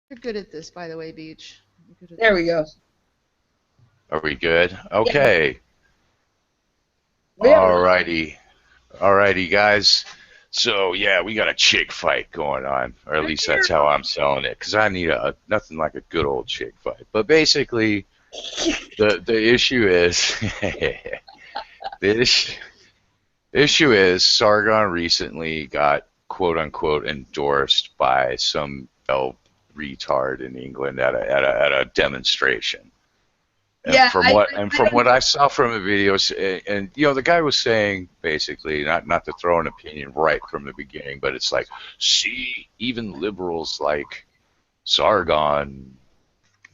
You're good at this, by the way, Beach. You're good at There we this. go. Are we good? Yeah, Okay. we have an Alrighty. Alrighty, guys. So yeah, we got a chick fight going on, or at least that's how I'm selling it. Cause I need a nothing like a good old chick fight. But basically, the issue is the issue is Sargon recently got quote unquote endorsed by some retard in England at a demonstration. And yeah. from what I saw from the videos, and you know, the guy was saying basically not to throw an opinion right from the beginning, but it's like, see, even liberals like Sargon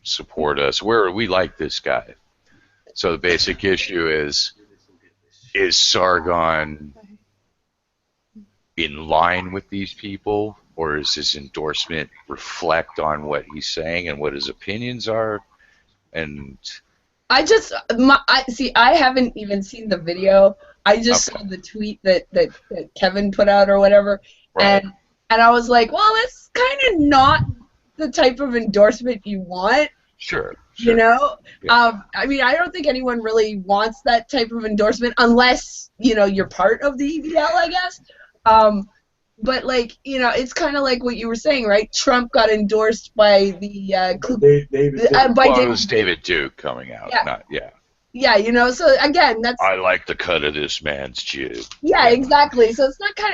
support us. We like this guy. So the basic issue is Sargon in line with these people, or is his endorsement reflect on what he's saying and what his opinions are? And I see. I haven't even seen the video. I just saw okay, the tweet that Kevin put out or whatever, right, and I was like, well, that's kind of not the type of endorsement you want, sure, you sure, know. yeah. I mean, I don't think anyone really wants that type of endorsement unless you're part of the EDL, I guess. But like, it's kind of like what you were saying, right? Trump got endorsed by the David Duke. by Well, it David. was David Duke coming out, Yeah, not yeah. yeah. So again, that's I like the cut of this man's jib. yeah, Yeah. exactly. So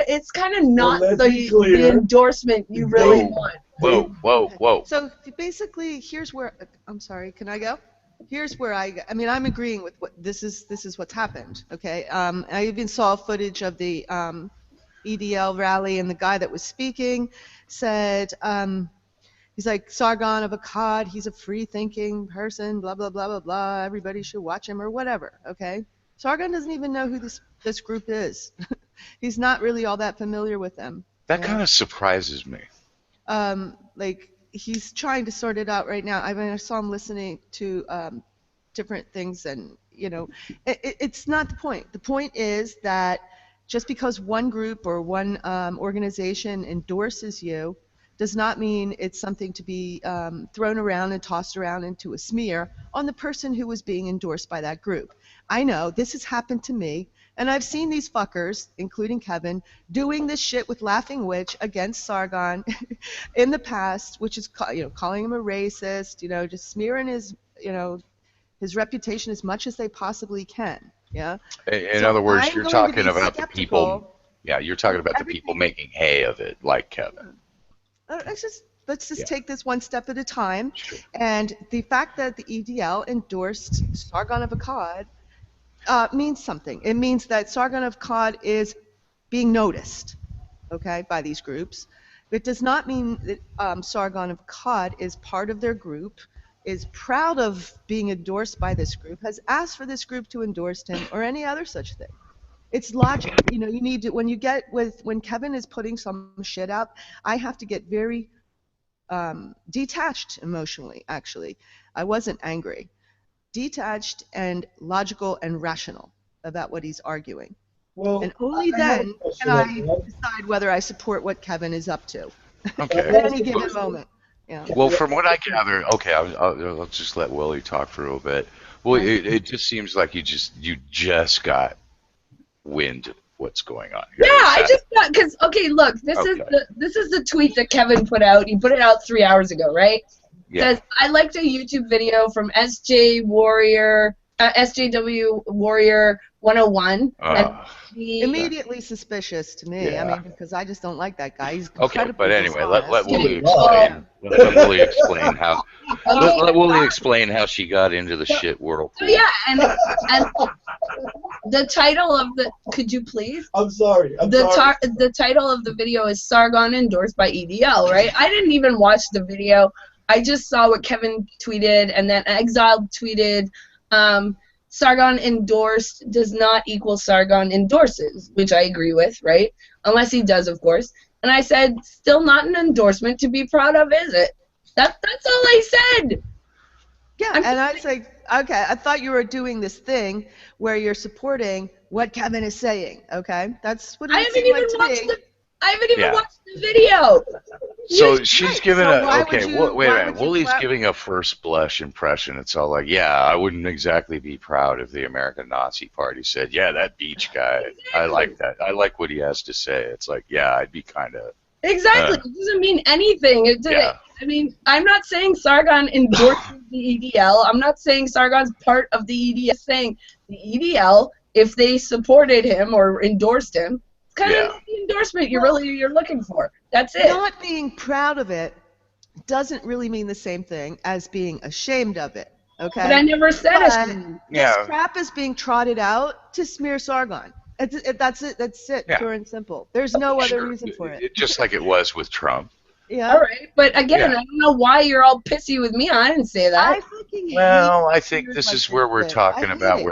it's kind of Well, not let's be the clear. endorsement you really Whoa, want. whoa, whoa, Okay. whoa. So basically, here's where I'm sorry. Can I go? Here's where I mean, I'm agreeing with what this is what's happened. Okay. I even saw footage of the EDL rally, and the guy that was speaking said, he's like, Sargon of Akkad, he's a free-thinking person, blah, blah, blah, blah, blah, everybody should watch him, or whatever, okay? Sargon doesn't even know who this group is. He's not really all that familiar with them, That you know? kind of surprises me. Like, he's trying to sort it out right now. I mean, I saw him listening to different things, and, it's not the point. The point is that just because one group or one organization endorses you does not mean it's something to be thrown around and tossed around into a smear on the person who was being endorsed by that group. I know this has happened to me, and I've seen these fuckers, including Kevin, doing this shit with Laughing Witch against Sargon in the past, which is calling him a racist, just smearing his reputation as much as they possibly can. Yeah. In So other words, I'm you're going to talking be about the people. skeptical Yeah, you're talking of about the people everything. making hay of it, like Kevin. Let's just Yeah, take this one step at a time. sure. And the fact that the EDL endorsed Sargon of Akkad means something. It means that Sargon of Akkad is being noticed, okay, by these groups. It does not mean that Sargon of Akkad is part of their group, is proud of being endorsed by this group, has asked for this group to endorse him, or any other such thing. It's logic. You need to, when Kevin is putting some shit out, I have to get very detached emotionally, actually. I wasn't angry. Detached and logical and rational about what he's arguing. Well, And only I have a then question can on I that. decide whether I support what Kevin is up to Okay. at any given moment. Yeah. Well, from what I gather, okay, I'll just let Willie talk for a little bit. Well, Okay. it just seems like you just got wind of what's going on Yeah, here. Is I that just got because okay, look, okay? this is the tweet that Kevin put out. He put it out 3 hours ago, right? Yeah. Says I liked a YouTube video from SJW Warrior 101, and Uh, he Immediately suspicious to me. I yeah. mean, because I just don't like that guy. He's Okay, incredibly but anyway, let dishonest. Willie well, explain. Let Willie explain how. okay, Let Willie explain how she got into the shit so whirlpool. yeah, and the title of the could you please I'm sorry. the title of the video is Sargon endorsed by EDL, right? I didn't even watch the video. I just saw what Kevin tweeted, and then Exiled tweeted, Sargon endorsed does not equal Sargon endorses, which I agree with, right? Unless he does, of course. And I said, still not an endorsement to be proud of, is it? That's all I said. Yeah, I'm and I say, okay, I thought you were doing this thing where you're supporting what Kevin is saying, okay? That's what I it haven't seemed even like to watched me. the I haven't even Yeah. watched the video. So she's giving So a why okay. would you- Wait a why minute. would you Woolie's clap? giving a first blush impression. It's all like, yeah, I wouldn't exactly be proud if the American Nazi Party said, yeah, that beach guy. I like that. I like what he has to say. It's like, yeah, I'd be kind of. Exactly. It doesn't mean anything. It didn't. Yeah. I mean, I'm not saying Sargon endorses the EDL. I'm not saying Sargon's part of the EDL. I'm saying the EDL, if they supported him or endorsed him, it's kind Yeah. of the endorsement you're looking for. That's it. Not being proud of it doesn't really mean the same thing as being ashamed of it. Okay. But I never said But it. this Yeah. crap is being trotted out to smear Sargon. That's it. That's it. Yeah. Pure and simple. There's no other Sure. reason for it. Just like it was with Trump. Yeah. All right, but again, Yeah. I don't know why you're all pissy with me. I didn't say that. I fucking hate Well, I think leaders this like is where we're this. talking I hate about it.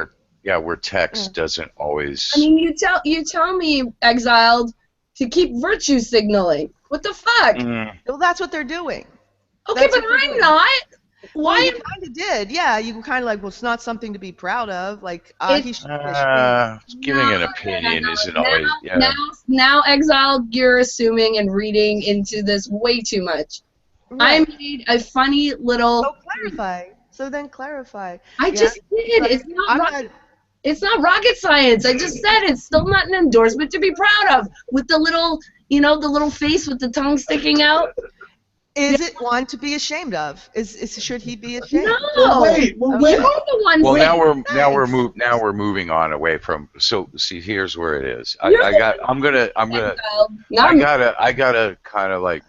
where text doesn't always. I mean, you tell me, exiled, to keep virtue signaling. What the fuck? Well, that's what they're doing. Okay, That's but what they're I'm doing. not. Well, Why? you kind of did. Yeah, you kind of like, well, it's not something to be proud of. Like, he should be ashamed. Giving an No, opinion no, isn't now, always. Yeah. now, exiled, you're assuming and reading into this way too much. I Right. made a funny little. So clarify. So then clarify. I just did. Like, It's not rocket science. I just said it's still not an endorsement to be proud of. With the little, the little face with the tongue sticking out. Is it one to be ashamed of? Should he be ashamed? No. Well, wait. Okay. You're the one. Well, saying now we're moving on away from. So see, here's where it is. You're I got. I'm gonna. exiled. I gotta kind of like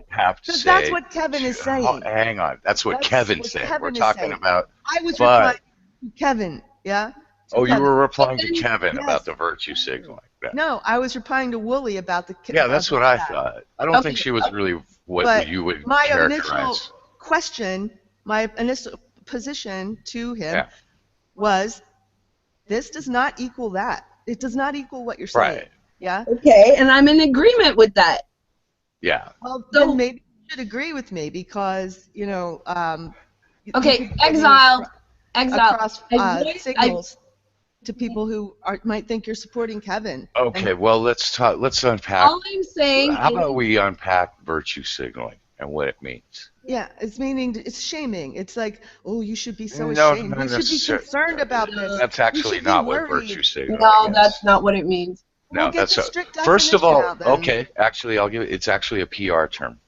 have to But say. that's what Kevin is saying. Oh, hang on. That's what That's Kevin what said. Kevin We're is talking saying. about. I was But- replying to Kevin. Yeah. To Oh, you Kevin. were replying to Yes. Kevin about the virtue signaling. No, I was replying to Wooly about the. Yeah, that's what I that. thought. I don't think Okay. she was really what But you would my characterize. initial question, my initial position to him Yeah. was, this does not equal that. It does not equal what you're saying. Right. Yeah. Okay, and I'm in agreement with that. Yeah. Well, So- then maybe you should agree with me because you Okay, could give me exiled. across I voiced- signals to people who might think you're supporting Kevin. Okay. Well, let's talk. Let's unpack. All I'm saying How is about we unpack virtue signaling and what it means? Yeah, it's shaming. It's like, oh, you should be so No, ashamed. not You should be necessar- concerned about this. That's You actually should be not what worried. virtue signaling no, is. that's not what it means. No, We'll get that's the a, strict first of all. definition out then. Okay, actually, I'll give it. It's actually a PR term.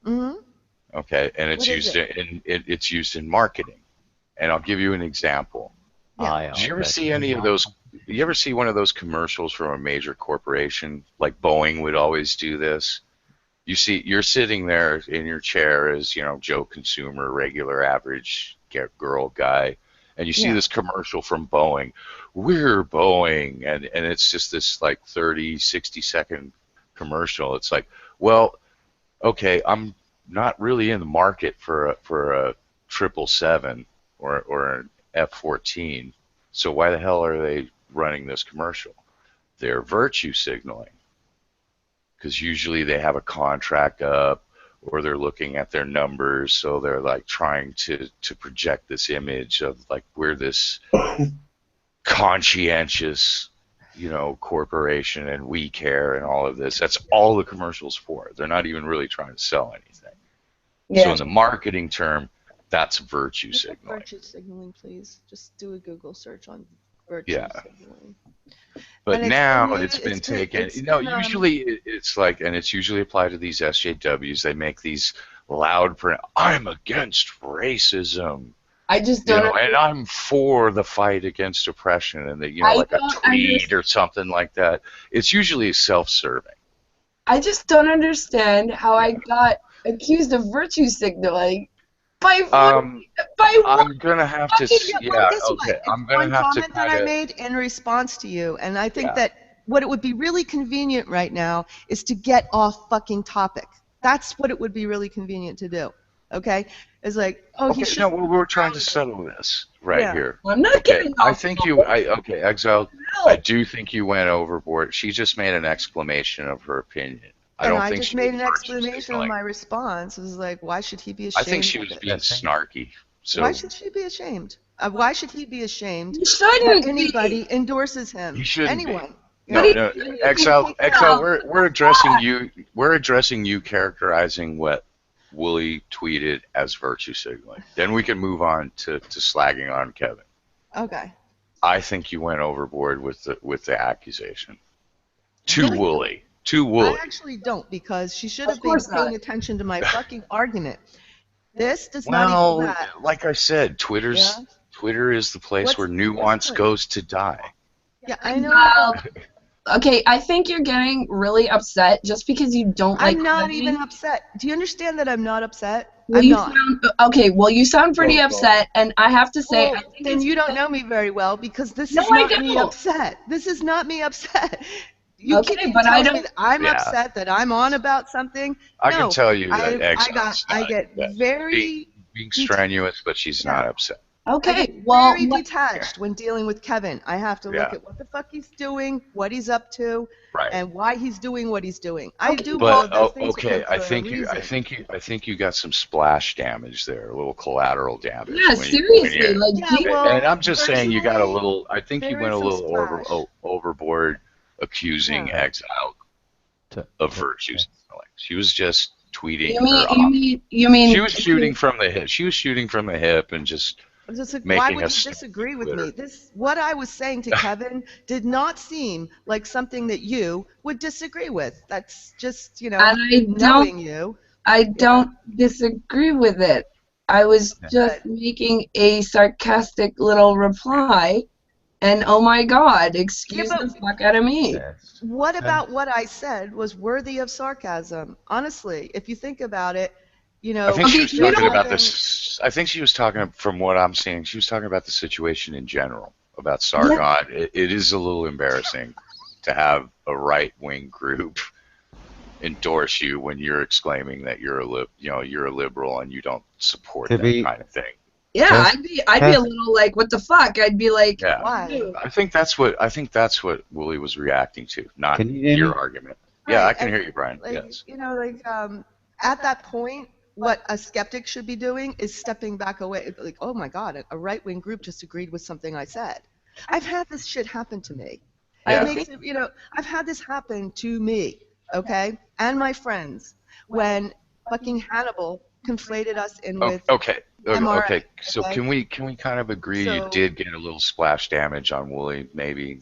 Mm-hmm. Okay, and it's What is used it's used in marketing. And I'll give you an example. Yeah. Did you ever see any of those? You ever see one of those commercials from a major corporation? Like Boeing would always do this. You're sitting there in your chair as Joe consumer, regular, average girl guy, and you see Yeah. this commercial from Boeing. We're Boeing, and it's just this like 30, 60-second commercial. It's like, well, okay, I'm not really in the market for a 777 or an F-14. So why the hell are they running this commercial? They're virtue signaling. Because usually they have a contract up or they're looking at their numbers, so they're like trying to project this image of like we're this conscientious, corporation and we care and all of this. That's all the commercial's for. They're not even really trying to sell anything. So Yeah. in the marketing term, that's virtue Look up signaling. virtue signaling, please. Just do a Google search on virtue Yeah. signaling. But And it's now been- it's been it's been- taken. it's been, Usually it's like, and it's usually applied to these SJWs. They make these loud print. I'm against racism, I just don't. and I'm for the fight against oppression, and I like a don't tweet understand. or something like that. It's usually self-serving. I just don't understand how I got accused of virtue signaling by by I'm gonna have to. Yeah. Guess what? Okay. It's I'm gonna one have to comment that I kind of. made in response to you, and I think Yeah. that what it would be really convenient right now is to get off fucking topic. That's what it would be really convenient to do. Okay? It's like, oh, he Okay. should. No, we're trying to settle this right Yeah. here. I'm not Okay, getting I off think topic. okay, Exile, No. I do think you went overboard. She just made an explanation of her opinion. I And don't I think just she made was an virtue explanation of signaling. my response. It was like, why should he be I ashamed? think she was of it? being snarky. So Why should she be ashamed? Why should he be ashamed You that shouldn't be. anybody endorses him? He shouldn't be. Anyone. No, know, no, you can Exile, take Exile. that. We're addressing you. We're addressing you, characterizing what Wooly tweeted as virtue signaling. Then we can move on to slagging on Kevin. Okay. I think you went overboard with the accusation. Too Really? Wooly. Too I Wooly. actually don't, because she should Of have been course not. paying attention to my fucking argument. This does not equal Well, that. like I said, Yeah. Twitter is the place where What's the nuance point? goes to die. Yeah, I know. Exile. Okay, I think you're getting really upset just because you don't like I'm not Kevin. even upset. Do you understand that I'm not upset? Well, I'm you not. well, you sound pretty upset, and I have to say, Well, I think then it's you don't because- know me very well, because this No, is I not me don't. upset. This is not me upset. You Okay, keep but I telling me don't- that I'm Yeah. upset, that I'm on about something. I No, can tell you that I get very being strenuous, but she's not upset. I Okay, get well, very detached when dealing with Kevin. I have to look Yeah. at what the fuck he's doing, what he's up to, Right. and why he's doing what he's doing. I Okay, do But all of those things with okay, him I for a think reason. I think you got some splash damage there, a little collateral damage. yeah, when seriously, you- like, Yeah, you- well, and I'm just saying you got a personally, little. I think you there went is a some little splash. overboard, accusing Yeah. Exile of virtues. She was just tweeting you her mean, off. you mean, you mean, She was shooting from the hip. She was shooting from the hip and just I'm just like, why making would a you stand disagree on with me? Twitter. What I was saying to Kevin did not seem like something that you would disagree with. That's just, and I knowing you. don't disagree with it. I was just But making a sarcastic little reply, and oh my God, excuse Yeah, the fuck out of me. what about what I said was worthy of sarcasm? Honestly, if you think about it, I think she Okay, was you talking know- about this. I think she was talking, from what I'm seeing, she was talking about the situation in general, about Sargon. It is a little embarrassing to have a right-wing group endorse you when you're exclaiming that you're a liberal and you don't support that kind of thing. Yeah, Yes. I'd be a little like, what the fuck? I'd be like, Yeah. Why? I think that's what Wooly was reacting to, not Can you hear your me? argument. Yeah, Right, I can and, hear you, Brian. like, Yes. at that point, what a skeptic should be doing is stepping back away. Like, oh my God, a right-wing group just agreed with something I said. I've had this shit happen to me. Yeah. It makes it, I've had this happen to me, okay, and my friends, when fucking Hannibal conflated us in with Okay. MRA, Okay. So okay? can we kind of agree you So- did get a little splash damage on Wooly, maybe?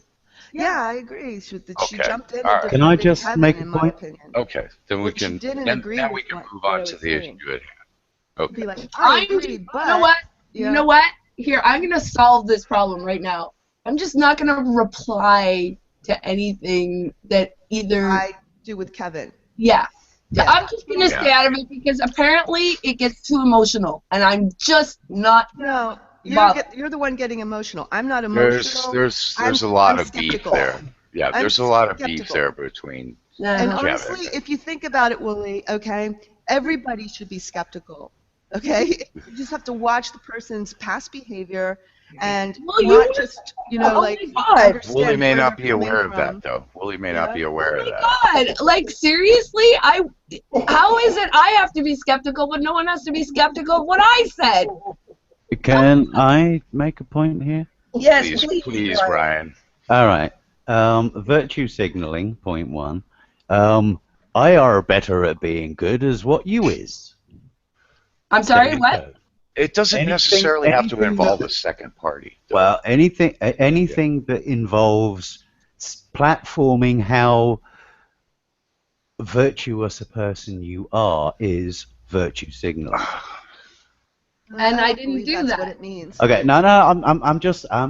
Yeah, I agree. She Okay, jumped in all and right. Can I defended just Kevin, make a in my point? opinion. Okay. Then we But she can. didn't Then, agree then we with can what- move what on I to was the saying. issue at hand. Okay. Be like, I agree, but you know what? yeah. You know what? Here, I'm gonna solve this problem right now. I'm just not gonna reply to anything that either. I do with Kevin. Yeah. Yeah. I'm just gonna stay out of it because apparently it gets too emotional, and I'm just not. No, bothered. you're the one getting emotional. I'm not There's emotional. there's a I'm- lot I'm of beef skeptical. there. Yeah, I'm there's a lot of beef skeptical. there between. And Uh-huh. honestly, if you think about it, Wooly, okay, everybody should be skeptical. Okay, you just have to watch the person's past behavior and Well, not you- just oh my God. understand Wooly may where not they're be coming aware of from. that, though. Wooly may not Yeah. be aware Oh of my that. God! Like seriously, how is it I have to be skeptical, but no one has to be skeptical of what I said? Can I make a point here? Yes, Please, Brian. All right. Virtue signaling, point one. I are better at being good as what you is. I'm sorry, There you what? go. It doesn't Anything- necessarily have to anything involve that- a second party. though. Well, anything that involves platforming how virtuous a person you are is virtue signaling. And I don't didn't believe do that's that. what it means. Okay, no, I'm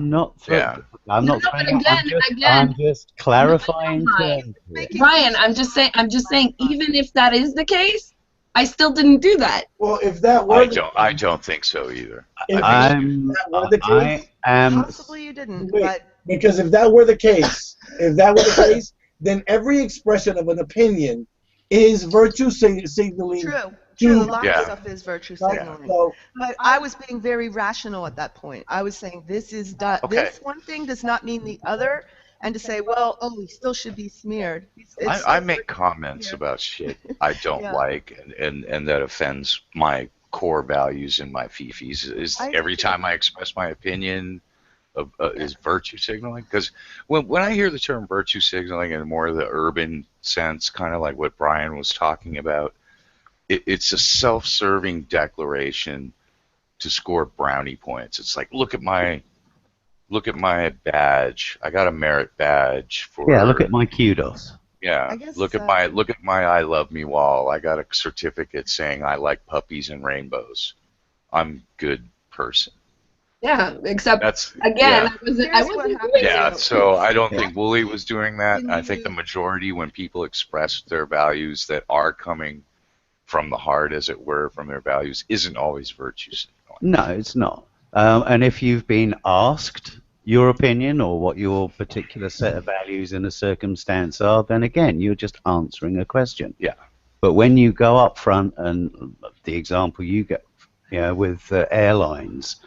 not. Yeah. I'm not No, but saying. I'm just clarifying Brian. terms here. Making Brian, things I'm just saying, even if that is the case, I still didn't do that. Well, if that were I don't think so either. If I'm. that were the I case, am. Possibly you didn't, Wait. but because if that were the case, then every expression of an opinion is virtue signaling. true. A lot Yeah. of stuff is virtue Right? signaling. So, But I was being very rational at that point. I was saying this is done. Okay. This one thing does not mean the other, and to say, well, oh, he still should be smeared. It's I still make virtue. comments Yeah. about shit I don't Yeah. like and that offends my core values and my fifis. Is I do every too. time I express my opinion, is virtue signaling? Because when I hear the term virtue signaling in more of the urban sense, kind of like what Brian was talking about, it's a self-serving declaration to score brownie points. It's like, look at my badge. I got a merit badge for. Yeah, look at my kudos. Yeah, I guess, look at my I love me wall. I got a certificate saying I like puppies and rainbows. I'm a good person. Yeah, except That's again, yeah. I wasn't Here's what doing happens. Yeah, it. so I don't Yeah. think Wooly was doing that. Can I think the you- majority, when people express their values that are coming from the heart, as it were, from their values, isn't always virtue signaling. No, it's not. And if you've been asked your opinion or what your particular set of values in a circumstance are, then again, you're just answering a question. Yeah. But when you go up front, and the example you get, with airlines,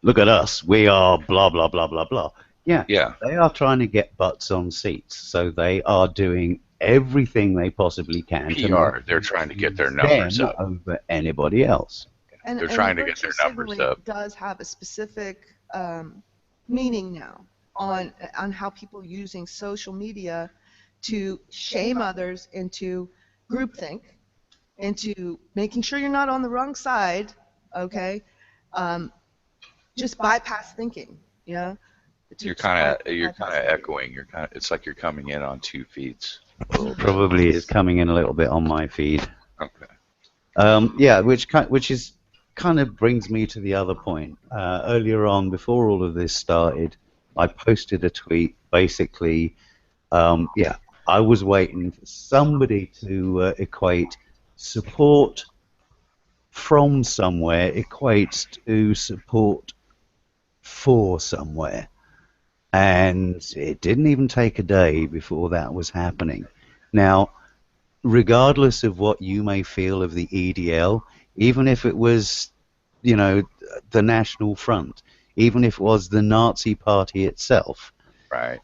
look at us, we are blah, blah, blah, blah, blah. Yeah, Yeah. they are trying to get butts on seats, so they are doing everything they possibly can to PR, make they're trying to get their numbers them up. over anybody else. They're trying to get their virtue numbers signaling up. does have a specific meaning now on how people using social media to shame others into groupthink, into making sure you're not on the wrong side, okay? Just bypass thinking, yeah. You're kind of echoing. It's like you're coming in on 2 feeds. Probably is coming in a little bit on my feed. Okay. Yeah, which is kind of brings me to the other point. Earlier on, before all of this started, I posted a tweet. Basically, I was waiting for somebody to equate support from somewhere equates to support for somewhere. And it didn't even take a day before that was happening. Now, regardless of what you may feel of the EDL, even if it was, the National Front, even if it was the Nazi Party itself, Right.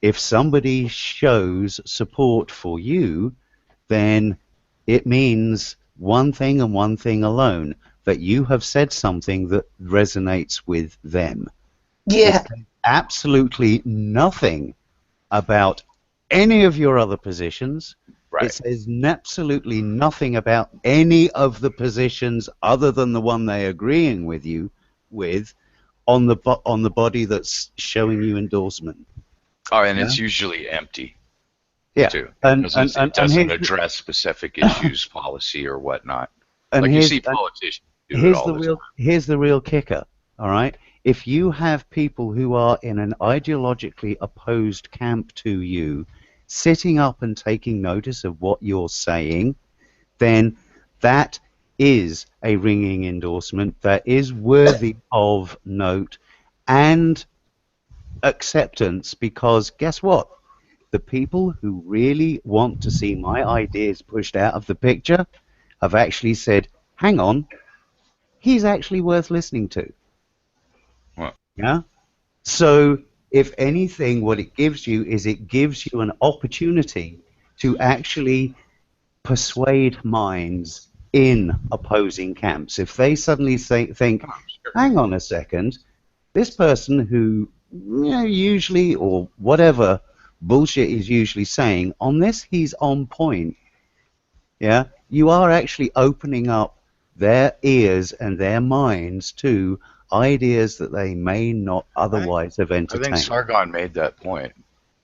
if somebody shows support for you, then it means one thing and one thing alone, that you have said something that resonates with them. Yeah. Absolutely nothing about any of your other positions. Right. It says absolutely nothing about any of the positions other than the one they're agreeing with you with on the body that's showing you endorsement. Oh, and it's usually empty. Yeah, Too. and It doesn't address specific issues, policy, or whatnot. Like you see politicians do it all the time. Here's the real kicker. All right, if you have people who are in an ideologically opposed camp to you sitting up and taking notice of what you're saying, then that is a ringing endorsement that is worthy of note and acceptance, because guess what? The people who really want to see my ideas pushed out of the picture have actually said, hang on, he's actually worth listening to. Well. Yeah? So, if anything, what it gives you is it gives you an opportunity to actually persuade minds in opposing camps. If they suddenly think, hang on a second, this person who usually, or whatever bullshit is usually saying, on this he's on point. Yeah, you are actually opening up their ears and their minds to ideas that they may not otherwise have I entertained. think Sargon made that point.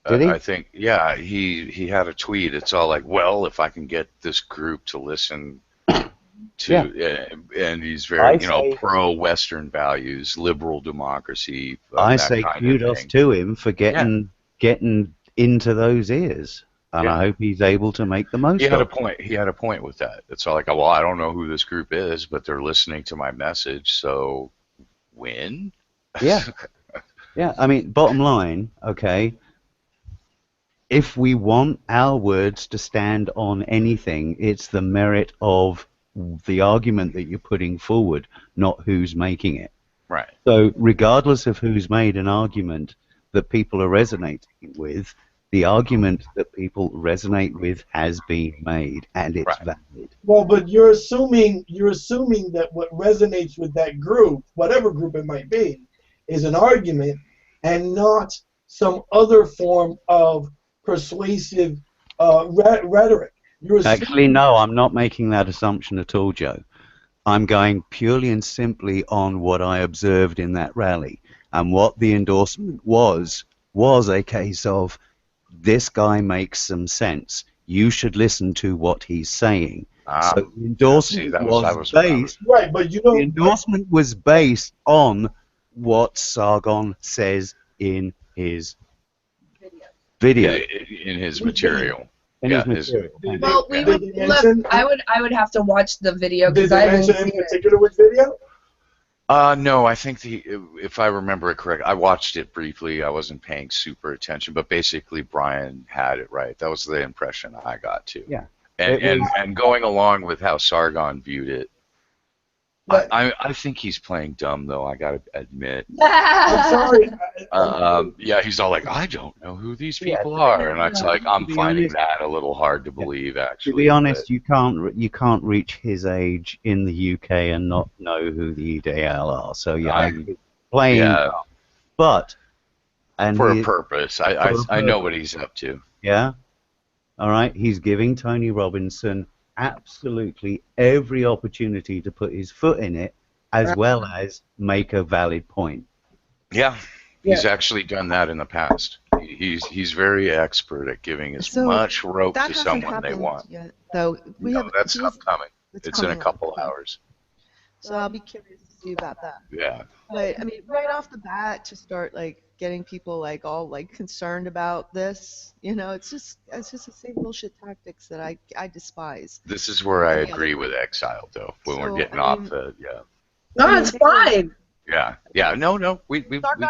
Did he? I think, yeah, he had a tweet. It's all like, well, if I can get this group to listen to, and he's very, pro-Western values, liberal democracy. I that say kind of kudos thing. to him for getting into those ears, and I hope he's able to make the most He of had a it. point. He had a point with that. It's all like, well, I don't know who this group is, but they're listening to my message, so win? Yeah. Yeah, I mean, bottom line, okay, if we want our words to stand on anything, it's the merit of the argument that you're putting forward, not who's making it. Right. So regardless of who's made an argument that people are resonating with, the argument that people resonate with has been made, and it's valid. Well, but you're assuming that what resonates with that group, whatever group it might be, is an argument and not some other form of persuasive rhetoric. You're Actually, no, I'm not making that assumption at all, Joe. I'm going purely and simply on what I observed in that rally. And what the endorsement was a case of, this guy makes some sense. You should listen to what he's saying. So the endorsement was based. Right, but you know, The endorsement was based on what Sargon says in his video. In his material. In Yeah, his material. Well, we would. Did they Look, mention- I would have to watch the video did because they I haven't mention seen in it. particular which video? No, I think if I remember it correct, I watched it briefly. I wasn't paying super attention, but basically Brian had it right. That was the impression I got too. Yeah. And going along with how Sargon viewed it, But- I think he's playing dumb though. I gotta admit. I'm sorry. Yeah, he's all like, I don't know who these Yeah, people are, and it's like I'm be finding honest- that a little hard to believe actually. To be honest, you can't reach his age in the UK and not know who the EDL are. So yeah, he's playing, Yeah, but and for a he- purpose. for I a know what he's up to. yeah, all right. He's giving Tony Robinson absolutely every opportunity to put his foot in it, as well as make a valid point. Yeah, he's actually done that in the past. He's very expert at giving as So, much rope That to hasn't someone they happened want. yet, though. No, that's upcoming. It's in a coming up. couple hours. So I'll be curious to see about that. Yeah. But I mean, right off the bat, to start like getting people like all like concerned about this, it's just the same bullshit tactics that I despise. This is where I Yeah. agree with Exile, though. When we're So, getting I off mean- the No, it's fine. yeah. No. We Sargon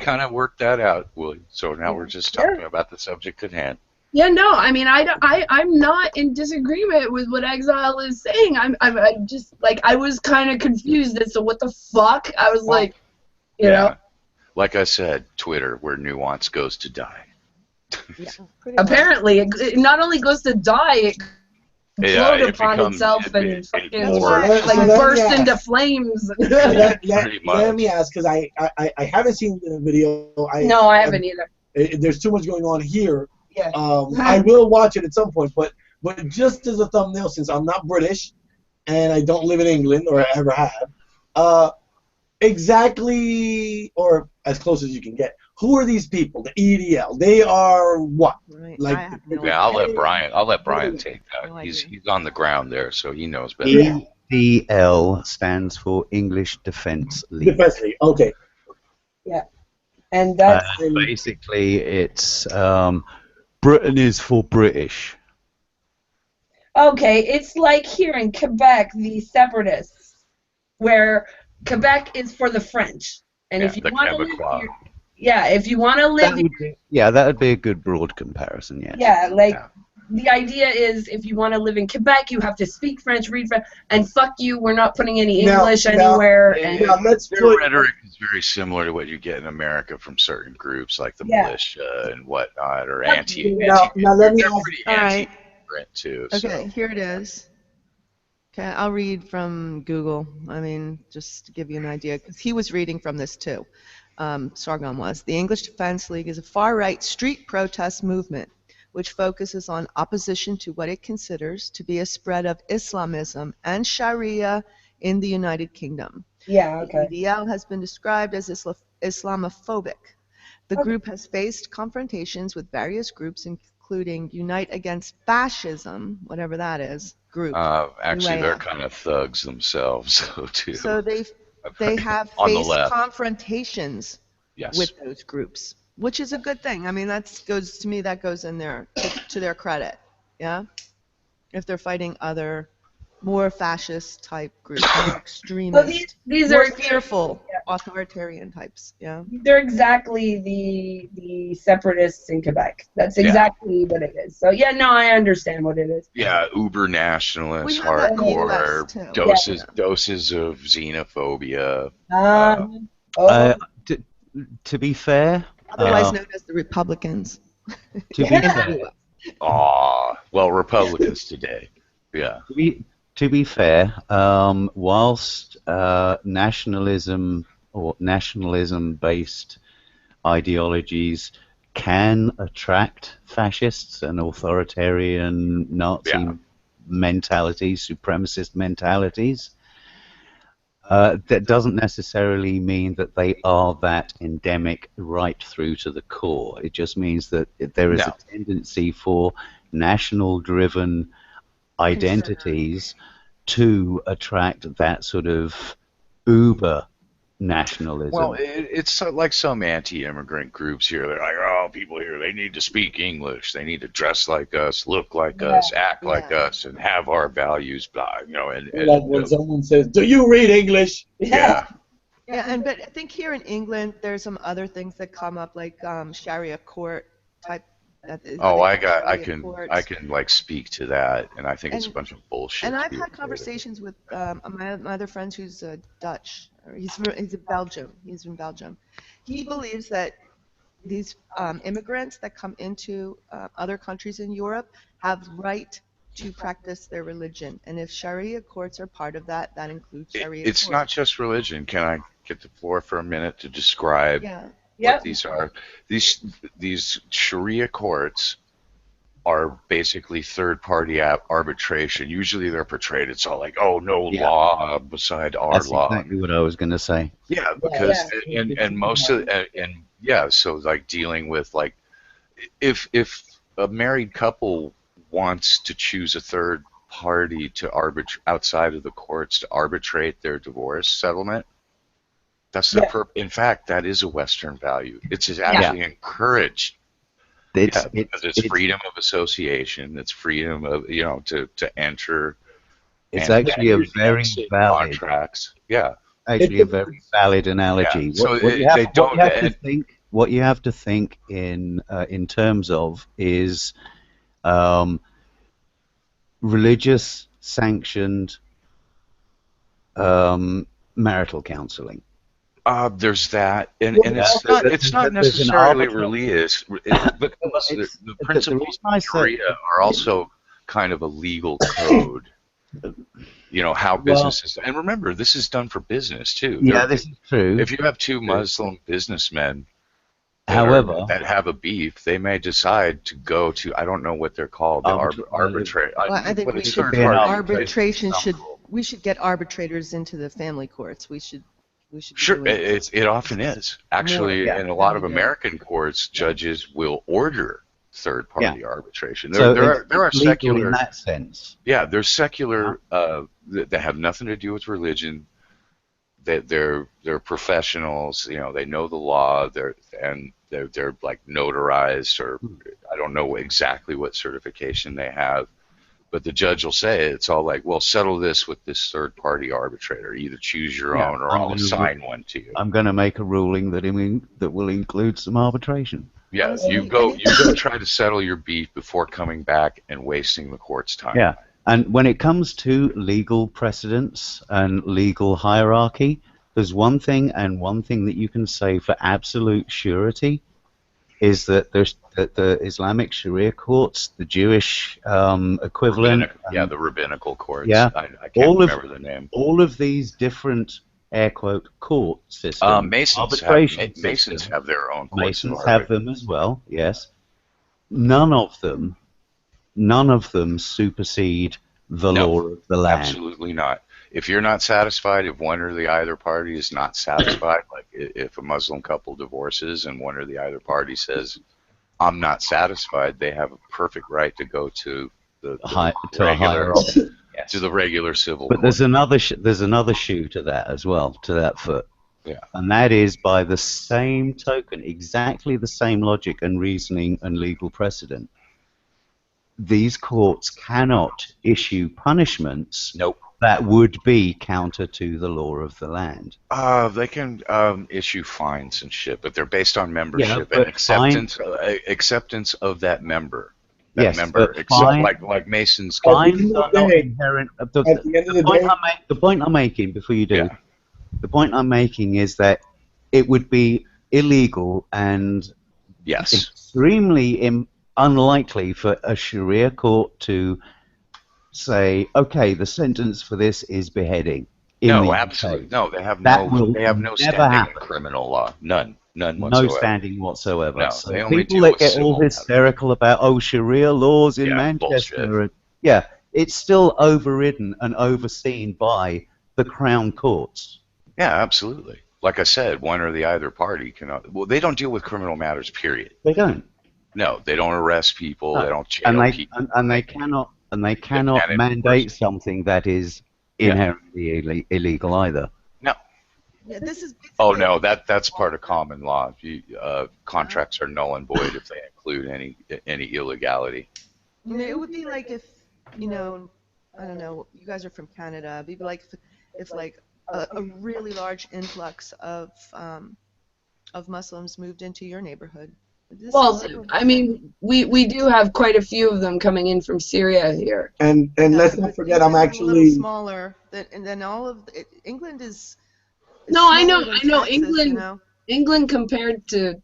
kind of worked that out, Willie. So now we're just talking about the subject at hand. Yeah, no, I mean, I'm not in disagreement with what Exile is saying. I'm just like, I was kind of confused as to what the fuck. I was like, you know, Like I said, Twitter, where nuance goes to die. Yeah, pretty much. apparently it not only goes to die, it Yeah, explode it upon becomes- itself it- and it- fucking it works. like So let me burst ask. into flames. Pretty much. Let me ask, because I haven't seen the video. No, I haven't either. There's too much going on here. Yeah. I will watch it at some point, but just as a thumbnail, since I'm not British and I don't live in England or ever have, exactly, or as close as you can get, who are these people? The EDL. They are what? Right. Like- I have no Yeah, I'll idea. let Brian take that. No He's idea. on the ground there, so he knows better. EDL stands for English Defence League. Defense League. Okay. And that's Basically, it's Britain is for British. okay. It's like here in Quebec, the separatists, where Quebec is for the French, and if you the want to live Quebecois. here, if you want to live That would be a good broad comparison. Yes. Yeah, like Yeah. the idea is if you want to live in Quebec, you have to speak French, read French, and fuck you, we're not putting any English anywhere. and Now let's Their put. rhetoric is very similar to what you get in America from certain groups like the militia and whatnot, or anti. Now let me They're ask. pretty All right. anti-immigrant too. Okay, So. here it is. Okay, I'll read from Google. I mean, just to give you an idea, because he was reading from this too. Sargon was. The English Defence League is a far-right street protest movement which focuses on opposition to what it considers to be a spread of Islamism and Sharia in the United Kingdom. yeah, The okay. EDL has been described as Islamophobic. The group has faced confrontations with various groups, including Unite Against Fascism, whatever that is, group. Actually, they're UAF. kind of thugs themselves, so too. So they have On the faced left. confrontations Yes. with those groups, which is a good thing. I mean, that goes in there to their credit, yeah. If they're fighting other more fascist type groups, more So extremist, these more are fearful authoritarian types, yeah. they're exactly the separatists in Quebec. That's exactly what it is. So yeah, no, I understand what it is. Yeah, uber nationalist, We have that in the hardcore, US too. doses of xenophobia. Oh, To be fair, Otherwise known as the Republicans. to be fair, Well, Republicans today. Yeah. to be fair, whilst nationalism or nationalism-based ideologies can attract fascists and authoritarian Nazi Yeah. mentalities, supremacist mentalities. That doesn't necessarily mean that they are that endemic right through to the core. It just means that there is No. a tendency for national-driven identities to attract that sort of uber nationalism. Well, it's like some anti-immigrant groups here. They're like, oh, people here, they need to speak English. They need to dress like us, look like us, act like Yeah. us, and have our values, blah, you know, and Like when someone says, "Do you read English?" yeah. Yeah, but I think here in England, there's some other things that come up, like Sharia court type. What Oh, they call Sharia courts. I can like speak to that, and I think it's a And bunch of bullshit. and to I've be had honest with you. conversations with my other friend who's Dutch. Or he's in Belgium. He's in Belgium. He believes that these immigrants that come into other countries in Europe have right to practice their religion, and if Sharia courts are part of that, that includes Sharia It's courts. not just religion. Can I get the floor for a minute to describe Yeah. what Yep. these are? These Sharia courts are basically third-party arbitration. Usually they're portrayed, it's all like, oh, no Yeah. law beside our That's law. exactly what I was going to say. Yeah, because Yeah. and most of and yeah, so like dealing with like if a married couple wants to choose a third party to arbitrate outside of the courts to arbitrate their divorce settlement, that's the in fact that is a Western value. It's actually encouraged. It's Because it's freedom of association. It's freedom of to enter. It's and actually a very exit valid, contracts. Yeah. actually a very valid analogy. Yeah. So What you they don't. what you have to think in terms of is religious sanctioned marital counseling. There's that, and it's not There's an necessarily arbitrary- religious, because the principles reason I of said- Sharia are also kind of a legal code. You know how businesses, and remember, this is done for business too. Yeah, this is true. If you have two Muslim businessmen However, that have a beef, they may decide to go to, I don't know what they're called, the arbitrate. Well, I think we should arbitration should we should get arbitrators into the family courts. We should Sure, do it. it often is. Actually, More, in a lot of than we do. American courts, judges will order third-party arbitration. so There are it's legal secular, in that sense. yeah, there's secular that have nothing to do with religion. They're professionals. You know, they know the law. They're like notarized, or I don't know exactly what certification they have. But the judge will say it's all like, well, settle this with this third-party arbitrator. Either choose your own, or I'll assign one to you. I'm going to make a ruling that will include some arbitration. Yeah, you go try to settle your beef before coming back and wasting the court's time. Yeah, and when it comes to legal precedents and legal hierarchy, there's one thing that you can say for absolute surety is that the Islamic Sharia courts, the Jewish equivalent, the rabbinical courts. Yeah, I can't remember the name. All of these different air quote court systems. Masons have their own courts. Masons have them as well. Yes, none of them supersede the law of the land. Absolutely not. If you're not satisfied, if one or the other party is not satisfied, like if a Muslim couple divorces and one or the other party says, "I'm not satisfied," they have a perfect right to go to the regular civil. But there's another shoe to that as well, to that foot. Yeah. And that is by the same token, exactly the same logic and reasoning and legal precedent. These courts cannot issue punishments. Nope. That would be counter to the law of the land. They can issue fines and shit, but they're based on membership Yeah, and acceptance of that member. Yes, member, like Mason's. Fines are not inherent. The point I'm making, before you do, the point I'm making is that it would be illegal and extremely unlikely for a Sharia court to say, okay, the sentence for this is beheading. No, absolutely. No, they have no standing in criminal law. None. none No whatsoever. standing whatsoever. No, So they only people deal that with get all civil matters. hysterical about Sharia laws in Yeah, Manchester, bullshit. yeah, it's still overridden and overseen by the Crown Courts. Yeah, absolutely. Like I said, one or the other party cannot. Well, they don't deal with criminal matters. Period. They don't. No, they don't arrest people. No. They don't And jail they people. and they cannot enforce mandate it. something that is Yeah. inherently illegal either. No. Yeah, this is Oh basically- no, that's part of common law. Contracts are null and void if they include any illegality. It would be like if, I don't know, you guys are from Canada. It'd be like if like a really large influx of Muslims moved into your neighborhood. Well, I mean, we do have quite a few of them coming in from Syria here. And let's not forget, I'm England's a actually little smaller than all of England is. No, I know, smaller than Texas, England. England compared to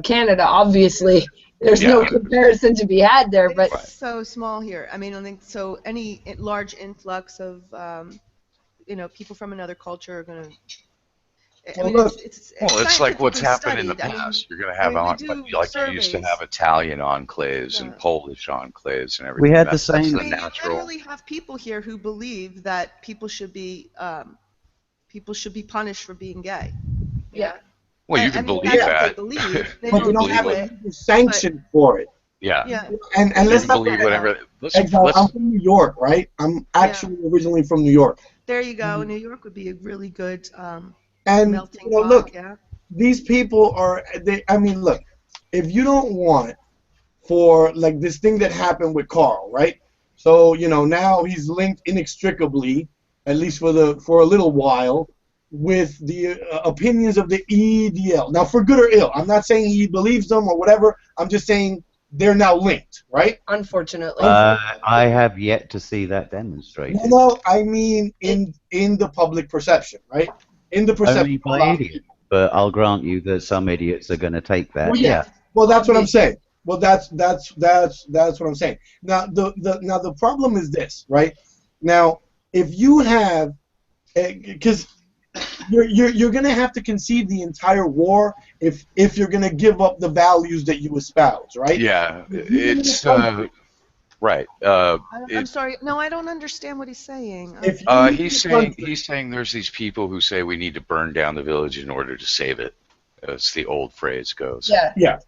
Canada, obviously, there's no comparison to be had there. But it's so small here. I mean, I think so. Any large influx of people from another culture are going to. I mean, it's like what's happened in the studied. past. You're going to have like you used to have Italian enclaves and Polish enclaves and everything. We had the That's same. the natural. We literally have people here who believe that people should be punished for being gay. Yeah. Well, you can believe that. But you don't have a sanction for it. Yeah. Yeah. And let's not believe whatever. I'm from New York, right? I'm actually originally from New York. There you go. New York would be a really good and melting look, pot, these people are. I mean, look, if you don't want for like this thing that happened with Carl, right? So now he's linked inextricably, at least for a little while, with the opinions of the EDL. Now, for good or ill, I'm not saying he believes them or whatever. I'm just saying they're now linked, right? Unfortunately. I have yet to see that demonstrated. No, I mean in the public perception, right? In the perception. Only by idiots. But I'll grant you that some idiots are going to take that. Well, yeah. Well, that's what I'm saying. Well, that's what I'm saying. Now, the problem is this, right? Now, if you have, because you're going to have to concede the entire war if you're going to give up the values that you espouse, right? Yeah, it's right. I'm sorry. No, I don't understand what he's saying. He's saying there's these people who say we need to burn down the village in order to save it. As the old phrase goes. Yeah. Yeah.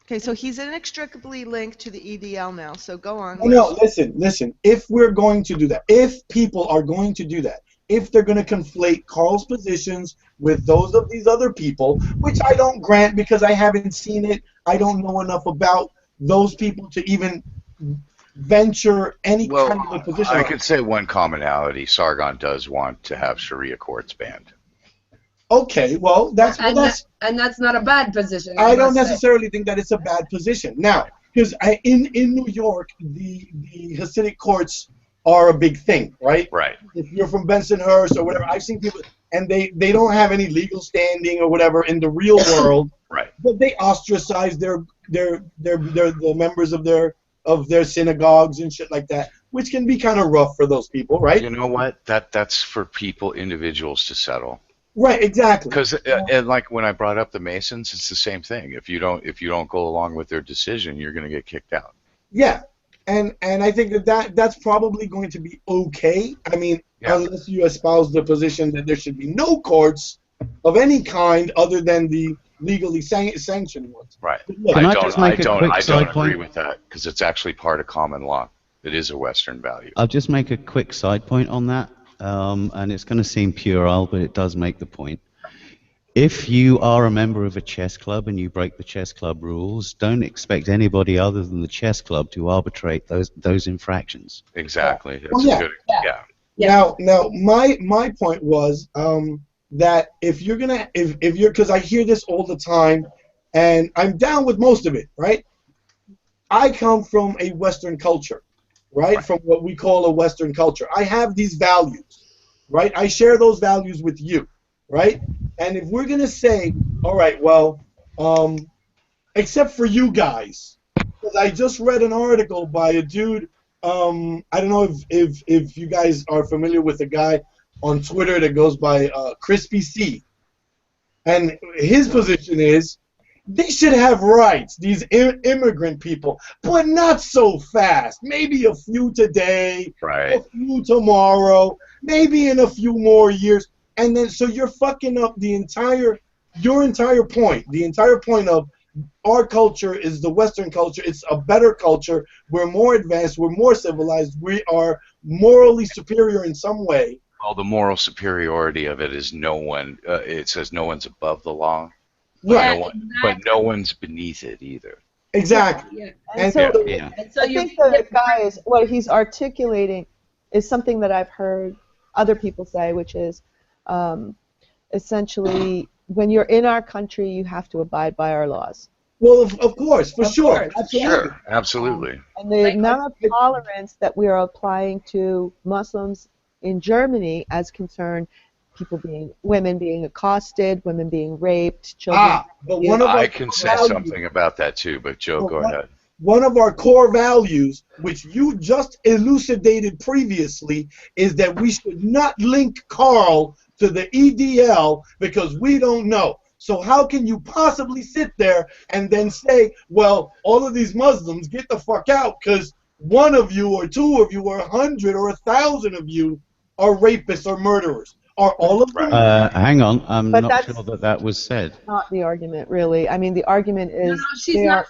Okay, so he's inextricably linked to the EDL now. So go on. No, listen. If we're going to do that, if people are going to do that, if they're going to conflate Carl's positions with those of these other people, which I don't grant because I haven't seen it, I don't know enough about those people to even venture any kind of a position. I could say one commonality: Sargon does want to have Sharia courts banned. Okay, well, that's not a bad position. I don't necessarily think that it's a bad position. Now, because in New York, the Hasidic courts are a big thing, right? Right. If you're from Bensonhurst or whatever, I've seen people, and they don't have any legal standing or whatever in the real world. Right. But they ostracize the members of their synagogues and shit like that, which can be kind of rough for those people, right? You know what? That's for individuals to settle. Right, exactly. Because and like when I brought up the Masons, it's the same thing. If you don't go along with their decision, you're going to get kicked out. Yeah, and I think that's probably going to be okay. I mean, unless you espouse the position that there should be no courts of any kind other than the legally sanctioned ones. Right. Look, I don't agree with that because it's actually part of common law. It is a Western value. I'll just make a quick side point on that. And it's going to seem puerile, but it does make the point. If you are a member of a chess club and you break the chess club rules, don't expect anybody other than the chess club to arbitrate those infractions. Exactly. That's good. Yeah. Now, my point was that if you're because I hear this all the time, and I'm down with most of it, right? I come from a Western culture. Right? From what we call a Western culture. I have these values, right? I share those values with you, right? And if we're going to say, all right, well, except for you guys, because I just read an article by a dude, I don't know if you guys are familiar with a guy on Twitter that goes by Crispy C. and his position is they should have rights, these immigrant people, but not so fast. Maybe a few today, Right. a few tomorrow, maybe in a few more years. And then so you're fucking up your entire point. The entire point of our culture is the Western culture. It's a better culture. We're more advanced. We're more civilized. We are morally superior in some way. Well, the moral superiority of it is no one. It says no one's above the law, Yeah, but no one's beneath it either. Exactly. Yeah. And so, Yeah. And so I think the guy is what he's articulating is something that I've heard other people say, which is essentially when you're in our country, you have to abide by our laws. well, of course, for Of sure. course. Absolutely. Sure, absolutely. And the amount of tolerance that we are applying to Muslims in Germany as concerned women being accosted, women being raped, children. But one of I our can core say values- something about that too, but Joe, go ahead. One of our core values, which you just elucidated previously, is that we should not link Carl to the EDL because we don't know. So how can you possibly sit there and then say, well, all of these Muslims, get the fuck out because one of you or two of you or 100 or 1,000 of you are rapists or murderers? Are all of them? Hang on, I'm But not that's- sure that was said. Not the argument, really. I mean, the argument No, is she's they not.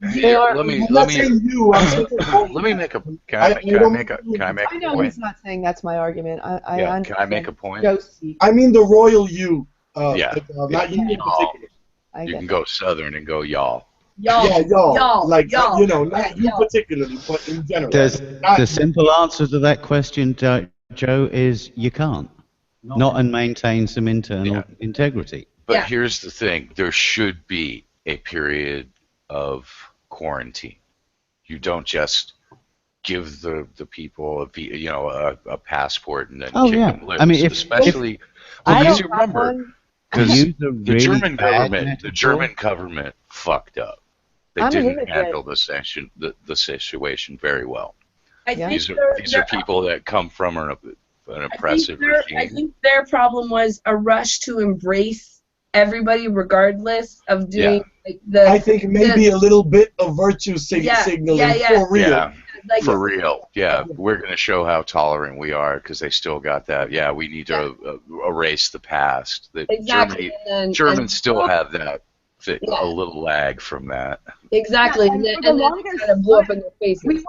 are. Here, are- let me I'm not saying you. I'm saying let me make a. Can I I make don't- a I know point? he's not saying that's my argument. I Yeah, understand. can I make a point? Josie, I mean the royal you. Yeah. Not you in Y'all. particular. I You get can that. go southern and go y'all. Y'all. Yeah, y'all. Y'all. Like, y'all. you know, not you Y'all. particularly, but in general. The simple answer to that question, Joe, is you can't. Not and maintain some internal Yeah. integrity. But Yeah. here's the thing: there should be a period of quarantine. You don't just give the people a passport and then Oh, kick yeah. them loose. I mean, if- especially I because don't you have remember, one. because Use a the really German bad government, metaphor. fucked up. They I'm an didn't immigrant. handle the situation very well. I Yeah. think These are people that come from an oppressive I regime. think their problem was a rush to embrace everybody regardless of doing like I think maybe a little bit of virtue signaling for real. Yeah, like for real. Yeah, we're going to show how tolerant we are because they still got that. Yeah, we need to erase the past. That exactly. Germans still have that. Yeah. A little lag from that. Exactly, Yeah, and and then, for the and then longest kind of blew up in their faces. We were.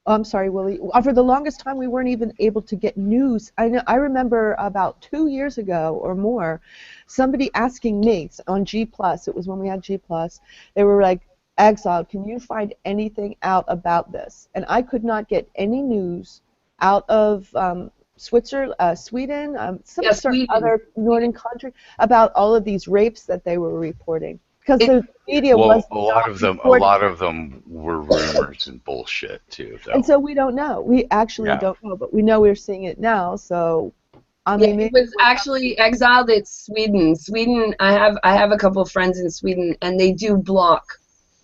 Oh, I'm sorry, Willie. For the longest time, we weren't even able to get news. I remember about 2 years ago or more, somebody asking me on G+. It was when we had G+. They were like, "Exiled, can you find anything out about this?" And I could not get any news out of Sweden, some Sweden. other northern country about all of these rapes that they were reporting. Because the media was a lot of them were rumors and bullshit too. Though. And so we don't know. We actually don't know, but we know we're seeing it now. So I mean, it was actually exiled. It's Sweden. Sweden. I have a couple of friends in Sweden, and they do block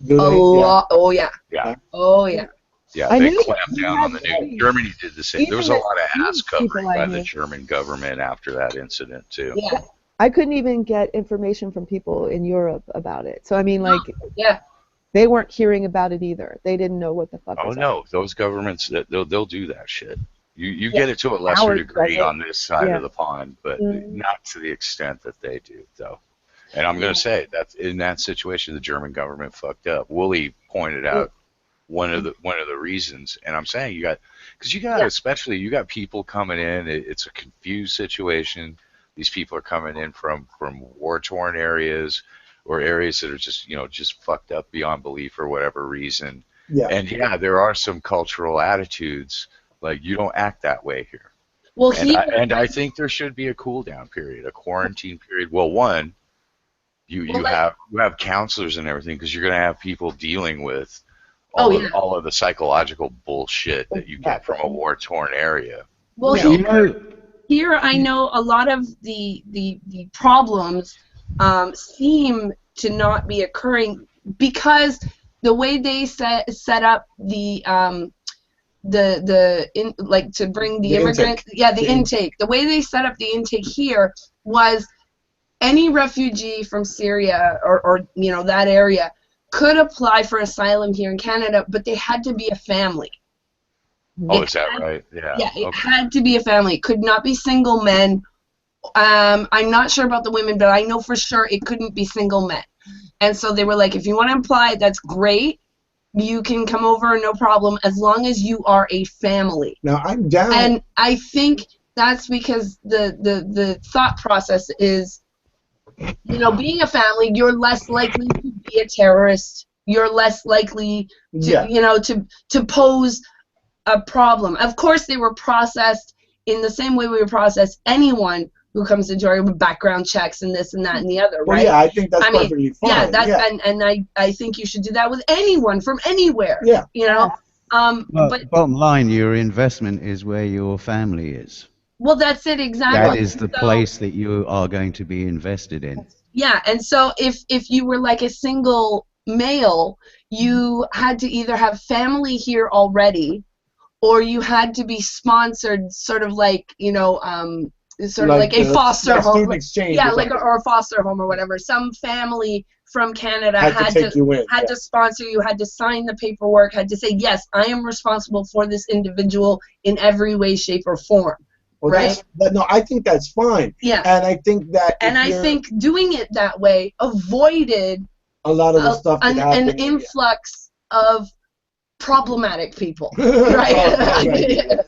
a lot. Oh yeah. Yeah. Oh yeah. Yeah, I they knew clamped that. down on the news. Germany did the same. Even There was a lot of the ass people covering I by the knew. German government after that incident too. Yeah. I couldn't even get information from people in Europe about it. So I mean, like, Yeah. they weren't hearing about it either. They didn't know what the fuck. Oh was no, those governments they'll do that shit. You get it to a lesser Ours degree doesn't. on this side Yeah. of the pond, but Mhm. not to the extent that they do, though. And I'm going to say that in that situation, the German government fucked up. Wooly pointed out one of the reasons, and I'm saying you got especially you got people coming in. It's a confused situation. These people are coming in from war-torn areas or areas that are just fucked up beyond belief for whatever reason. Yeah. And there are some cultural attitudes like you don't act that way here. Well, And I think there should be a cool down period, a quarantine period. Well, one, you have counselors and everything because you're going to have people dealing with all of the psychological bullshit that you get from a war-torn area. Well, here I know a lot of the problems seem to not be occurring because the way they set up to bring the immigrants, intake. the intake. The way they set up the intake here was any refugee from Syria or you know, that area could apply for asylum here in Canada, but they had to be a family. Oh, It is that had- right? Yeah. Yeah, it Okay. had to be a family. It could not be single men. I'm not sure about the women, but I know for sure it couldn't be single men. And so they were like, if you want to apply, that's great. You can come over, no problem, as long as you are a family. Now I'm down. And I think that's because the thought process is, you know, being a family, you're less likely to be a terrorist. You're less likely to, Yeah. you know, to pose a problem. Of course, they were processed in the same way we would process anyone who comes into our background checks and this and that and the other, Well, right? yeah, I think that's I mean, perfectly fine. Yeah, that's yeah. and I think you should do that with anyone from anywhere. Yeah. You know, Well, but bottom line, your investment is where your family is. well, that's it exactly. That is the So- place that you are going to be invested in. Yeah, and so if you were like a single male, you had to either have family here already, or you had to be sponsored, sort of like, you know, sort of like a foster like home. student exchange. Yeah, or like something. or a foster home or whatever. Some family from Canada had to take you in. had yeah. to sponsor you, had to sign the paperwork, had to say, yes, I am responsible for this individual in every way, shape, or form. Well, right? no, I think that's fine. Yeah. And I think that. And I think doing it that way avoided a lot of the stuff that an happened. influx of problematic people, Right. right?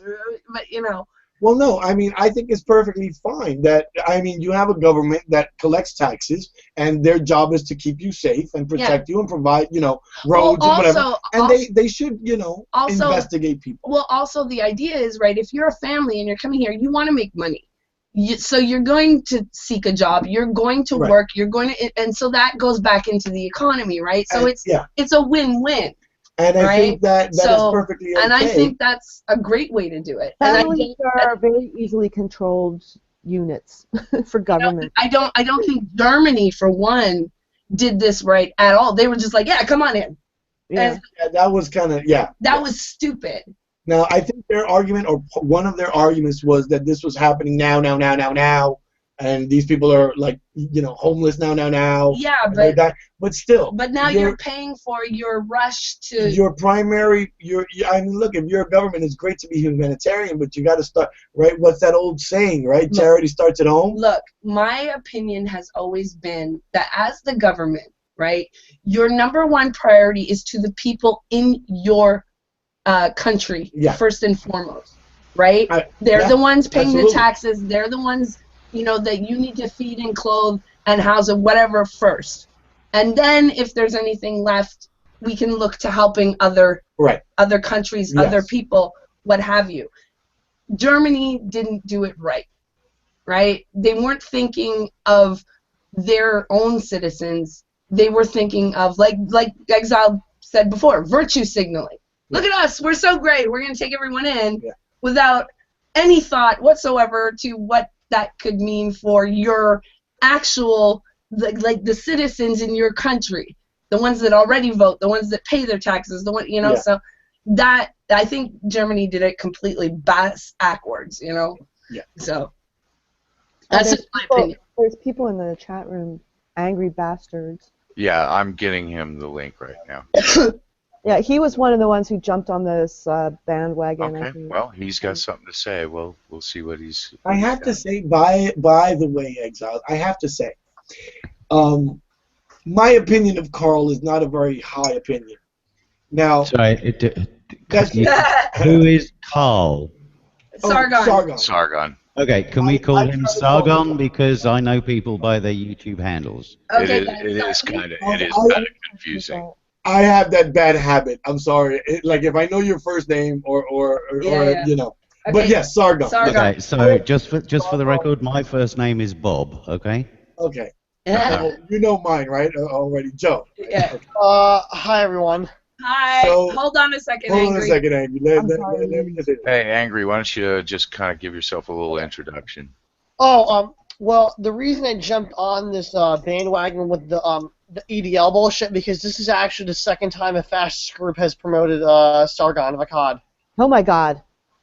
But you know. Well, no, I mean, I think it's perfectly fine that, I mean, you have a government that collects taxes, and their job is to keep you safe and protect you and provide, you know, roads and whatever. And they should, you know, investigate people. Well, also the idea is, right, if you're a family and you're coming here, you want to make money. So you're going to seek a job, you're going to work, you're going to, and so that goes back into the economy, right? So it's a win-win. And I think that is perfectly okay. And I think that's a great way to do it. Families are very easily controlled units for government. I don't think Germany, for one, did this right at all. They were just like, yeah, come on in. Yeah. That was kind of, That was stupid. Now, I think their argument, or one of their arguments, was that this was happening now, and these people are, like, you know, homeless now. Yeah, but still. But now you're paying for your rush to. Your primary, I mean, look, if you're a government, it's great to be humanitarian, but you got to start, right? What's that old saying, right? Look, charity starts at home. Look, my opinion has always been that as the government, right, your number one priority is to the people in your country, first and foremost, right? They're the ones paying the taxes. They're the ones, you know, that you need to feed and clothe and house and whatever first. And then if there's anything left, we can look to helping other countries, other people, what have you. Germany didn't do it right? They weren't thinking of their own citizens. They were thinking of, like Exile said before, virtue signaling. Look at us, we're so great, we're going to take everyone in without any thought whatsoever to what that could mean for your actual, like the citizens in your country, the ones that already vote, the ones that pay their taxes, the one, you know, so that, I think Germany did it completely backwards, you know? Yeah. So, that's just my opinion. There's people in the chat room, angry bastards. Yeah, I'm getting him the link right now. Yeah, he was one of the ones who jumped on this bandwagon. Okay, I think. well, he's got something to say. We'll see what he's. I have to say, by the way, Exile, I have to say, my opinion of Carl is not a very high opinion. Now, sorry, who is Carl? Sargon. Sargon. Okay, can we call him Sargon, because I know people by their YouTube handles? Okay, it is kind of confusing. I have that bad habit. I'm sorry. Like, if I know your first name or you know. Okay. But yes, Sargon. Okay, so just for the record, my first name is Bob. Okay. Okay. You know mine, right? Already, Joe. Yeah. Okay. Hi everyone. Hi. So, hold on a second, Angry. Hey, Angry, why don't you just kind of give yourself a little introduction? Oh, well, the reason I jumped on this bandwagon with the EDL bullshit, because this is actually the second time a fascist group has promoted Sargon of Akkad. Oh my God.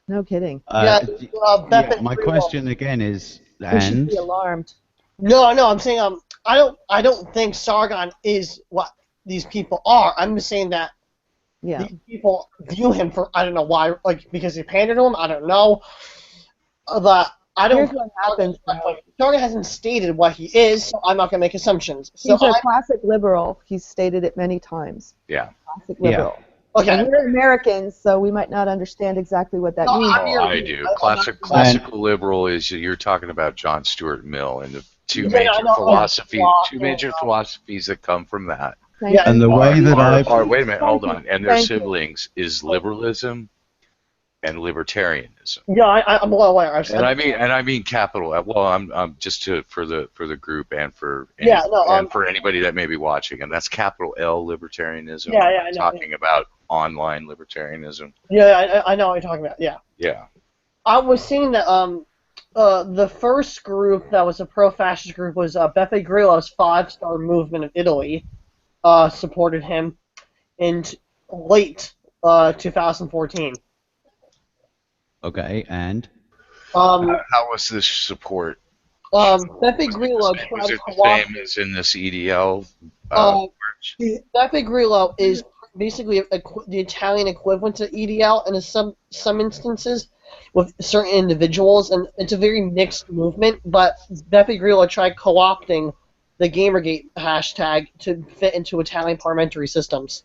No kidding. My question again is, we should be alarmed. No, I'm saying I don't think Sargon is what these people are. I'm just saying that Yeah. these people view him for I don't know why, like because he pandered to him. I don't know, but I don't. Here's what happens. Sargon hasn't stated what he is, so I'm not gonna make assumptions. So He's a classic liberal. He's stated it many times. Yeah. Classic liberal. okay. And we're Americans, so we might not understand exactly what that No, means. I'm Oh, here- I do. Classical liberal is you're talking about John Stuart Mill and the two Yeah, major I know. philosophies that come from that. Thank Yeah. And the way that I've Wait a minute, hold on. And their Thank you. siblings is liberalism and libertarianism. Yeah, I'm well aware. And I mean capital. Well, I'm just for the group and for for anybody that may be watching, and that's capital L libertarianism. Yeah, I know. Talking about online libertarianism. Yeah, I know what you're talking about. Yeah. Yeah. I was seeing that the first group that was a pro-fascist group was Beppe Grillo's Five Star Movement of Italy supported him in late 2014. Okay, and How was this support? Beppe Grillo Was tried it to the same as in this EDL? Beppe Grillo is basically the Italian equivalent to EDL in some instances with certain individuals, and it's a very mixed movement, but Beppe Grillo tried co-opting the Gamergate hashtag to fit into Italian parliamentary systems.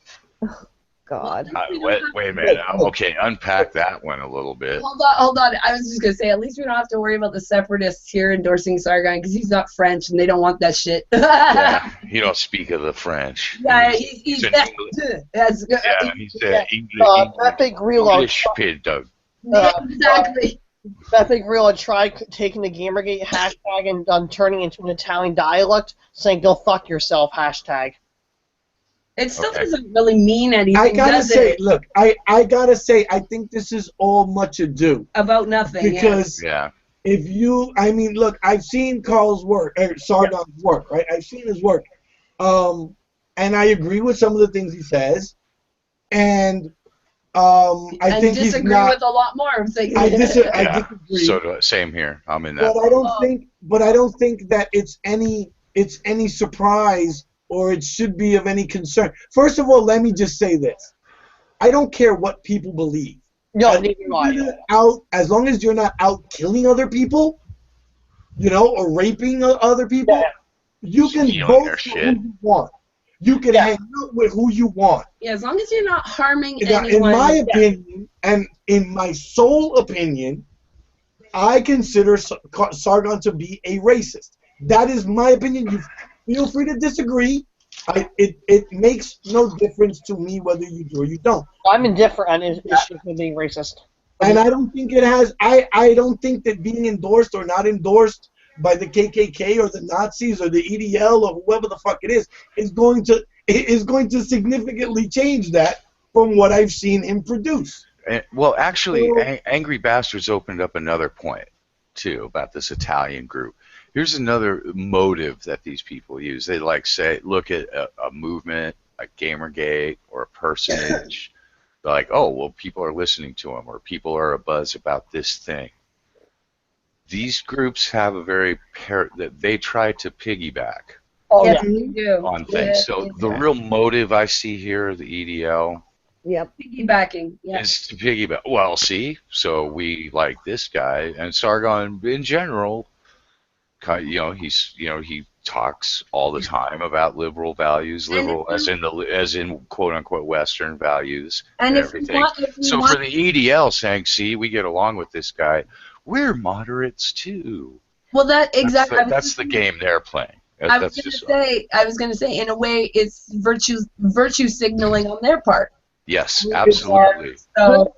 God. Wait a minute. Okay, unpack that one a little bit. Hold on. I was just gonna say, at least we don't have to worry about the separatists here endorsing Sargon because he's not French and they don't want that shit. Yeah, you don't speak of the French. Yeah, he's an that. English. That's good. Yeah, he's an Beppe Grillo, English kid, Doug. Exactly. Beppe Grillo tried taking the Gamergate hashtag and turning it into an Italian dialect, saying "Go fuck yourself" hashtag. It still doesn't really mean anything. I gotta does say, it? look, I gotta say, I think this is all much ado About nothing. because Yeah. if you, I mean, look, I've seen Carl's work, Sargon's work, right? I've seen his work, and I agree with some of the things he says, and I think he's disagree not. with a lot more of things. I disagree. So same here. I'm in that. But I don't think that it's any surprise or it should be of any concern. First of all, let me just say this: I don't care what people believe. No, neither do I. As long as you're not out killing other people, or raping other people, you can vote for who you want. You can hang out with who you want. Yeah, as long as you're not harming Now, anyone. in my opinion, and in my sole opinion, I consider Sargon to be a racist. That is my opinion. You feel free to disagree. It makes no difference to me whether you do or you don't. I'm indifferent on issues of being racist. And I don't think it has. I don't think that being endorsed or not endorsed by the KKK or the Nazis or the EDL or whoever the fuck it is going to significantly change that from what I've seen him produce. Well, actually, Angry Bastards opened up another point too about this Italian group. Here's another motive that these people use. They look at a movement, a Gamergate, or a personage. They're like, oh, well, people are listening to him, or people are abuzz about this thing. These groups have a that they try to piggyback on things. So the real motive I see here, the EDL, piggybacking, is to piggyback. Well, see, so we like this guy, and Sargon in general. He talks all the time about liberal values, as in quote unquote Western values and everything. So for the EDL saying, "See, we get along with this guy. We're moderates too." Well, that's the game they're playing. I was gonna say, in a way, it's virtue signaling on their part. Yes, absolutely. So,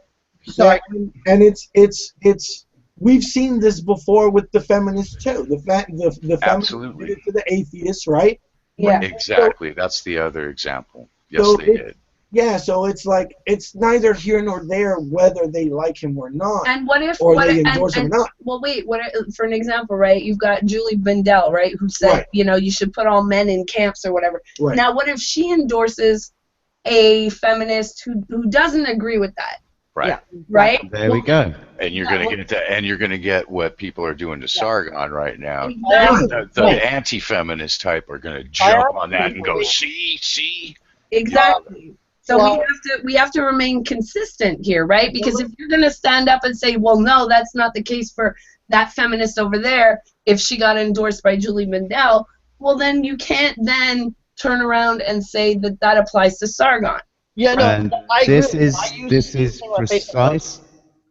and it's. We've seen this before with the feminists too. The feminists did it to the atheists, right? Yeah. Exactly. That's the other example. Yes, they did. Yeah, so it's like it's neither here nor there whether they like him or not. And what if they endorse him or not? Well, wait. For an example, right? You've got Julie Bindel, right, who said, you should put all men in camps or whatever. Right. Now, what if she endorses a feminist who doesn't agree with that? Right. Yeah. right? There we go. And you're gonna get that, and you're gonna get what people are doing to Sargon right now. Exactly. The anti-feminist type are gonna jump on that and go, see. Exactly. So Well- we have to remain consistent here, right? Because if you're gonna stand up and say, well, no, that's not the case for that feminist over there, if she got endorsed by Julie Mendel, well, then you can't then turn around and say that that applies to Sargon. Yeah, no, And I agree. this is I use this the same is thing on Facebook. precise,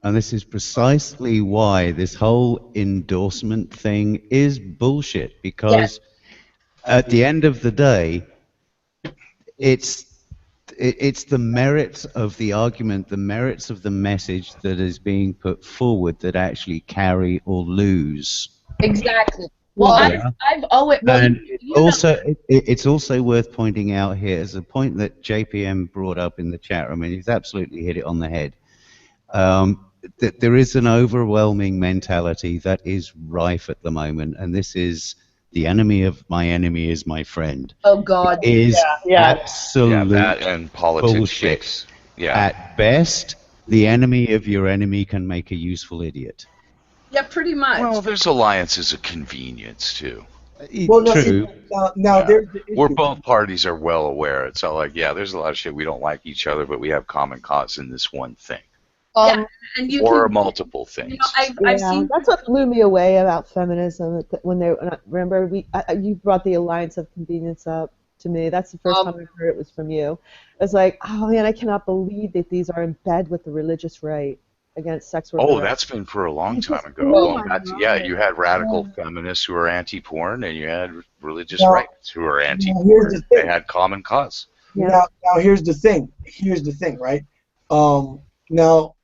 and this is precisely why this whole endorsement thing is bullshit. Because at the end of the day, it's the merits of the argument, the merits of the message that is being put forward that actually carry or lose. Exactly. Well, Yeah. I've always And know. it's also worth pointing out here as a point that JPM brought up in the chat room, and he's absolutely hit it on the head. That there is an overwhelming mentality that is rife at the moment, and this is the enemy of my enemy is my friend. Oh God. Is Yeah. absolute that and politics bullshit. fix. Yeah. At best, the enemy of your enemy can make a useful idiot. Yeah, pretty much. Well, there's alliances of convenience too. Well, no, True. now Yeah. there's the issue. Where both parties are well aware. It's all like, yeah, there's a lot of shit we don't like each other, but we have common cause in this one thing, Yeah, and you or can, multiple things. you know, I've seen. That's what blew me away about feminism. When they remember you brought the alliance of convenience up to me. That's the first time I heard it was from you. It's like, oh man, I cannot believe that these are in bed with the religious right against sex work. Oh, that's been for a long time ago. blew Going my back to, yeah, mind. you had radical feminists who are anti-porn, and you had religious Now- rights who are here's anti-porn. the They thing. had common cause. Yeah. Now here's the thing. Here's the thing, right? Now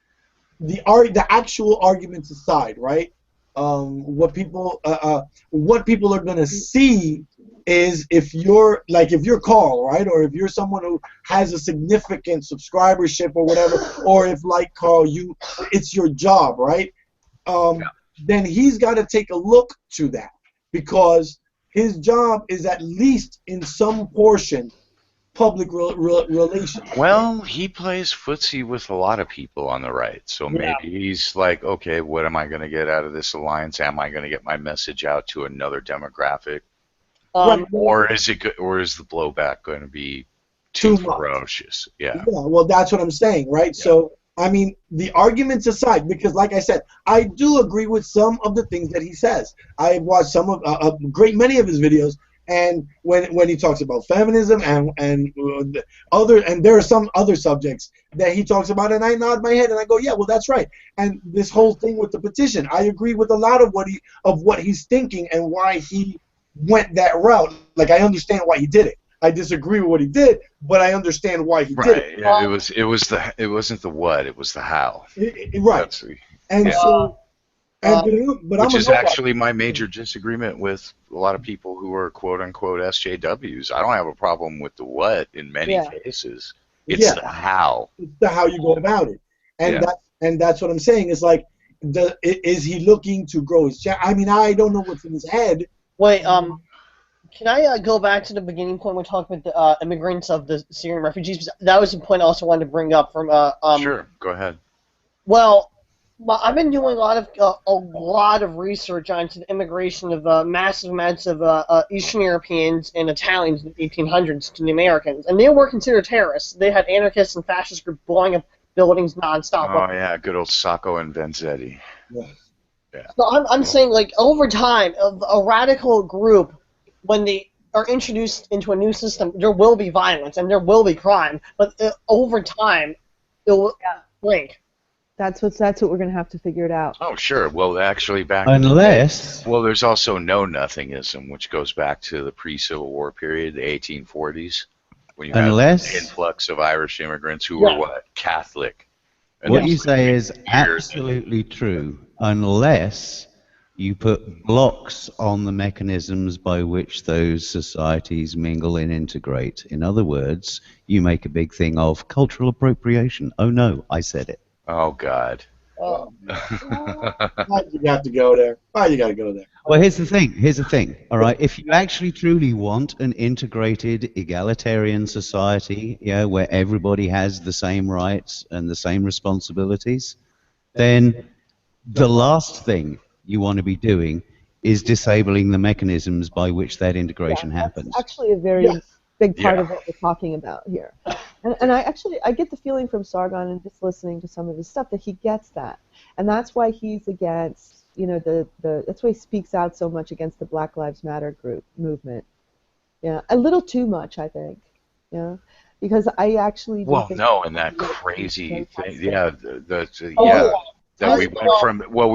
the actual arguments aside, right? What people are gonna see is if you're Carl, right, or if you're someone who has a significant subscribership or whatever, or if like Carl, it's your job, right? Then he's got to take a look to that because his job is at least in some portion public relations. Well, he plays footsie with a lot of people on the right, so maybe he's like, okay, what am I going to get out of this alliance? Am I going to get my message out to another demographic, or is it or is the blowback going to be too ferocious? Yeah. Well, that's what I'm saying, right? Yeah. So, I mean, the arguments aside, because like I said, I do agree with some of the things that he says. I've watched some of a great many of his videos, and when he talks about feminism and there are some other subjects that he talks about, and I nod my head and I go, yeah, well, that's right. And this whole thing with the petition, I agree with a lot of what he's thinking and why he went that route. Like, I understand why he did it. I disagree with what he did, but I understand why he did it. Yeah, it wasn't the what, it was the how. Right. That's, And so, but which I'm is actually my major disagreement with a lot of people who are quote unquote SJWs. I don't have a problem with the what in many cases. It's the how. It's the how you go about it, and that's what I'm saying. Is like, is he looking to grow his channel? I mean, I don't know what's in his head. Wait, can I go back to the beginning point when we talked about the immigrants of the Syrian refugees? That was the point I also wanted to bring up from. Sure, go ahead. Well, I've been doing a lot of research onto the immigration of massive amounts of Eastern Europeans and Italians in the 1800s to the Americans, and they were considered terrorists. They had anarchists and fascist groups blowing up buildings nonstop. Oh yeah, good old Sacco and Vanzetti. Yeah. So I'm saying, like, over time, a radical group, when they are introduced into a new system, there will be violence and there will be crime, but over time, it will shrink. That's what we're gonna have to figure it out. Oh sure. Well, actually, there's also know nothingism, which goes back to the pre-Civil War period, the 1840s, when you had an influx of Irish immigrants who were Catholic. And what you say is absolutely true, unless you put blocks on the mechanisms by which those societies mingle and integrate. In other words, you make a big thing of cultural appropriation. Oh no, I said it. Oh God. Why'd you have to go there? Why you got to go there? Well, here's the thing. Here's the thing. All right. If you actually truly want an integrated, egalitarian society, where everybody has the same rights and the same responsibilities, then the last thing you want to be doing is disabling the mechanisms by which that integration happens. That's actually a very big part of what we're talking about here. And I get the feeling from Sargon and just listening to some of his stuff that he gets that. And that's why he's against, that's why he speaks out so much against the Black Lives Matter movement. Yeah, a little too much, I think. Yeah, because I actually do think and that crazy thing, Oh, that we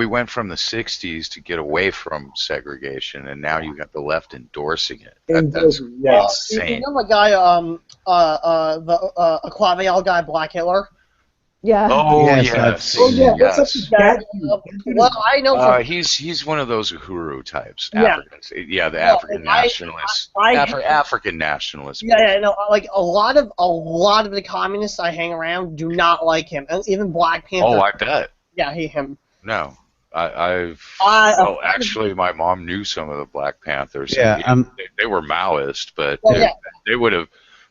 went from the '60s to get away from segregation, and now you got the left endorsing it. That's insane. You know the guy, the Aquavial guy, Black Hitler? Yeah. Oh Yes, yes. I've seen yeah, Yes. what's up with that? Well, I know from He's one of those Uhuru types. Yeah. The African nationalists. African nationalists. Yeah, no, like a lot of the communists I hang around do not like him, and even Black Panther. Oh, I bet. Yeah, hate him. No, actually, my mom knew some of the Black Panthers. Yeah, they were Maoist, but they would have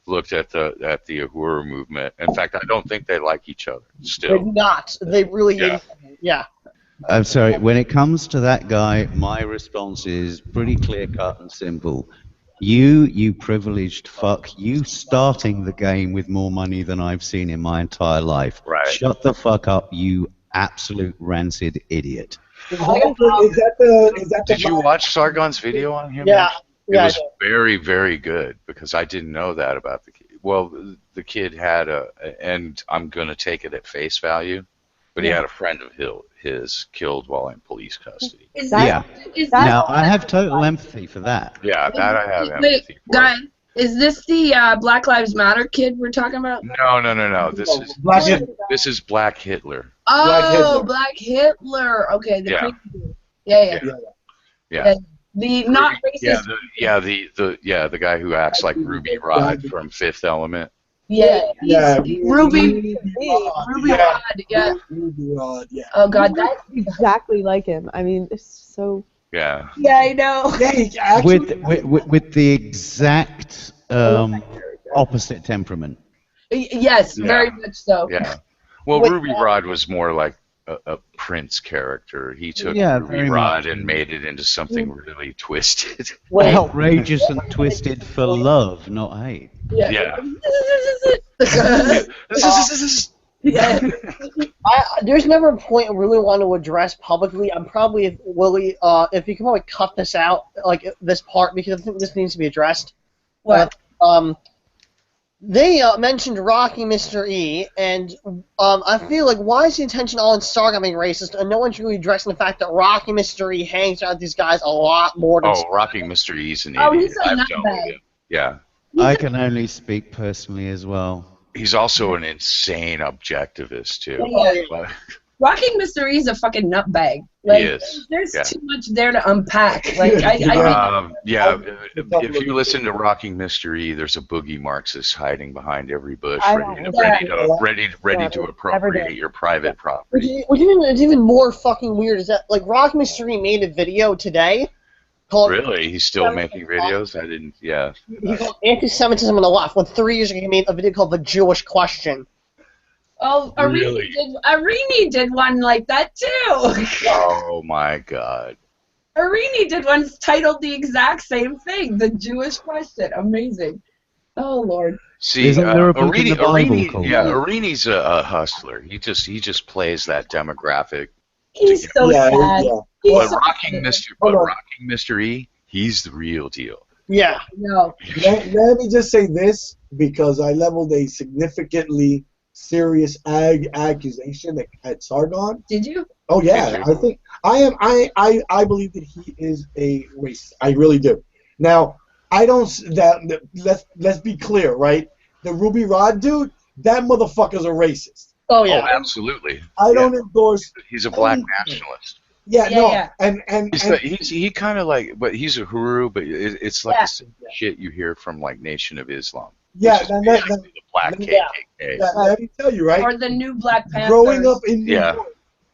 looked at the Uhuru movement. In fact, I don't think they like each other still. They're not. They really hate him. Yeah. I'm sorry. When it comes to that guy, my response is pretty clear-cut and simple. You privileged fuck, you starting the game with more money than I've seen in my entire life. Right. Shut the fuck up, you absolute rancid idiot. Is that Did you watch Sargon's video on him? Yeah. It was very, very good because I didn't know that about the kid. Well, the kid had and I'm going to take it at face value, but he had a friend of his killed while in police custody. Now, I have total empathy for that. Yeah, that I have empathy for. Guy, is this the Black Lives Matter kid we're talking about? No. This is Black Hitler. Oh, Black Hitler. Okay. Yeah. The not racist. The guy who acts like Ruby Rod from Fifth Element. Ruby Rod. Yeah. Ruby Rod. Yeah. Oh God, that's exactly like him. I mean, it's so. Yeah. Yeah, I know. Yeah, With the exact opposite temperament. Yes, very much so. Yeah. Well, Ruby Rod was more like a Prince character. He took Ruby Rod and made it into something really twisted. Outrageous and twisted for love, not hate. Yeah. There's never a point I really want to address publicly. I'm probably, if you can probably cut this out, like this part, because I think this needs to be addressed. What? They mentioned Rocky Mr. E, and I feel like why is the attention all on Sargon being racist, and no one's really addressing the fact that Rocky Mr. E hangs out with these guys a lot more than Rocky Mr. E's an idiot. He's a nutbag. Yeah. I can only speak personally as well. He's also an insane objectivist, too. Yeah. Rocking Mr. E is a fucking nutbag. Like, he is. There's too much there to unpack. Like, if you listen to Rocking Mr. E, there's a boogie Marxist hiding behind every bush, ready to appropriate your private property. What's even more fucking weird is that, like, Rock Mr. E made a video today called... Really? He's still making videos? I didn't, He called Anti-Semitism on the Left. When 3 years ago he made a video called The Jewish Question. Oh, Arini did one like that too. Oh my God. Arini did one titled the exact same thing, The Jewish Question. Amazing. Oh Lord. See, Arini's a hustler. He just plays that demographic. He's so sad. But Rocking Mr. E, he's the real deal. Yeah. No. Let me just say this, because I leveled a significantly serious accusation at Sargon. Did you? Oh yeah, I think I believe that he is a racist. I really do. Now, I don't let's be clear, right? The Ruby Rod dude, that motherfucker's a racist. Oh yeah. Oh, absolutely. I don't endorse. He's a black nationalist. And he kind of like, but he's a Uhuru, but it's like the same shit you hear from like Nation of Islam. Yeah, the black KKK. Let me tell you, right? Or the new Black Panthers. Growing up in New York,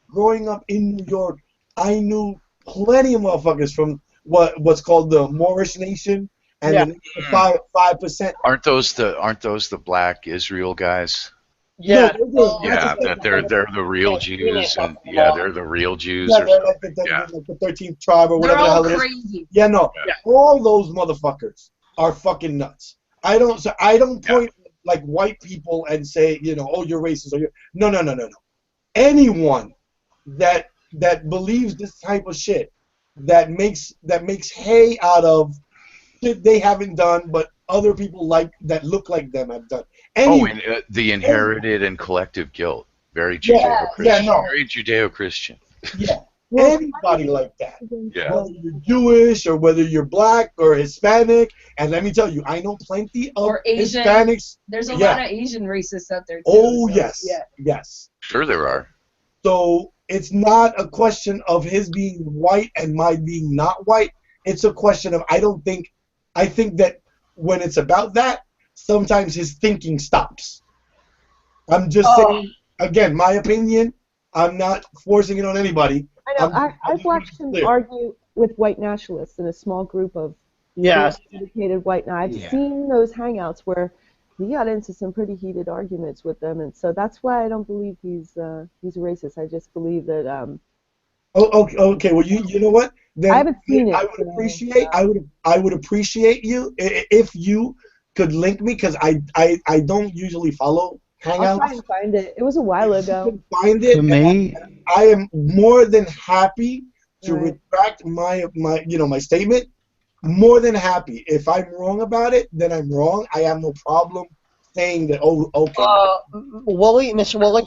growing up in New York, I knew plenty of motherfuckers from what's called the Moorish Nation and Yeah. the 5%. Aren't those the black Israel guys? Yeah. No, Yeah, that they're the real Yeah, Jews, yeah, and yeah, they're the real Jews yeah, or they're something. Yeah. like the 13th tribe or They're whatever the all hell it is. crazy. Yeah, no, Yeah. all those motherfuckers are fucking nuts. I don't point like white people and say, oh, you're racist or you're no. Anyone that believes this type of shit that makes hay out of shit they haven't done, but other people like that look like them have done. And the inherited and collective guilt. Very Yeah, Judeo-Christian. no. Very Judeo-Christian. Yeah, Well, anybody like that. Yeah. Whether you're Jewish or whether you're black or Hispanic, and let me tell you, I know plenty of Or Asian. Hispanics. There's a Yeah. lot of Asian racists out there too. Oh so, yes, Yeah. yes. Sure there are. So it's not a question of his being white and my being not white. It's a question of I think that when it's about that, sometimes his thinking stops. I'm just saying, again, my opinion. I'm not forcing it on anybody. I know. I've watched him argue with white nationalists in a small group of dedicated white. And I've seen those hangouts where he got into some pretty heated arguments with them, and so that's why I don't believe he's a racist. I just believe that. Okay. Well, you know what? Then I haven't seen it. I would appreciate you if you could link me because I don't usually follow hangouts. I'll try and find it. It was a while ago. Find it. For me, I am more than happy to Right. retract my statement. More than happy. If I'm wrong about it, then I'm wrong. I have no problem saying that. Oh, okay. Wooly, Mr. Wooly?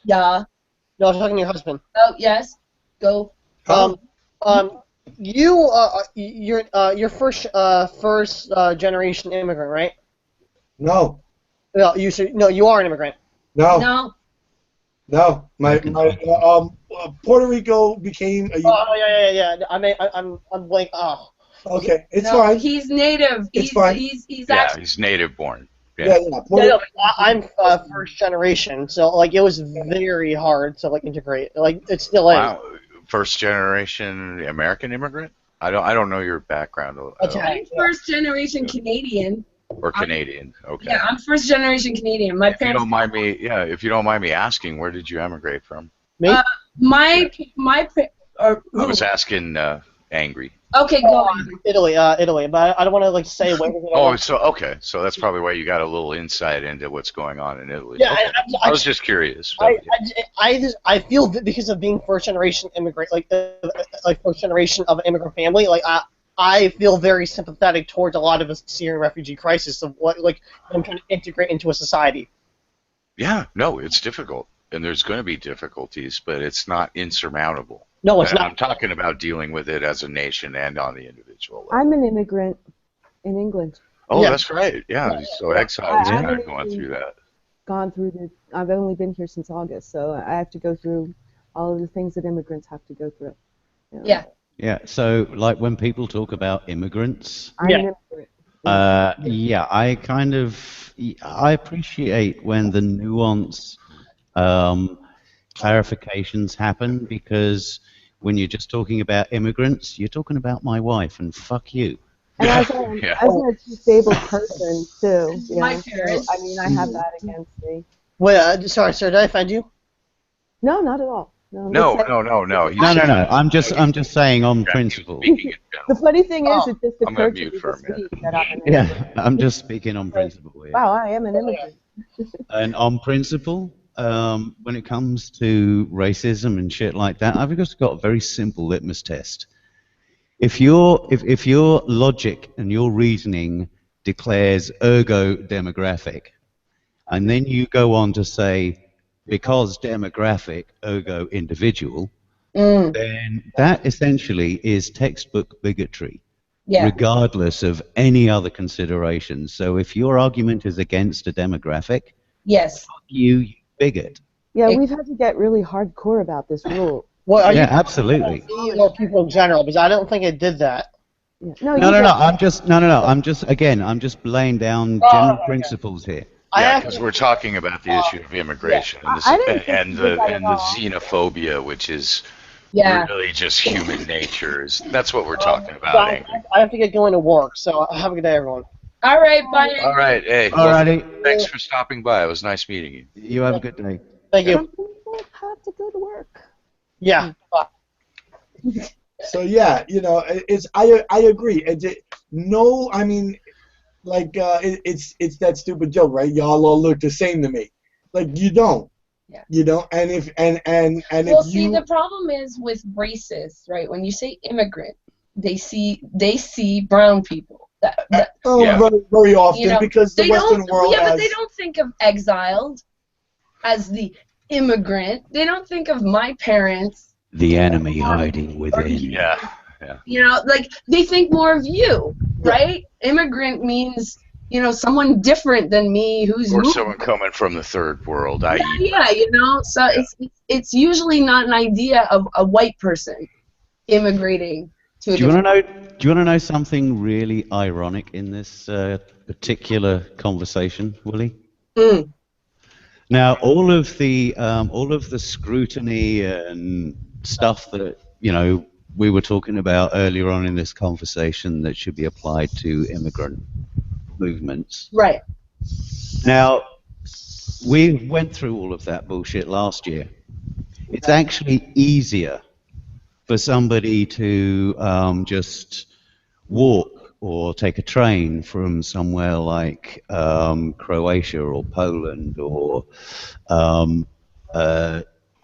Yeah. No, I'm talking to your husband. Oh yes. Go. You're first generation immigrant, right? No. Well, you are an immigrant. No. No. My Puerto Rico became a. Oh yeah. I'm blank. Oh. Okay, it's No, fine. he's native. It's fine. He's Yeah, actually. he's native born. Yeah. I'm first generation, so like it was very hard to like integrate. Like it still is. Wow. First generation American immigrant? I don't know your background. I'm first generation Canadian. Or Canadian. Okay. Yeah, I'm first generation Canadian. My If you parents. don't mind me asking, where did you emigrate from? Me? I was asking angry. Okay, go on. Italy, but I don't want to like say where. So that's probably why you got a little insight into what's going on in Italy. Yeah, Okay. I was just curious. I feel that because of being first generation immigrant, like first generation of an immigrant family, like I feel very sympathetic towards a lot of the Syrian refugee crisis of what like them trying to integrate into a society. Yeah, no, it's difficult, and there's going to be difficulties, but it's not insurmountable. No, it's And not. I'm talking about dealing with it as a nation and on the individual level. I'm an immigrant in England. Oh, Yeah. that's right. Yeah, so exiles I- are I- going through that. Gone through I've only been here since August, so I have to go through all of the things that immigrants have to go through. You know? Yeah. yeah. So, like when people talk about immigrants, I'm an immigrant. I appreciate when the nuance clarifications happen because when you're just talking about immigrants, you're talking about my wife, and fuck you. And as Yeah. a disabled person too, you My know, parents. so, I mean, I have that against me. Wait, sorry, sir, did I offend you? No, not at all. No. No. No. I'm just saying on principle. Speaking in general. The funny thing is, it just I'm gonna occurred to mute me for a this minute. week that I'm an immigrant. Yeah, I'm just speaking on principle here. Wow, I am an immigrant. And on principle, when it comes to racism and shit like that, I've just got a very simple litmus test. If your logic and your reasoning declares ergo demographic, and then you go on to say because demographic ergo individual, then that essentially is textbook bigotry, Yeah. regardless of any other considerations. So if your argument is against a demographic, Yes. you bigot. Yeah, we've had to get really hardcore about this rule. Well, are Yeah, you absolutely. or people in general? Because I don't think it did that. Yeah. No. I'm just laying down general principles here. Yeah, because we're talking about the issue of immigration I didn't think and you did the that at and the all. xenophobia, which is Yeah. really just human nature. That's what we're talking about. Guys, Angry. I have to get going to work, so have a good day, everyone. All right, bye. All right, hey, Alrighty. thanks for stopping by. It was nice meeting you. You have a good day. Thank you. Some people have to go to work. Yeah. So yeah, you know, I agree. No, I mean, like it's that stupid joke, right? Y'all all look the same to me. Like you don't. Yeah. You know, and if and Well, if see, you the problem is with racists, right? When you say immigrant, they see brown people. That Yeah. very, very often you know, because the they Western don't. world Yeah, has but they don't think of exiled as the immigrant. They don't think of my parents. The enemy hiding within. Yeah. You know, like they think more of you, right? Immigrant means, you know, someone different than me who's Or moved. someone coming from the third world, i.e. Yeah, you know. So it's usually not an idea of a white person immigrating to a Do you want different. to know? Do you want to know something really ironic in this particular conversation, Willie? Mm, Now, all of the scrutiny and stuff that we were talking about earlier on in this conversation that should be applied to immigrant movements. right. Now, we went through all of that bullshit last year. It's actually easier for somebody to just walk or take a train from somewhere like Croatia or Poland or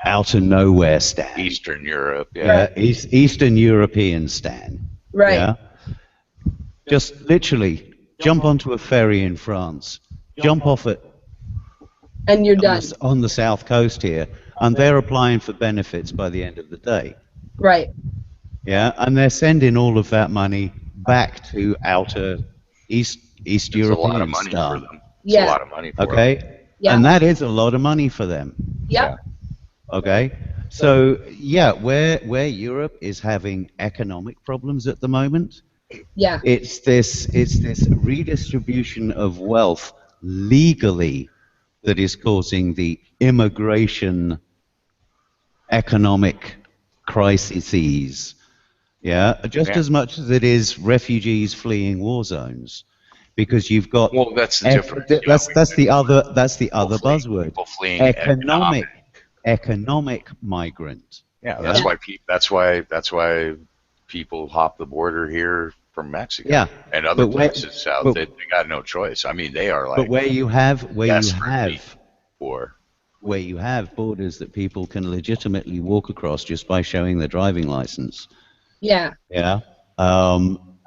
out of nowhere Stan. Eastern Europe, Eastern European Stan. Right. Yeah. Just literally jump onto a ferry in France, jump off it And you're done. on the south coast here, and they're applying for benefits by the end of the day. Right. Yeah, and they're sending all of that money back to outer East it's European a lot of money stuff. for them. It's Yeah. a lot of money for them. Okay, Yeah. and that is a lot of money for them. Yep. Okay, so yeah, where Europe is having economic problems at the moment, Yeah. it's this redistribution of wealth legally that is causing the immigration economic crises. Yeah, just as much as it is refugees fleeing war zones, because you've got Well, that's the difference. that's the other buzzword. People fleeing Economic migrant. Yeah, that's why people hop the border here from Mexico. Yeah, and other but where- places south. but- They got no choice. I mean, they are like But where you have for borders that people can legitimately walk across just by showing their driving license. Yeah. Yeah.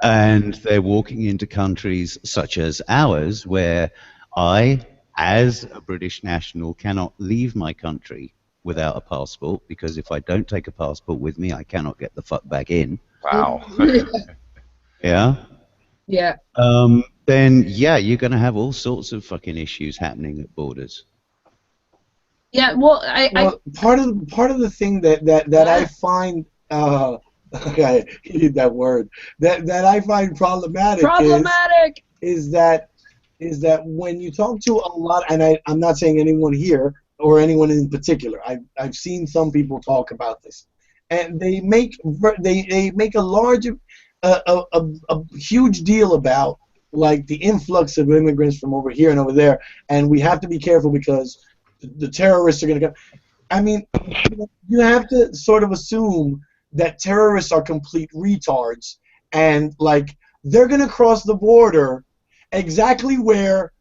And they're walking into countries such as ours, where I, as a British national, cannot leave my country without a passport, because if I don't take a passport with me, I cannot get the fuck back in. wow. Yeah. Yeah. Then yeah, you're going to have all sorts of fucking issues happening at borders. Yeah. Well, part of the thing that I find I hate that word that I find problematic is that when you talk to a lot, and I'm not saying anyone here or anyone in particular, I've seen some people talk about this, and they make a large a huge deal about like the influx of immigrants from over here and over there, and we have to be careful because the terrorists are going to come. I mean, you have to sort of assume that terrorists are complete retards, and like they're going to cross the border exactly where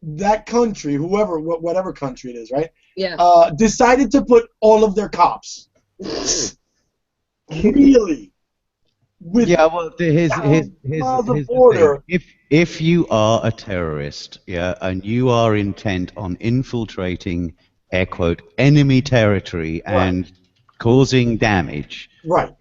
that country, whatever country it is, right? yeah. Decided to put all of their cops. Really? Yeah, well, here's the the border. thing. If you are a terrorist, yeah, and you are intent on infiltrating, air quote, enemy territory and causing damage, Right.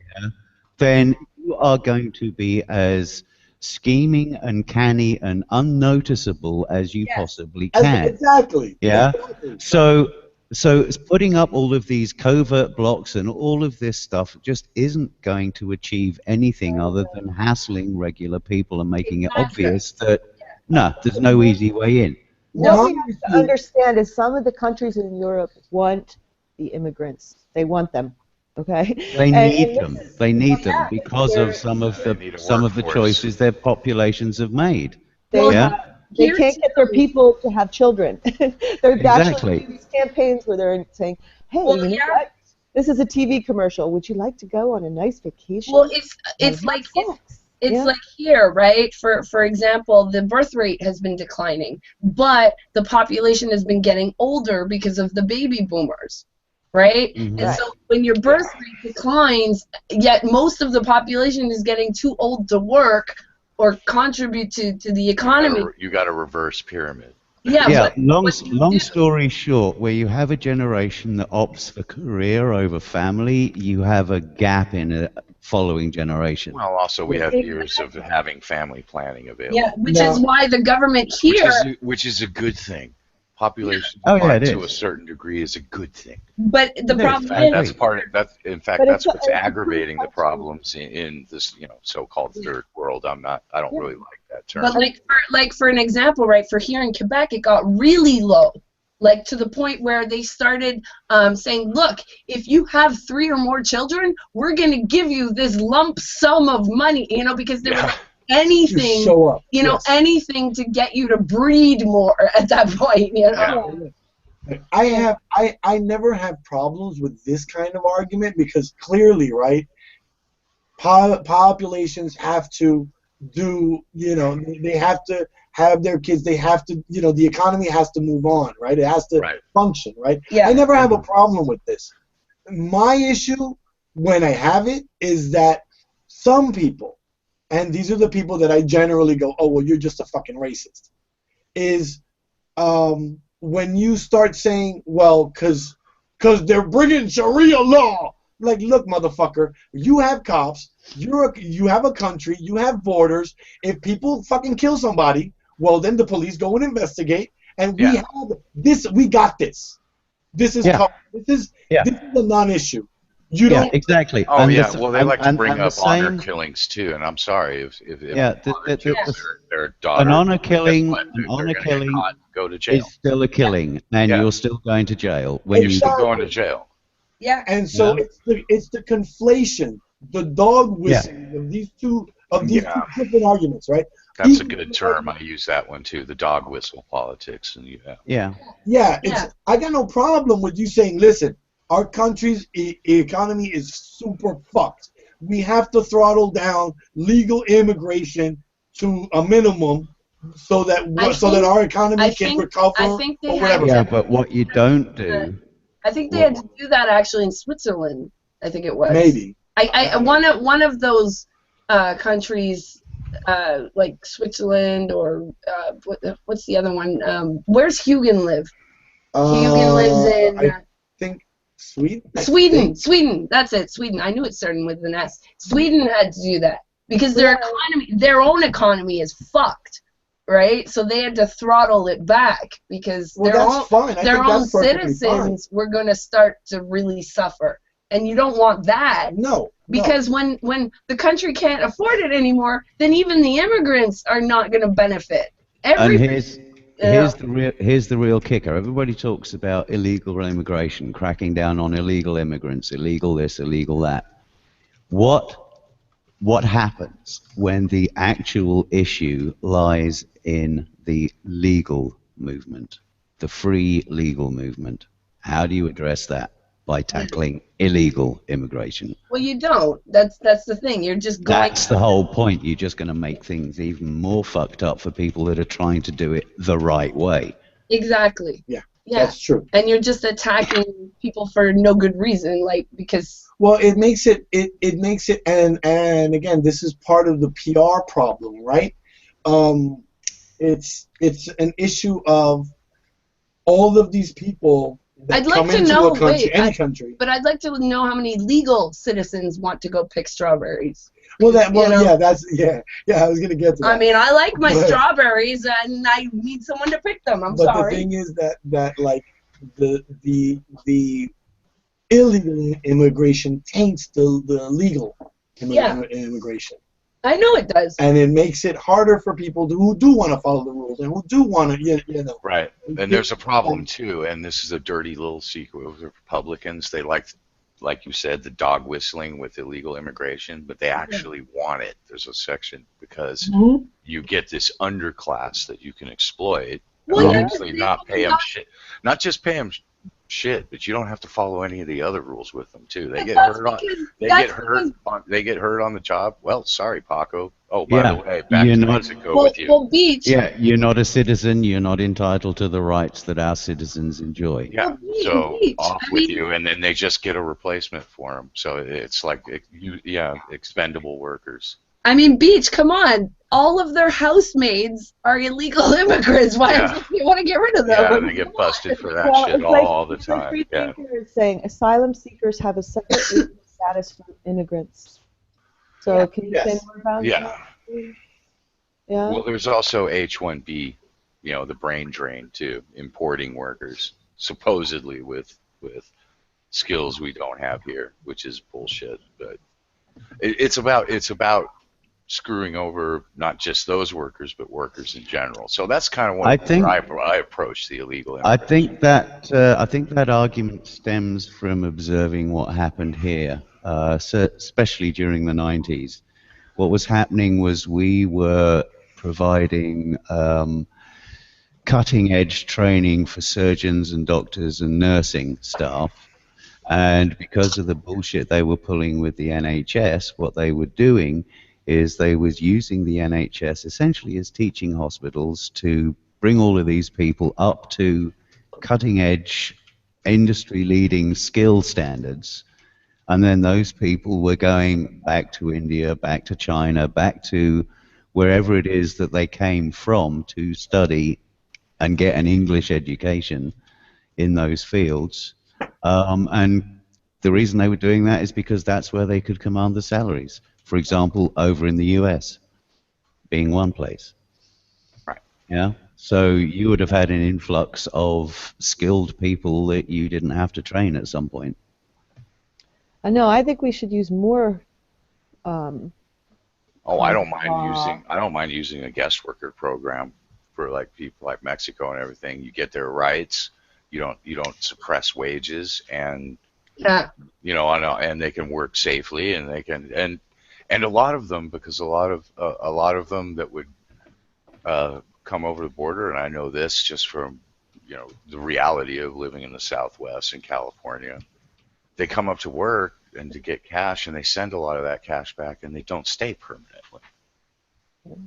then you are going to be as scheming and canny and unnoticeable as you possibly can. Exactly. Yeah. Exactly. So it's putting up all of these covert blocks and all of this stuff just isn't going to achieve anything other than hassling regular people and making it obvious that no, there's no easy way in. What we my have to issue, understand is some of the countries in Europe want the immigrants. They want them. Okay? They need this them. is, They need them yeah, because of they're, They need a some of the workforce. choices their populations have made. they Well, Yeah, have, they here can't get their too. people to have children. They're actually exactly. doing these campaigns where they're saying, hey, Well, you know yeah. what? This is a TV commercial. Would you like to go on a nice vacation Well, and it's have like sex? it's Yeah. like here, right? For example, the birth rate has been declining, but the population has been getting older because of the baby boomers, right? Mhm. And Right. so when your birth rate declines, yet most of the population is getting too old to work or contribute to the economy. You got a reverse pyramid. Yeah, Yeah, what do you long do? story short, where you have a generation that opts for career over family, you have a gap in a following generation. Well, also we have years of Exactly. having family planning Yeah, available, which is now, why the government which is a good thing. yeah, Population Oh yeah, decline it to a is. certain degree is a good thing. but the It is. problem I is, That's agree. part of that's in fact But that's it's what's a aggravating the country. problems in this so-called third world. I don't Yeah. really like that term. but like for an example, right? For here in Quebec, it got really low, like to the point where they started saying, "Look, if you have 3 or more children, we're going to give you this lump sum of money," because they were Yeah, like you anything, show up. Yes. anything to get you to breed more at that point. yeah. I never have problems with this kind of argument because clearly, right, populations have to do, they have to have their kids, they have to, the economy has to move on, right? It has to Right. function, right? Yeah. I never have a problem with this. My issue when I have it is that some people, and these are the people that I generally go, oh, well, you're just a fucking racist, is when you start saying, well, because they're bringing Sharia law. Like, look, motherfucker, you have cops, you have a country, you have borders. If people fucking kill somebody, well, then the police go and investigate, and we Yeah. have this. We got this. This is Yeah. this is Yeah. a non-issue. You Yeah, don't. exactly. Oh And yeah. the, Well, they like to bring and the up honor same. killings too, and I'm sorry if Yeah, honor kills their daughter. an honor Guess killing, what? an They're honor going to get killing caught and go to jail. is still a killing, and Yeah. you're still going to jail when You're you. still going to jail. Yeah. And so Yeah. it's the conflation, the dog Yeah. whistling of these two Yeah. different arguments, right? That's a People- good term. I use that one too. The dog whistle politics, and Yeah. Yeah, Yeah. I got no problem with you saying, listen, our country's economy is super fucked. We have to throttle down legal immigration to a minimum so that our economy I can think- recover I think they or had whatever. Yeah, but what you don't do. I think they had to do that actually in Switzerland. I think it was. Maybe. One of those countries, like Switzerland or what's the other one? Where's Hugen live? Hugen lives in I think Sweden. Sweden. Sweden. That's it. Sweden. I knew it started with an S. Sweden had to do that because their own economy is fucked, right? So they had to throttle it back because Well, that's fine. I their think own that's perfectly citizens were going to start to really suffer, and you don't want that. fine. No. Because when the country can't afford it anymore, then even the immigrants are not going to benefit. And here's the real kicker. Everybody talks about illegal immigration, cracking down on illegal immigrants, illegal this, illegal that. What happens when the actual issue lies in the legal movement, the free legal movement? How do you address that? By tackling illegal immigration. Well, you don't. That's the thing. You're just going. That's the whole point. You're just going to make things even more fucked up for people that are trying to do it the right way. Exactly. Yeah. Yeah. That's true. And you're just attacking people for no good reason, like because. Well, it makes it, and again, this is part of the PR problem, right? It's an issue of all of these people that I'd like come to into know. a country, Wait, any country. But I'd like to know how many legal citizens want to go pick strawberries. Well, you know? yeah. I was gonna get to that. I mean, I like my But- strawberries, and I need someone to pick them. I'm but sorry. the thing is that like the illegal immigration taints the legal immigration. I know it does. And it makes it harder for people who do want to follow the rules and who do want to, you know. Right. And there's a problem too, and this is a dirty little secret with the Republicans. They like you said, the dog whistling with illegal immigration, but they actually want it. There's a section because you get this underclass that you can exploit. Well, And yeah, obviously not pay them shit. Not just pay them shit, but you don't have to follow any of the other rules with them too. They get hurt on. They get hurt on the job. Well, sorry, Paco. Oh, by the way, back to Mexico with you. Well, Beach. Yeah, you're not a citizen. You're not entitled to the rights that our citizens enjoy. Yeah, so off with you, and then they just get a replacement for them. So it's like, expendable workers. I mean, Beach, come on. All of their housemaids are illegal immigrants. Why do you want to get rid of them? Yeah, they get busted for that shit all the time. Free thinker is saying asylum seekers have a separate legal status from immigrants. So can you say more about that? Yeah. Well, there's also H-1B, the brain drain too, importing workers supposedly with skills we don't have here, which is bullshit. But it's about screwing over not just those workers, but workers in general. So that's kind of what I approach the illegal immigrants. I think that argument stems from observing what happened here, especially during the 90s. What was happening was we were providing cutting-edge training for surgeons and doctors and nursing staff. And because of the bullshit they were pulling with the NHS, what they were doing is they was using the NHS essentially as teaching hospitals to bring all of these people up to cutting-edge, industry-leading skill standards. And then those people were going back to India, back to China, back to wherever it is that they came from to study and get an English education in those fields. And the reason they were doing that is because that's where they could command the salaries. For example, over in the US, being one place. Right. Yeah. So you would have had an influx of skilled people that you didn't have to train at some point. I know. I think we should use more. I don't mind using a guest worker program for like people like Mexico and everything. You get their rights. You don't suppress wages, and and they can work safely, and they can and a lot of them, because a lot of them that would come over the border, and I know this just from the reality of living in the Southwest in California, they come up to work and to get cash, and they send a lot of that cash back, and they don't stay permanently.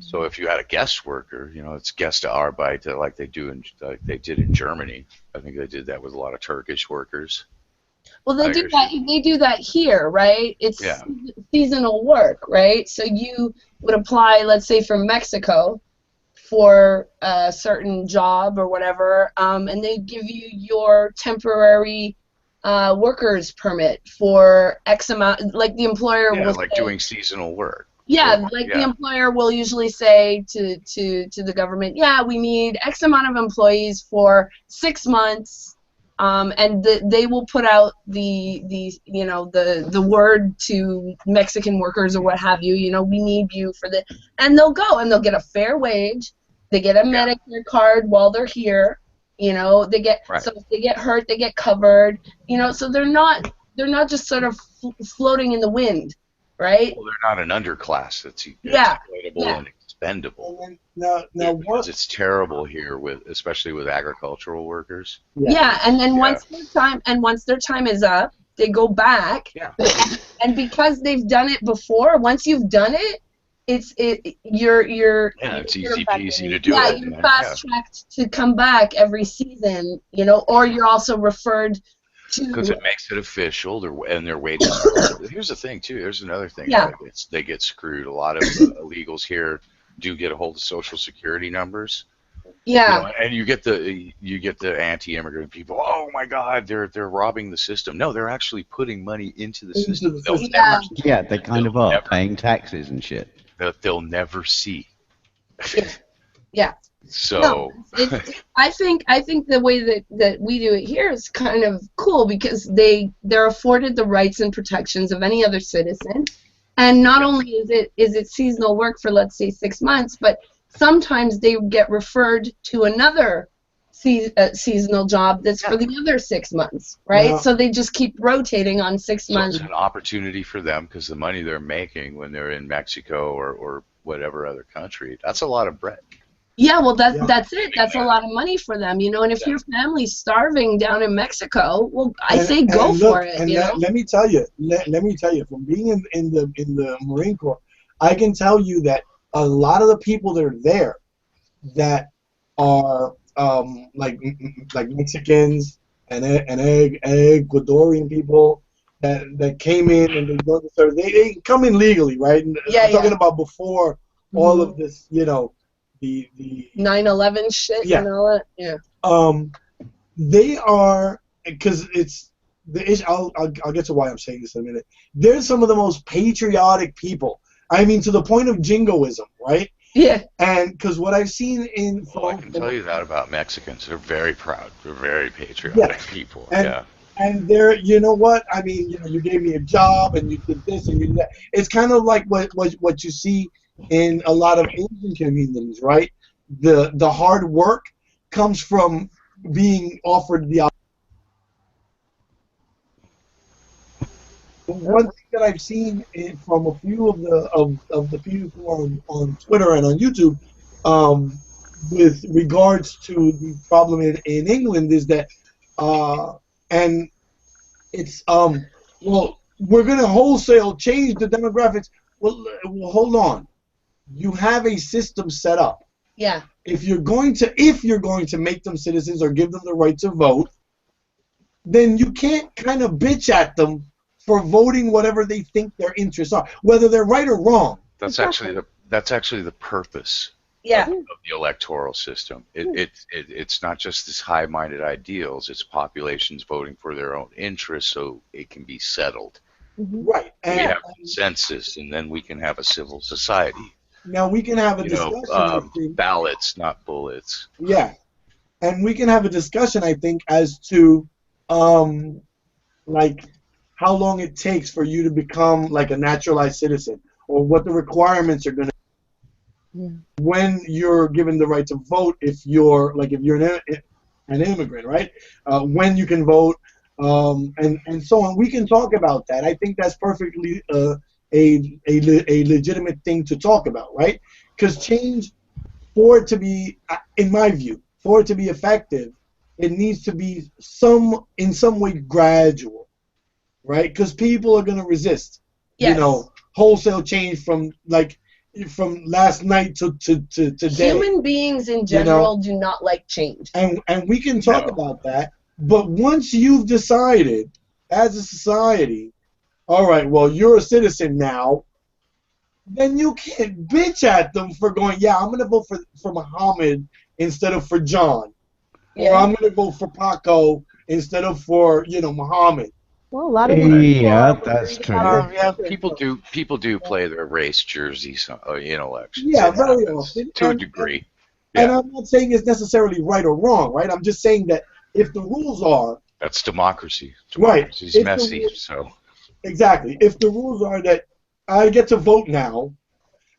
So if you had a guest worker, it's guest Arbeit, like they did in Germany. I think they did that with a lot of Turkish workers. Well, they do that. They do that here, right? It's seasonal work, right? So you would apply, let's say, from Mexico for a certain job or whatever, and they give you your temporary workers permit for X amount. Like the employer will say, doing seasonal work. Yeah, the employer will usually say to the government, we need X amount of employees for 6 months. And they will put out the word to Mexican workers or what have you. We need you for the, and they'll go and they'll get a fair wage. They get a Medicare card while they're here. They get so if they get hurt, they get covered. So they're not just sort of floating in the wind, right? Well, they're not an underclass that's exploitable and expendable. Because it's terrible here especially with agricultural workers. And then once their time is up, they go back. And because they've done it before, once you've done it, it's easy peasy to do it. You're fast tracked to come back every season, or you're also referred to, because it makes it official, and their wages are. Here's the thing too. There's another thing. They get screwed. A lot of illegals here do get a hold of Social Security numbers. And you get the anti-immigrant people. Oh my God, they're robbing the system. No, they're actually putting money into the system. They kind of are paying taxes and shit. That they'll never see. So I think the way that we do it here is kind of cool, because they're afforded the rights and protections of any other citizen. And not only is it seasonal work for, let's say, 6 months, but sometimes they get referred to another seasonal job that's for the other 6 months, right? Now- So they just keep rotating on 6 So months. it's an opportunity for them because the money they're making when they're in Mexico or whatever other country, that's a lot of bread. Yeah, well, Yeah. that's it. That's a lot of money for them, you know. And if your family's starving down in Mexico, well, I say go and for look, it. And You know. let me tell you, let me tell you, from being in the Marine Corps, I can tell you that a lot of the people that are there, that are like Mexicans and Ecuadorian people that came in and they don't deserve, they come in legally, right? And Yeah, I'm talking yeah. about before all of this, you know, the 9/11 shit Yeah. and all that. Yeah. They are, because it's the issue. I'll get to why I'm saying this in a minute. They're some of the most patriotic people. I mean, to the point of jingoism, right? Yeah. And because what I've seen in Well, I can tell you that about Mexicans. They're very proud. They're very patriotic people. And- Yeah. and they're, you know what? I mean, you know, you gave me a job and you did this and you did that. It's kind of like what you see in a lot of Asian communities, right? The hard work comes from being offered the opportunity. One thing that I've seen from a few of the people on Twitter and on YouTube, with regards to the problem in England, is that and it's well, we're going to wholesale change the demographics. Well, hold on. You have a system set up. Yeah. If you're going to make them citizens or give them the right to vote, then you can't kind of bitch at them for voting whatever they think their interests are, whether they're right or wrong. That's actually the purpose Yeah. of the electoral system. It's not just this high-minded ideals. It's populations voting for their own interests so it can be settled. Right. We And have consensus, and then we can have a civil society. now we can have a You discussion, know, I think. ballots, not bullets. Yeah. And we can have a discussion, I think, as to like how long it takes for you to become like a naturalized citizen, or what the requirements are going to be when you're given the right to vote, if you're an immigrant, right? When you can vote, and so on. We can talk about that. I think that's perfectly a legitimate thing to talk about, right? Because change, for it to be, in my view, for it to be effective, it needs to be in some way gradual, right? Because people are going to resist, Yes. you know, wholesale change from last night to today. Human beings in general do not like change. And we can talk No. about that, but once you've decided as a society, all right, well, you're a citizen now, then you can't bitch at them for going, yeah, I'm going to vote for Muhammad instead of for John. Or I'm going to vote for Paco instead of for, you know, Muhammad. Well, a lot of these people Yeah, are that's worried true. about Yeah, their people do play their race jerseys in elections. Yeah, It very happens, often. to a And- degree. And Yeah, I'm not saying it's necessarily right or wrong, right? I'm just saying that if the rules are, that's democracy. Right. Democracy's It's the messy, rules- so exactly, if the rules are that I get to vote now,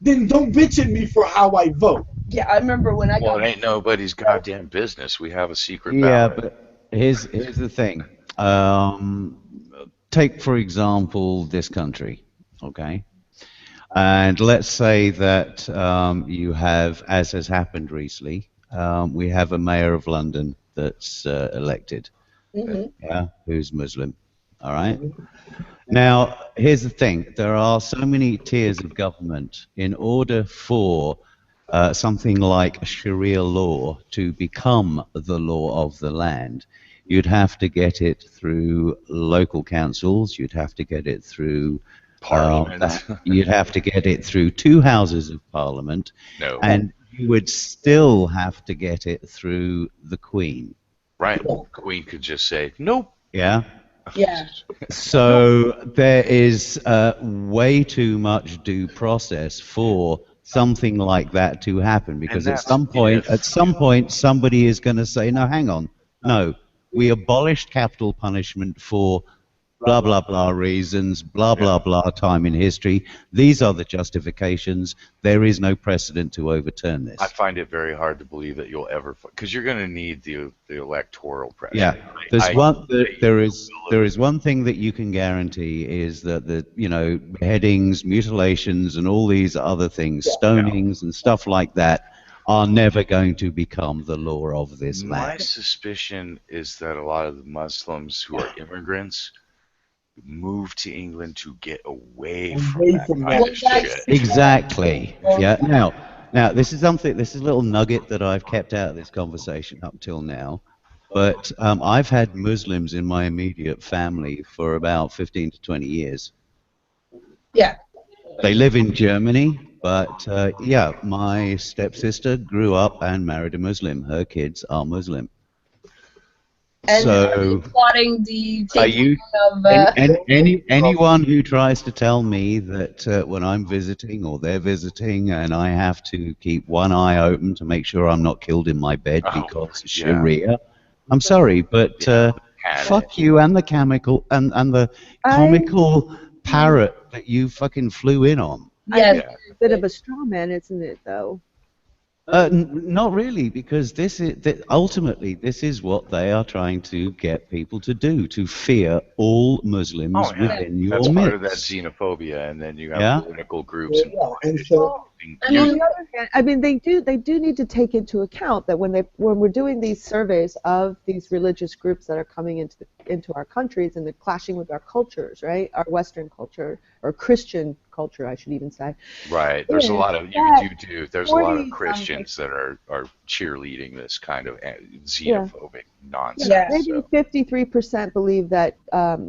then don't bitch at me for how I vote. Yeah, I remember when I well, got. it ain't nobody's goddamn business. We have a secret Yeah, ballot. but here's the thing. Take, for example, this country, okay? And let's say that you have, as has happened recently, we have a mayor of London that's elected, Mhm. yeah, who's Muslim, all right? Now, here's the thing. There are so many tiers of government. In order for something like Sharia law to become the law of the land, you'd have to get it through local councils, you'd have to get it through Parliament. you'd have to get it through two houses of parliament, No. and you would still have to get it through the Queen. Right. Queen could just say, nope. Yeah? Yeah. So there is way too much due process for something like that to happen, because And at some point somebody is going to say, no, hang on, no, we abolished capital punishment for blah, blah, blah reasons, blah, blah, blah time in history. These are the justifications. There is no precedent to overturn this. I find it very hard to believe that you'll ever, because you're going to need the electoral pressure. Yeah, there is one thing that you can guarantee is that the beheadings, mutilations, and all these other things, stonings and stuff like that, are never going to become the law of this My land. suspicion is that a lot of the Muslims who are immigrants move to England to get away from that kind of shit. Exactly. Yeah. Now this is a little nugget that I've kept out of this conversation up till now. But I've had Muslims in my immediate family for about 15 to 20 years. Yeah. They live in Germany, but yeah, my stepsister grew up and married a Muslim. Her kids are Muslim. And So, plotting the are you of anyone who tries to tell me that when I'm visiting or they're visiting and I have to keep one eye open to make sure I'm not killed in my bed because Sharia, I'm sorry, but fuck you and the comical parrot that you fucking flew in on. Yes. It's a bit of a straw man, isn't it, though? Not really, because ultimately this is what they are trying to get people to do, to fear all Muslims within your midst. That's part of that xenophobia, and then you have political groups. And so, on the other hand, I mean, they do need to take into account that when we're doing these surveys of these religious groups that are coming into our countries and they're clashing with our cultures, right? Our Western culture or Christian culture, I should even say. Right. There's a lot of there's a lot of Christians that are cheerleading this kind of xenophobic nonsense. Yeah. Maybe 53% believe that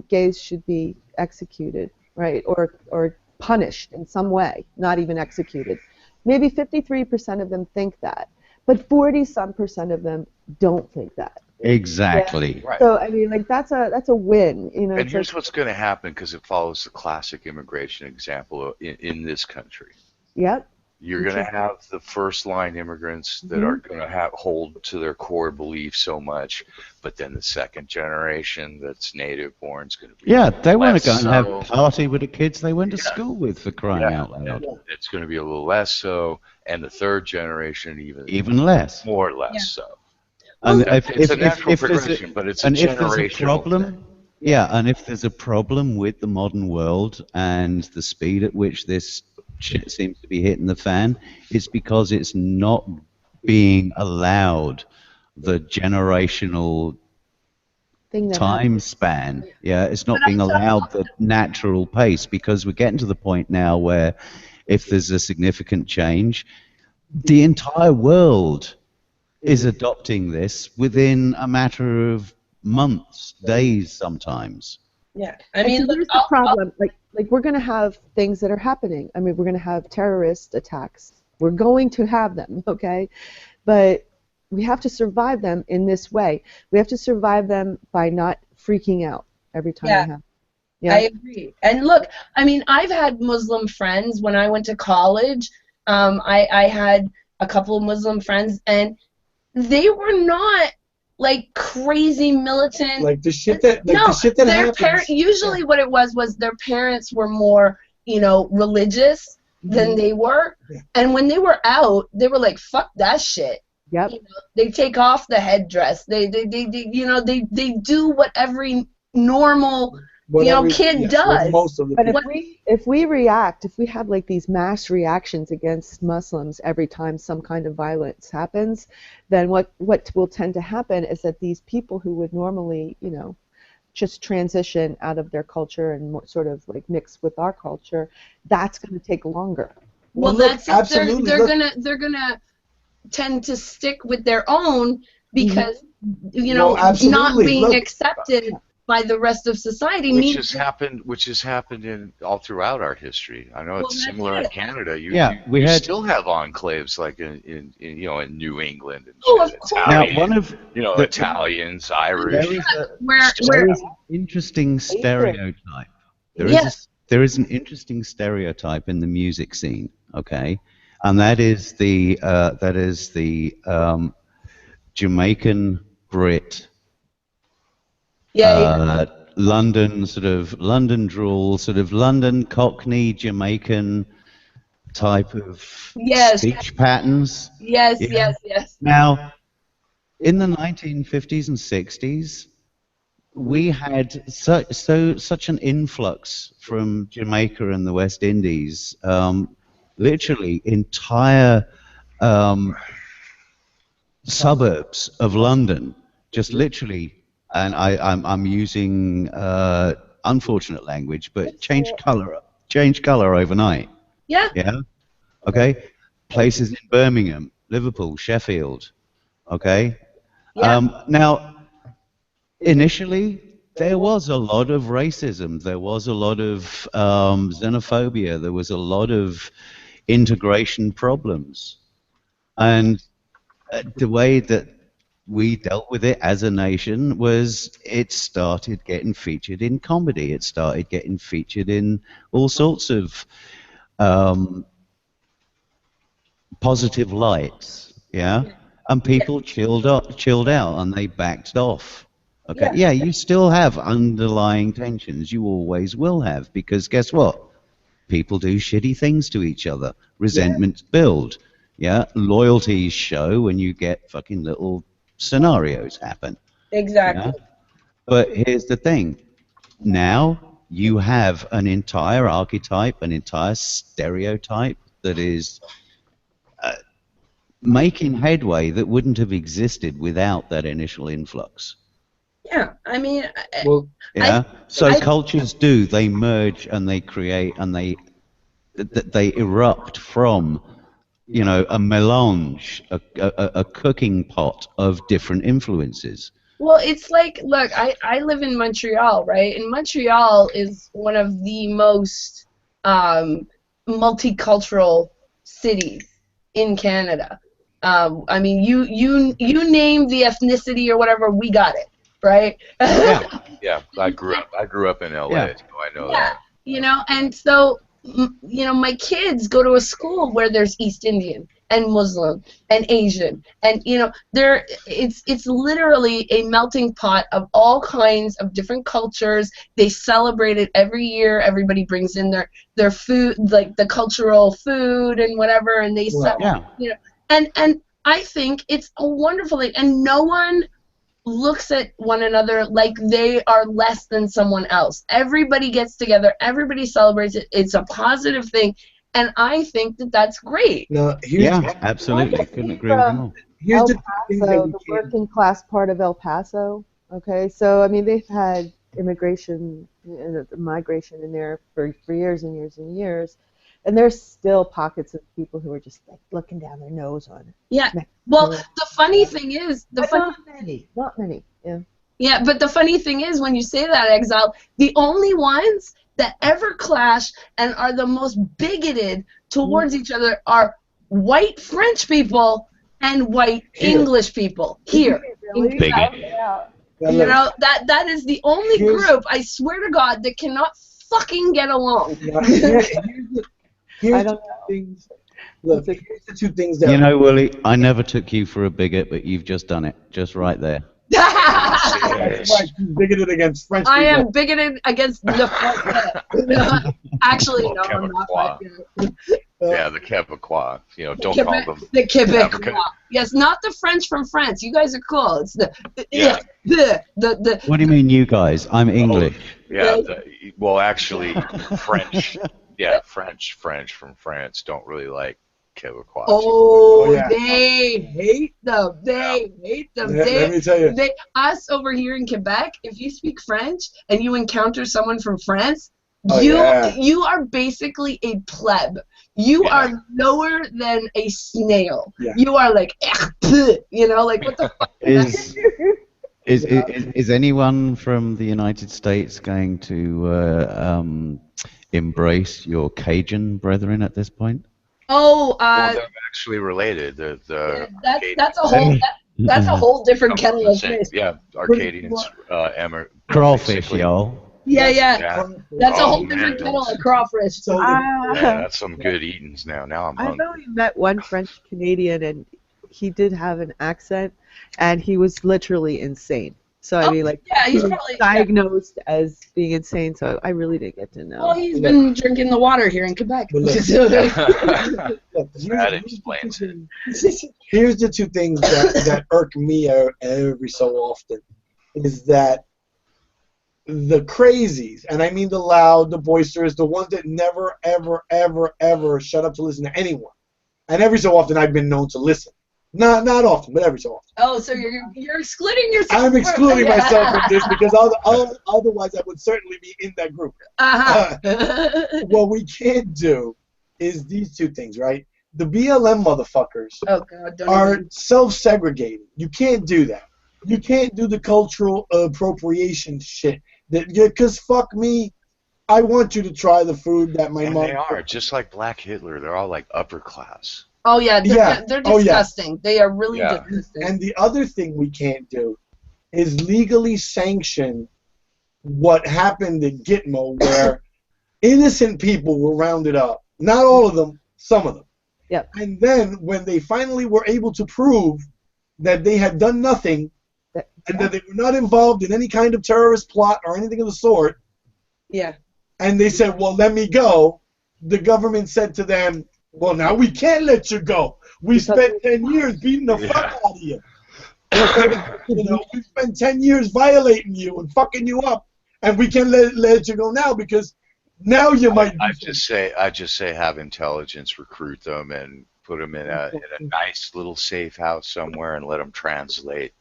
gays should be executed, right, or punished in some way, not even executed. Maybe 53% of them think that, but 40-some% of them don't think that. Exactly. Yeah. Right. So I mean, like that's a win, you know. And here's what's going to happen, because it follows the classic immigration example in this country. Yep. You're going to have the first-line immigrants that are going to hold to their core beliefs so much, but then the second generation that's native-born is going to be they want to go and have a party with the kids they went to school with, for crying out loud. It's going to be a little less so, and the third generation even less, more or less so. And it's a natural progression, but it's a generational thing. Yeah, and if there's a problem with the modern world and the speed at which this shit seems to be hitting the fan, it's because it's not being allowed the generational time span. Yeah, it's not being allowed the natural pace, because we're getting to the point now where if there's a significant change, the entire world is adopting this within a matter of months, days sometimes. Yeah, I mean, here's the problem. Like we're going to have things that are happening. I mean, we're going to have terrorist attacks. We're going to have them, okay? But we have to survive them in this way. We have to survive them by not freaking out every time we have. Yeah, I agree. And look, I mean, I've had Muslim friends when I went to college. I had a couple of Muslim friends, and they were not like crazy militant. Like the shit that happens. Usually what it was their parents were more, religious than they were. Yeah. And when they were out, they were like, fuck that shit. Yep. They take off the headdress. They do what every normal kid does. Most of the but if we react, if we have like these mass reactions against Muslims every time some kind of violence happens, then what will tend to happen is that these people who would normally, just transition out of their culture and more sort of like mix with our culture, that's going to take longer. Well, that's absolutely. They're gonna tend to stick with their own because not being accepted by the rest of society, which has happened in all throughout our history. I know it's similar in Canada. You still have enclaves like in New England and of course. Now, one of Italians, Irish. There is an interesting stereotype. There is an interesting stereotype in the music scene. Okay, and that is the Jamaican Brit. London sort of London drawl, sort of London Cockney Jamaican type of Yes, speech patterns. yes, Yeah. yes, yes. Now, in the 1950s and 60s, we had such an influx from Jamaica and the West Indies. Literally, entire suburbs of London, just literally, and I'm using unfortunate language, but change color overnight. Yeah, Yeah. Okay. Places in Birmingham, Liverpool, Sheffield. Okay. yeah, Now, initially, there was a lot of racism. There was a lot of xenophobia. There was a lot of integration problems. And the way that we dealt with it as a nation was it started getting featured in comedy. It started getting featured in all sorts of positive lights, yeah? And people chilled out and they backed off. Okay, yeah, you still have underlying tensions. You always will have, because guess what? People do shitty things to each other. Resentments build. Yeah, loyalties show when you get fucking little scenarios happen. exactly. Yeah, but here's the thing. Now you have an entire archetype, an entire stereotype that is making headway that wouldn't have existed without that initial influx. Yeah, I mean, Well, Yeah. So I- cultures do, they merge and they create and they erupt from, you know, a melange, a cooking pot of different influences. well, it's like, look, I live in Montreal, right? And Montreal is one of the most multicultural cities in Canada. I mean, you name the ethnicity or whatever, we got it, right? Yeah. Yeah, I grew up in LA, Yeah. so I know Yeah, that. you know, and so, you know, my kids go to a school where there's East Indian and Muslim and Asian, and you know, it's literally a melting pot of all kinds of different cultures. They celebrate it every year. Everybody brings in their food, like the cultural food and whatever, and they Yeah. you know, and I think it's a wonderful thing, and no one looks at one another like they are less than someone else. Everybody gets together, everybody celebrates it. It's a positive thing, and I think that that's great. now Yeah, absolutely. Couldn't agree with you more. here's El the things that Paso, we the can't. working class part of El Paso. Okay, so I mean they've had immigration and migration in there for years and years and years, and there's still pockets of people who are just like looking down their nose on it. Yeah. Well, the funny thing is, But not many. Yeah. yeah, but the funny thing is, when you say that, Exile, the only ones that ever clash and are the most bigoted towards each other are white French people and white Here. English people here. Really? Bigot. Yeah. Now, You look, know, that is the only Here's- group, I swear to God, that cannot fucking get along. now, here's I the don't things. Look, here's the two things that You know, Willie, I never took you for a bigot, but you've just done it. Just right there. that's why she's bigoted against French people. I am bigoted against Le Français. Actually, no, I'm not. Quebecois. Yeah, the Quebecois. You know, don't Quebec, call them. the Quebec. African. Yes, not the French from France. You guys are cool. It's the Yeah. the What do you mean, you guys? I'm English. Yeah, well, actually, French. Yeah, French from France don't really like Quebecois. oh, Oh, yeah. they hate them. They hate them. Let me tell you. Us over here in Quebec, if you speak French and you encounter someone from France, Oh, you yeah. you are basically a pleb. You Yeah. are lower than a snail. Yeah. You are like, you know, like what the fuck? Is anyone from the United States going to embrace your Cajun brethren at this point? Oh, Well, they're actually related. that's a whole different kettle of fish. Yeah, Arcadians, Crawfish, basically. y'all. Yeah. Yeah. That's a Oh, whole man. different kettle of crawfish. So Yeah, that's some good eatings now. Now I'm I've hungry. only met one French Canadian, and he did have an accent, and he was literally insane. So I mean, like, yeah, he's he was probably diagnosed as being insane. So I really didn't get to know. Well, he's been drinking the water here in Quebec. But look, look, That explains it. here's the two things that irk me every so often is that the crazies, and I mean the loud, the boisterous, the ones that never, ever, ever, ever shut up to listen to anyone. And every so often I've been known to listen. Not often, but every so often. Oh, so you're excluding yourself. I'm excluding myself from this because otherwise I would certainly be in that group. What we can't do is these two things, right? The BLM motherfuckers Oh God, don't are even. self-segregating. You can't do that. You can't do the cultural appropriation shit. Because fuck me, I want you to try the food that my And mom. they are just like Black Hitler. They're all like upper class. Oh yeah, they're Oh, yeah. disgusting. They are really Yeah. disgusting. And the other thing we can't do is legally sanction what happened in Gitmo, where innocent people were rounded up. Not all of them, some of them. Yep. And then when they finally were able to prove that they had done nothing and that they were not involved in any kind of terrorist plot or anything of the sort, Yeah. and they said, well, let me go, the government said to them, well, now we can't let you go. We spent 10 years beating the fuck out of you. We spent 10 years violating you and fucking you up, and we can't let you go now because now you might. I just say have intelligence recruit them and put them in a nice little safe house somewhere and let them translate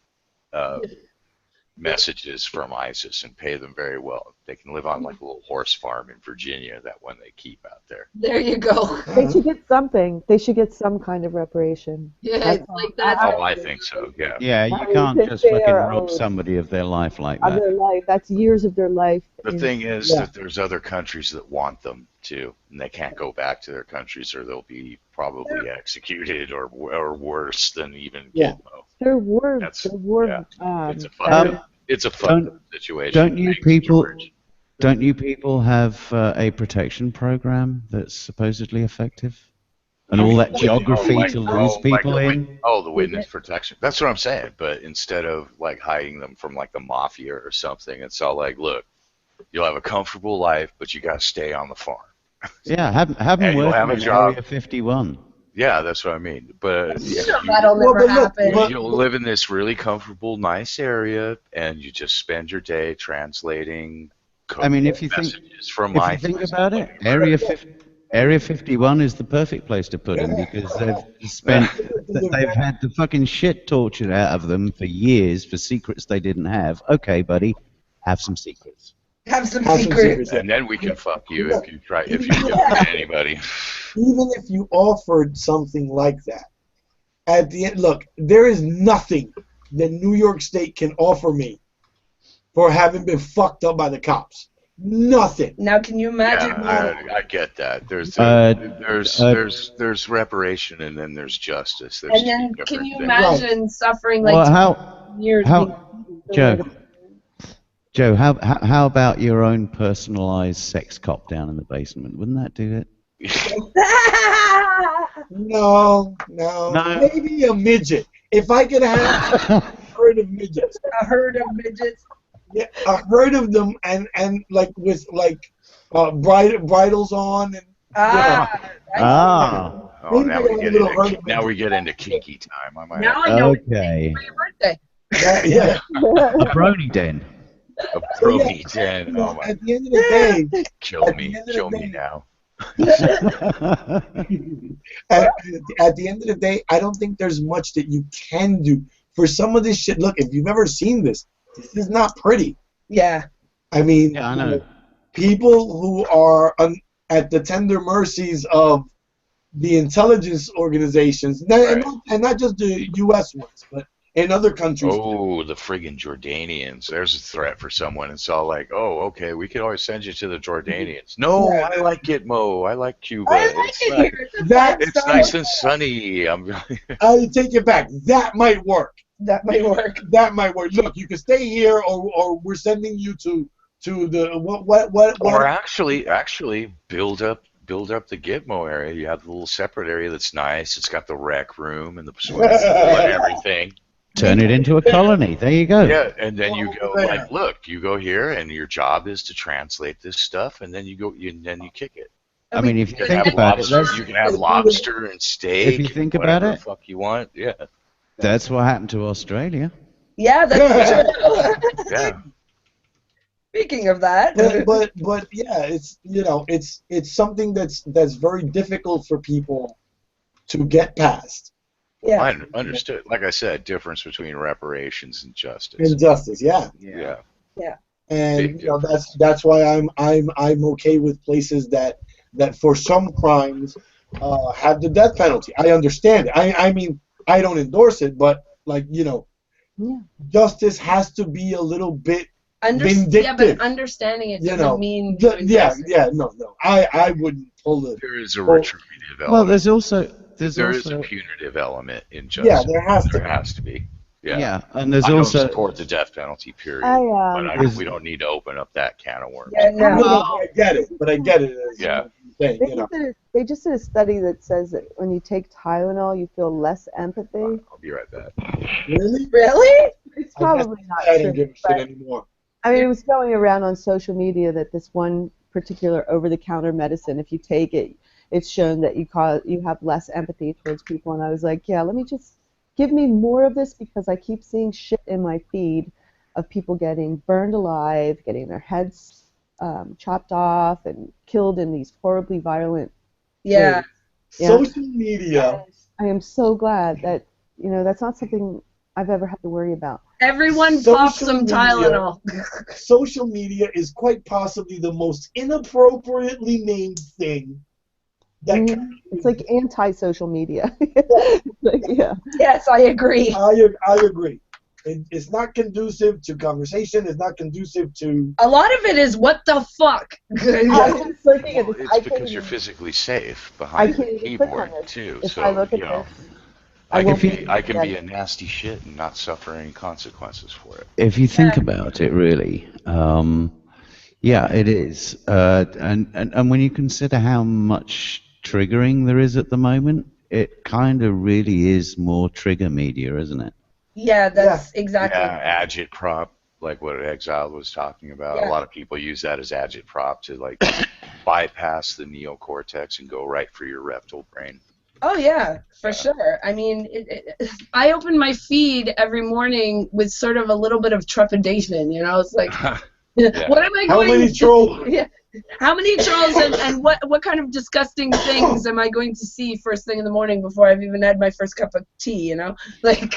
messages from ISIS and pay them very well. They can live on like a little horse farm in Virginia, that one they keep out there. There you go. They should get something. They should get some kind of reparation. Yeah, That's like that. Oh, I think so, yeah. Yeah, you I can't think just they fucking are rob owed somebody of their life like of that. their life. That's years of their life. The thing is Yeah. that there's other countries that want them too, and they can't go back to their countries or they'll be probably executed or worse than even Yeah. Gitmo. There were, That's- there were. yeah. It's a better- fun, it's a fun situation. Don't you Thanks, people? George. Don't you people have a protection program that's supposedly effective? And all that geography to lose people in? Oh, the witness protection. That's what I'm saying. But instead of like hiding them from like the mafia or something, it's all like, look, you'll have a comfortable life, but you got to stay on the farm. Yeah, have them And you'll working have a in job. Area 51. Yeah, that's what I mean. But yeah, That'll Well, never but look, happen. but- you'll live in this really comfortable, nice area, and you just spend your day translating. I mean, if you think messages from If you my think about it, Area 51 is the perfect place to put them because they've had the fucking shit tortured out of them for years for secrets they didn't have. Okay, buddy, have some secrets. Have some Have some secrets. secrets. and then we can fuck you if you give it to anybody. Even if you offered something like that, at the end, look, there is nothing that New York State can offer me for having been fucked up by the cops. Nothing. Now, can you imagine? Yeah, I get that. There's reparation and then there's justice. There's And then, two can you different things. imagine suffering like Well, years? Joe, how about your own personalized sex cop down in the basement? Wouldn't that do it? No. No. Maybe a midget. If I could have a herd of midgets. A herd of midgets. Yeah, a herd of them and like with like bridles on and Ah, Ah, Oh, now Maybe a little herd of we get into kinky time. I might now I know. okay. For your birthday. yeah. A brony den. a brony den. Oh my, At the end of the day, kill at me the end of the day- now. at the end of the day, I don't think there's much that you can do for some of this shit. Look, if you've ever seen this is not pretty. Yeah. I mean, Yeah, I know. people who are at the tender mercies of the intelligence organizations, and not just the U.S. ones, but in other countries. Oh, the friggin' Jordanians. There's a threat for someone. It's all like, oh, okay, we could always send you to the Jordanians. No, Yeah. I like Gitmo. I like Cuba. I like It's it nice. here. It's nice and sunny. I take it back. That might work. That might work. That might work. Look, you can stay here, or we're sending you to the what? Or actually build up the Gitmo area. You have the little separate area that's nice. It's got the rec room and the swimming pool and everything. Turn it into a colony. There you go. Yeah, and then you go Yeah. like, look, you go here, and your job is to translate this stuff, and then you go, then you kick it. I mean, if you You can think have about it, lobster. You can have lobster and steak. If you think and about whatever it- the fuck you want. Yeah, that's what happened to Australia. Yeah, that's true. yeah. Speaking of that, but yeah, it's it's something that's very difficult for people to get past. yeah, I understood. Like I said, difference between reparations and justice. Injustice, yeah. Yeah. And Big that's why I'm okay with places that for some crimes have the death penalty. I understand it. I mean I don't endorse it, but like Yeah. justice has to be a little bit yeah, vindictive. but understanding it doesn't mean to yeah, endorse it. yeah, no. I wouldn't pull it. There is a retributive element. Well, there's also there is a punitive element in justice. Yeah, there has to There has to be. Yeah. yeah, and there's I don't also support the death penalty, period. I, But we don't need to open up that can of worms. Yeah, no. I get it, but I get it. As Yeah. thing, they just did a study that says that when you take Tylenol, you feel less empathy. I'll be right back. Really? Really? It's probably not I true. don't give a shit but- anymore. I mean, it was going around on social media that this one particular over-the-counter medicine, if you take it, it's shown that you have less empathy towards people. And I was like, yeah, let me just give me more of this because I keep seeing shit in my feed of people getting burned alive, getting their heads chopped off, and killed in these horribly violent Yeah. ways. Yeah. Social media. I am so glad that that's not something I've ever had to worry about. Everyone Social pop some media. Tylenol. Social media is quite possibly the most inappropriately named thing that It's like anti-social media. Like, yeah. Yes, I agree. I agree. It's not conducive to conversation. It's not conducive to. A lot of it is what the fuck. I was just looking at Well, this. it's because you're physically safe behind the can't even click on keyboard this. too. If So I look at you know, this, I won't can be yeah. a nasty shit and not suffer any consequences for it. if you think about it, really, yeah, it is. And when you consider how much triggering there is at the moment, it kind of really is more trigger media, isn't it? Yeah, that's exactly. Yeah, agitprop, like what Exiled was talking about. Yeah. A lot of people use that as agitprop to like bypass the neocortex and go right for your reptile brain. Oh yeah, for sure. I mean, I open my feed every morning with sort of a little bit of trepidation. It's like, what am I How going? many trolls? Yeah. How many trolls and what kind of disgusting things am I going to see first thing in the morning before I've even had my first cup of tea? Like.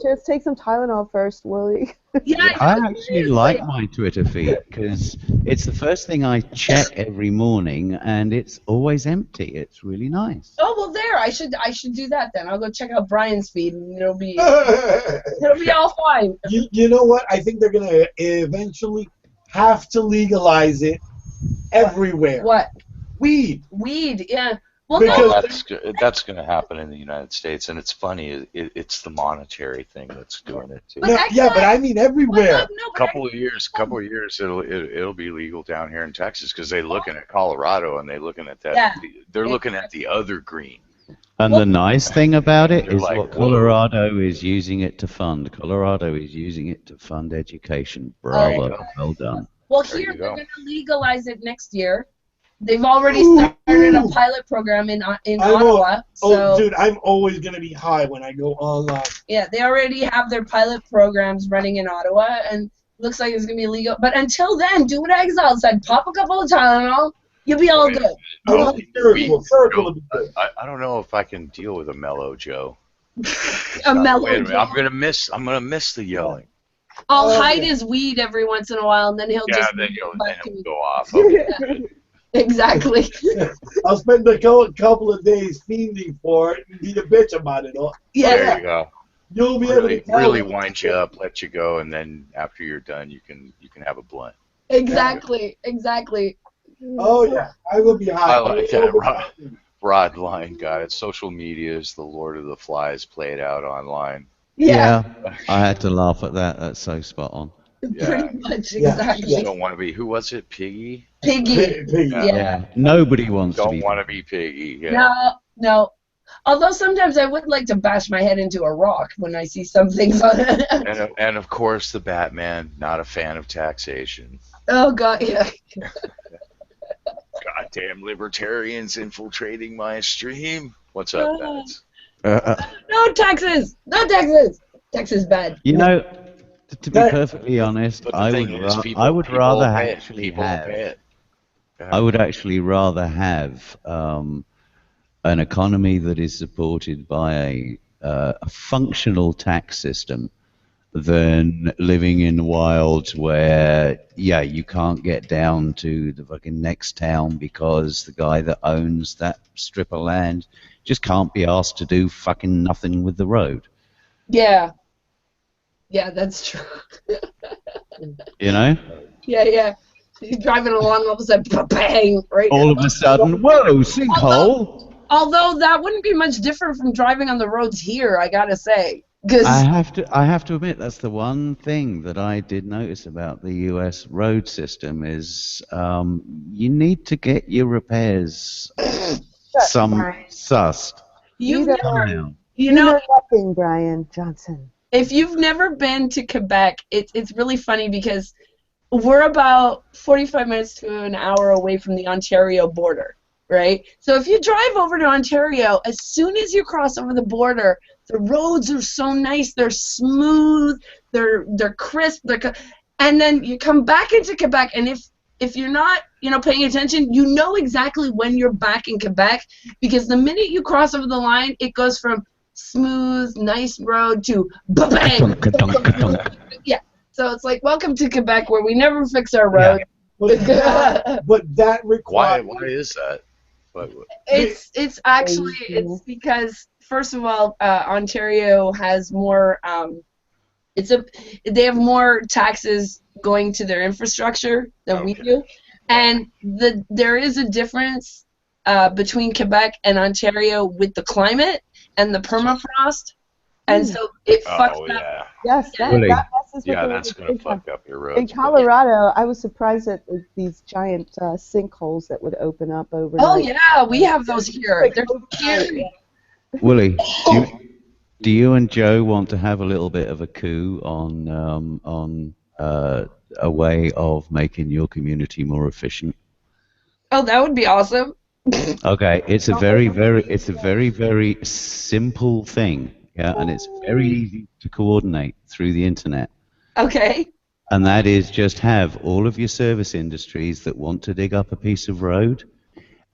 Just take some Tylenol first, Willie. Yeah, I actually like my Twitter feed because it's the first thing I check every morning, and it's always empty. It's really nice. Oh well, there. I should do that then. I'll go check out Brian's feed, and it'll be all fine. You know what? I think they're gonna eventually have to legalize it everywhere. What? Weed. Weed? Yeah. Well, Because- no. That's going to happen in the United States, and it's funny. It's the monetary thing that's doing it too. But No, yeah, but I mean everywhere. Couple of years, it'll be legal down here in Texas because they're looking at Colorado and they're looking at that. Yeah. They're looking at the other green. And the nice thing about it They're is like, what whoa. Colorado is using it to fund. Colorado is using it to fund education. Bravo. go. Well done. Well, There here you they're go. going to legalize it next year. They've already started a pilot program in I know. Ottawa. Oh, So dude, I'm always gonna be high when I go online. yeah, they already have their pilot programs running in Ottawa, and looks like it's going to be legal. But until then, do what Exile said: pop a couple of Tylenol, you'll be all good. I want Miracle. Miracle would be good. I don't know if I can deal with a mellow Joe. A mellow Wait a minute, Joe. I'm gonna miss the yelling. I'll Oh, hide yeah. his weed every once in a while, and then he'll Yeah, just then back to he'll me. go off. Okay. Exactly. I'll spend a couple of days fiending for it and be a bitch about it. Yeah. There you go. You'll be able Really, to tell really them. wind you up, let you go, and then after you're done, you can have a blunt. Exactly. Oh yeah, I will be high. I like that. Broad line, got it. Social media is the Lord of the Flies played out online. Yeah. I had to laugh at that. That's so spot on. Yeah. Pretty much. Yeah. Exactly. You don't want to be. Who was it? Piggy. Piggy. Piggy. Yeah. Nobody wants to Don't be. want to be Piggy. Yeah. No. Although sometimes I would like to bash my head into a rock when I see some things on it. And of course, the Batman, not a fan of taxation. Oh God, yeah. Goddamn libertarians infiltrating my stream. What's up, Bats? No taxes! No taxes! Taxes bad. You know, to be perfectly honest, But the I thing would, is, I would rather pay it. actually People have. pay it. I would actually rather have an economy that is supported by a functional tax system than living in wilds where, yeah, you can't get down to the fucking next town because the guy that owns that strip of land just can't be asked to do fucking nothing with the road. Yeah. Yeah, that's true. You know? Yeah. He's driving along, all of a sudden, bang! Right. All of a sudden, whoa, sinkhole! Although that wouldn't be much different from driving on the roads here, I gotta say. I have to admit that's the one thing that I did notice about the U.S. road system is you need to get your repairs sussed. You know, nothing, Brian Johnson. If you've never been to Quebec, it's really funny because we're about 45 minutes to an hour away from the Ontario border, right? So if you drive over to Ontario, as soon as you cross over the border, the roads are so nice. They're smooth. They're crisp. And then you come back into Quebec, and if you're not, paying attention, you know exactly when you're back in Quebec because the minute you cross over the line, it goes from smooth, nice road to bang. Yeah. So it's like, welcome to Quebec, where we never fix our road. Yeah. But that requires. Why is that? It's actually because first of all, Ontario has more. They have more taxes going to their infrastructure than we do, and there is a difference between Quebec and Ontario with the climate and the permafrost. And so it fucks up. Yes, Really? That's going to fuck up your roads. In Colorado, I was surprised at these giant sinkholes that would open up overnight. Oh, yeah, we have those here. They're scary. Willie, do you and Joe want to have a little bit of a coup on a way of making your community more efficient? Oh, that would be awesome. Okay, it's a very, very simple thing. Yeah, and it's very easy to coordinate through the internet. Okay. And that is just have all of your service industries that want to dig up a piece of road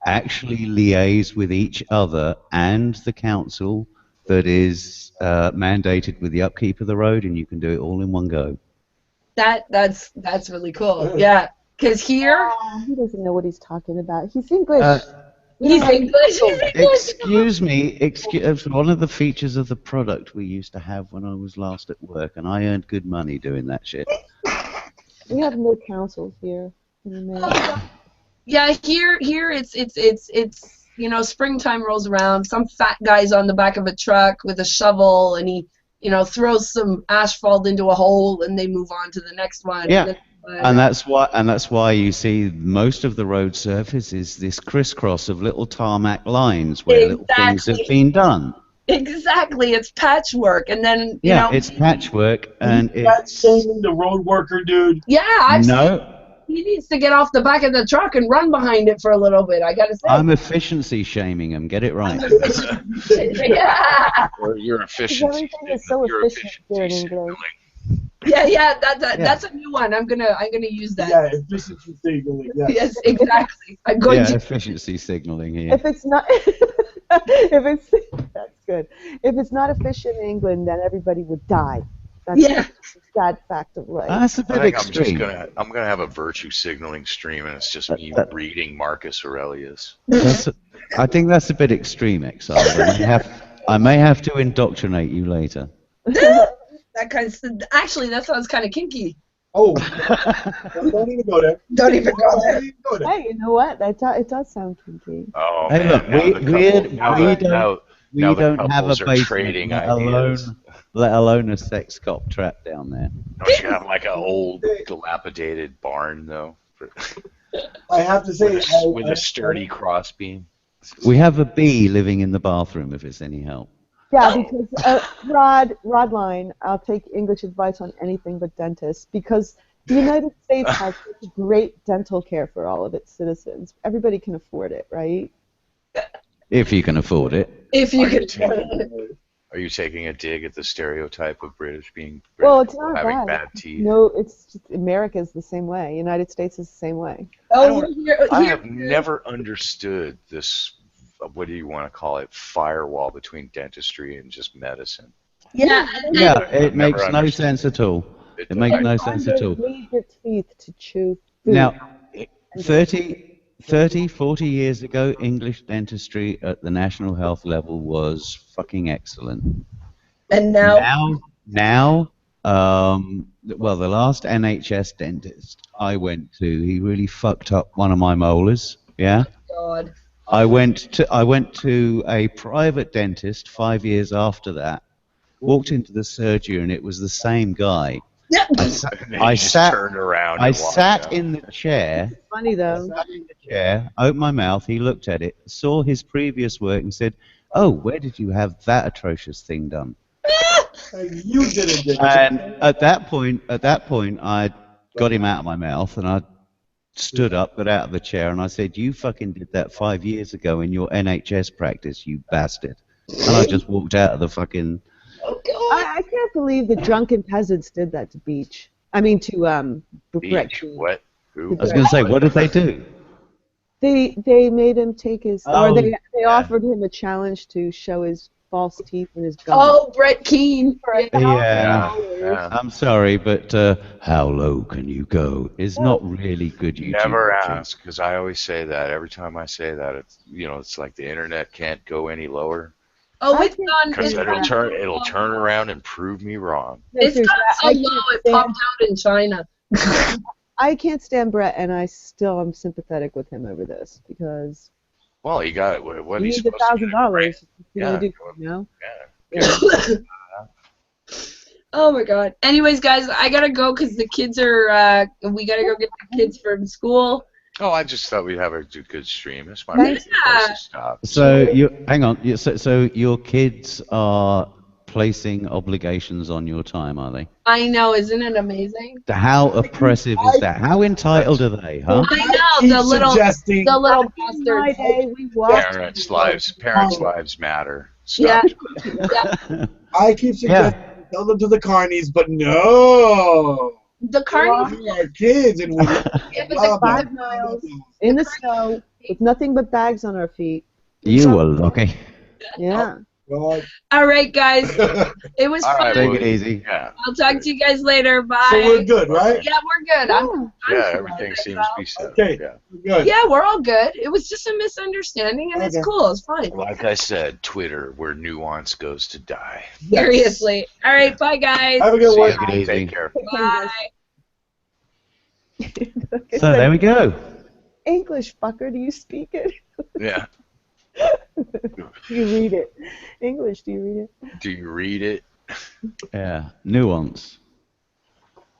actually liaise with each other and the council that is mandated with the upkeep of the road, and you can do it all in one go. That's really cool. Yeah, because here he doesn't know what he's talking about. He's English. He's English. Excuse me. One of the features of the product we used to have when I was last at work, and I earned good money doing that shit. We have no councils here. Yeah, here it's springtime rolls around. Some fat guy's on the back of a truck with a shovel, and he throws some asphalt into a hole, and they move on to the next one. Yeah. And that's why you see most of the road surface is this crisscross of little tarmac lines where little things have been done. Exactly, it's patchwork, and then it's patchwork, and that's shaming the road worker, dude. Yeah, he needs to get off the back of the truck and run behind it for a little bit. I gotta say, I'm efficiency shaming him. Get it right. Yeah. Or you're efficient. Everything is so efficient here in England. Yeah, that's a new one. I'm gonna use that. Yeah, efficiency signaling. Yeah. Yes, exactly. I'm going to efficiency signaling here. If it's not, that's good. If it's not efficient in England, then everybody would die. That's a sad fact of life. That's a bit extreme. I'm gonna have a virtue signaling stream, and it's just me reading Marcus Aurelius. I think that's a bit extreme, Exile. I may have to indoctrinate you later. That kind of actually, that sounds kind of kinky. Oh, don't even go there. Don't even go there. Hey, you know what? It does sound kinky. Oh, hey, man. We don't have a basement, trading let alone a sex cop trap down there. Don't you have like an old, dilapidated barn though? I have to say, with a sturdy crossbeam. We have a bee living in the bathroom, if it's any help. Yeah, because Rod line, I'll take English advice on anything but dentists, because the United States has such great dental care for all of its citizens. Everybody can afford it, right? If you can afford it. If you Are you could. taking, are you taking a dig at the stereotype of British being Well, British it's people not having bad. bad teeth? No, it's just America's the same way. United States is the same way. Oh, I have never understood this. What do you want to call it? Firewall between dentistry and just medicine. Yeah. Yeah, it I've never makes no understood sense at all. It It makes does. no sense at all. They need your teeth to chew food. Now, 40 years ago, English dentistry at the national health level was fucking excellent. And now. Well, the last NHS dentist I went to, he really fucked up one of my molars. Yeah. God. I went to a private dentist 5 years after that. Walked into the surgery and it was the same guy. Yeah. I turned around. I and walked sat out. in the chair. Funny though. Sat in the chair, opened my mouth. He looked at it, saw his previous work, and said, "Oh, where did you have that atrocious thing done?" You did it, didn't you? And at that point, I got him out of my mouth, and I stood up, got out of the chair, and I said, "You fucking did that 5 years ago in your NHS practice, you bastard." And I just walked out of the fucking. Oh, God. I can't believe the drunken peasants did that to Beach. I mean to Brett. Beach, what? Who? I was going to say, what did they do? They made him take his, or Oh, they yeah. offered him a challenge to show his false teeth and his gums. Oh, Brett Keane. Yeah. Yeah. I'm sorry, but how low can you go is not really good YouTube. Never watching. ask, because I always say that. Every time I say that, it's like the internet can't go any lower, Oh, it's gone. because It's it'll turn around and prove me wrong. It's Seriously, gone so I low, can't it stand- popped out in China. I can't stand Brett, and I still am sympathetic with him over this because Well, he got what he he's needs supposed to do. $1,000. Yeah. Do, you know? Yeah. Oh my God. Anyways, guys, I gotta go because the kids are. We gotta go get the kids from school. Oh, I just thought we'd have a good stream. It's my Thanks. favorite place to stop. So hang on. So your kids are placing obligations on your time, are they? I know, isn't it amazing? How oppressive is that? How entitled are they, huh? I know Keep the little suggesting- My bastards. day, we walked. Parents' lives matter. Yeah. Stop. I keep suggesting tell them to the carnies, but no. The carnival. We are kids and we. Yeah, but the 5 miles in the snow with nothing but bags on our feet. You were lucky. Yeah. God. All right, guys. It was All fun. right, Take well, it easy. Yeah. I'll talk to you guys later. Bye. So we're good, right? Yeah, we're good. I'm Yeah, fine. everything seems to be set. Okay. Yeah. We're good. Yeah, we're all good. It was just a misunderstanding, and it's Okay. cool. It's fine. Like I said, Twitter, where nuance goes to die. Seriously. All right, bye, guys. Have a good See one. ya. Take it easy. Take care. Bye. So there we go. English, fucker, do you speak it? Yeah. Do you read it? English, do you read it? Do you read it? Yeah, nuance.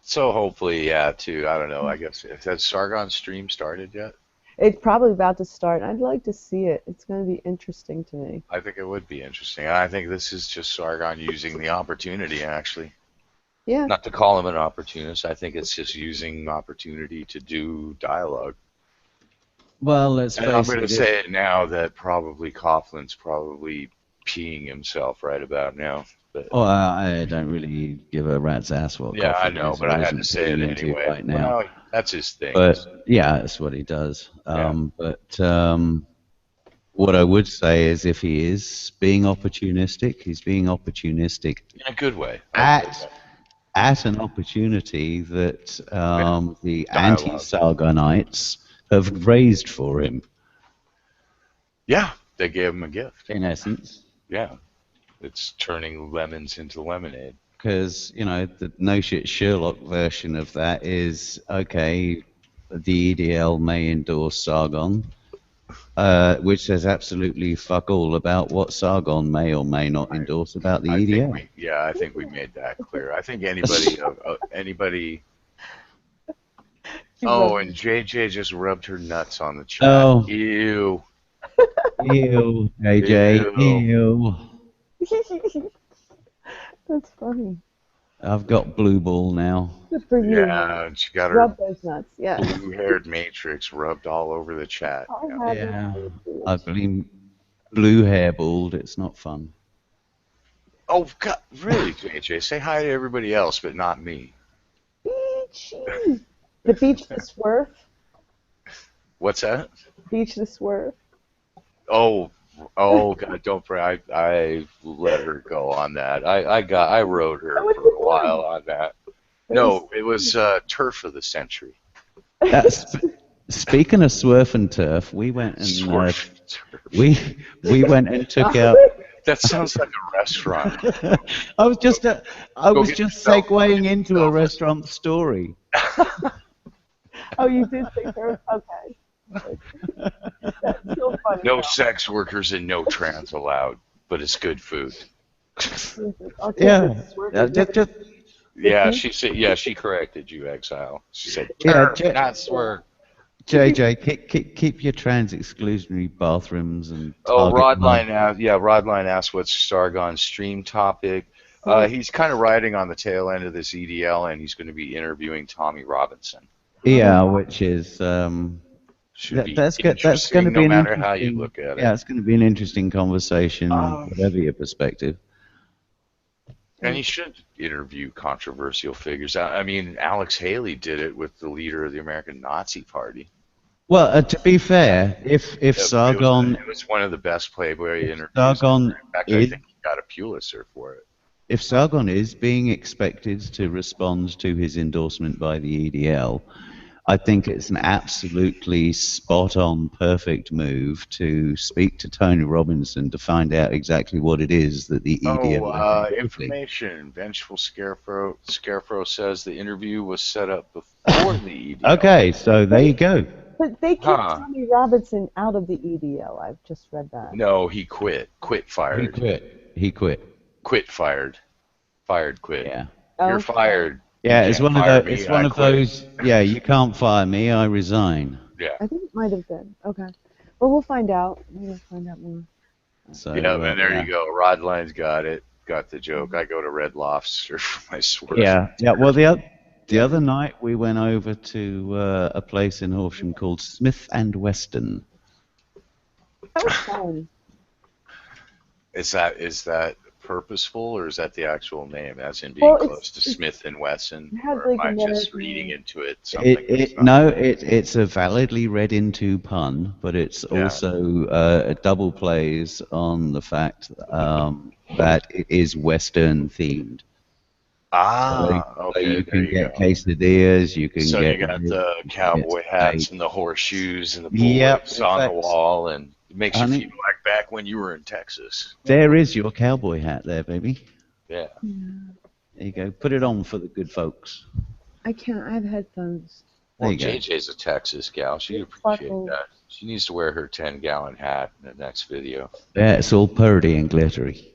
So hopefully, yeah, too. I don't know. I guess if that Sargon stream started yet, It's probably about to start. I'd like to see it. It's going to be interesting to me. I think it would be interesting. I think this is just Sargon using the opportunity, actually. Yeah. Not to call him an opportunist. I think it's just using opportunity to do dialogue. Well, let's And I'm face going to it. say it now that probably Coughlin's probably peeing himself right about now. But Oh, I don't really give a rat's ass what. yeah, I Coughlin know, is but or I had isn't to say it getting into anyway. right now. Well, that's his thing. But yeah, that's what he does. What I would say is, if he is being opportunistic, he's being opportunistic in a good way. at an opportunity that the Dialogue. anti-Sargonites have raised for him. Yeah, they gave him a gift. In essence, Yeah, it's turning lemons into lemonade. because the no shit Sherlock version of that is okay. The EDL may endorse Sargon, which says absolutely fuck all about what Sargon may or may not endorse about the I EDL. think we made that clear. I think anybody. Oh, and JJ just rubbed her nuts on the chat. Oh. Ew. Ew, AJ. Ew. Ew. That's funny. I've got blue ball now. Good for you. Yeah, and she got her Rub those nuts. Yeah. blue-haired matrix rubbed all over the chat. I Yeah. have Yeah. it. I've been blue hair bald. It's not fun. Oh, God, really, JJ? Say hi to everybody else, but not me. Beachy. The beach, the swerve. What's that? Beach, the swerve. Oh, God, don't pray. I let her go on that. I rode her Oh, for a while on that. No, it was turf of the century. That's speaking of surf and turf. We went and Swerf turf. we went and took out. That sounds like a restaurant. I was just Go get just yourself- segueing into a yourself a- restaurant story. Oh, you did say turf? Okay. That's so funny. No though. sex workers and no trans allowed, but it's good food. I'll take Yeah, the swerve. just Yeah, she said. Yeah, she corrected you, Exile. She said, Yeah, "Turf, not swerve." JJ, keep your trans exclusionary bathrooms and Oh, target Rodline asked. Yeah, Rodline asked what's Sargon's stream topic. He's kind of riding on the tail end of this EDL, and he's going to be interviewing Tommy Robinson. Yeah, which is Should be that's interesting, going to be no an matter how you interesting- look at it. Yeah, it's going to be an interesting conversation, whatever your perspective. And he should interview controversial figures. I mean, Alex Haley did it with the leader of the American Nazi Party. Well, to be fair, if Sargon it was one of the best Playboy interviews. Sargon In fact, I is- think he got a Pulitzer for it. if Sargon is being expected to respond to his endorsement by the EDL, I think it's an absolutely spot-on, perfect move to speak to Tony Robinson to find out exactly what it is that the EDL are doing. Information. Vengeful Scarecrow says the interview was set up before the EDL. Okay, so there you go. But they kicked Huh. Tommy Robinson out of the EDL. I've just read that. No, he quit. Quit, fired. He quit. Quit, fired. Fired, quit. Yeah. You're Oh. fired. Yeah, You it's can't one of fire those. me, It's one I of quit. those. Yeah, you can't fire me. I resign. Yeah. I think it might have been. Okay. Well, we'll find out. We'll find out more. So Yeah, and there yeah. you go. Rodline's got it. Got the joke. I go to Red Lobster for my swerve. Yeah, yeah. Well, the other night we went over to a place in Horsham called Smith and Weston. That was fun. Is that purposeful, or is that the actual name, as in being Well, close to Smith and Wesson? it has, Or am like, I just American- reading into it something? that's not- No, it's a validly read into pun, but it's Yeah. also a double plays on the fact that it is Western themed. Ah, So okay. you there can get go. quesadillas, you can So get. you got the cowboy hats and the horseshoes and the Yep, bullwhips on the that's- wall, and it makes you Honey. feel like back when you were in Texas. There is your cowboy hat there, baby. Yeah. There you go. Put it on for the good folks. I can't. I have headphones. There Well, you go. JJ's a Texas gal. She'd appreciate that. She needs to wear her 10-gallon hat in the next video. Yeah, it's all purdy and glittery.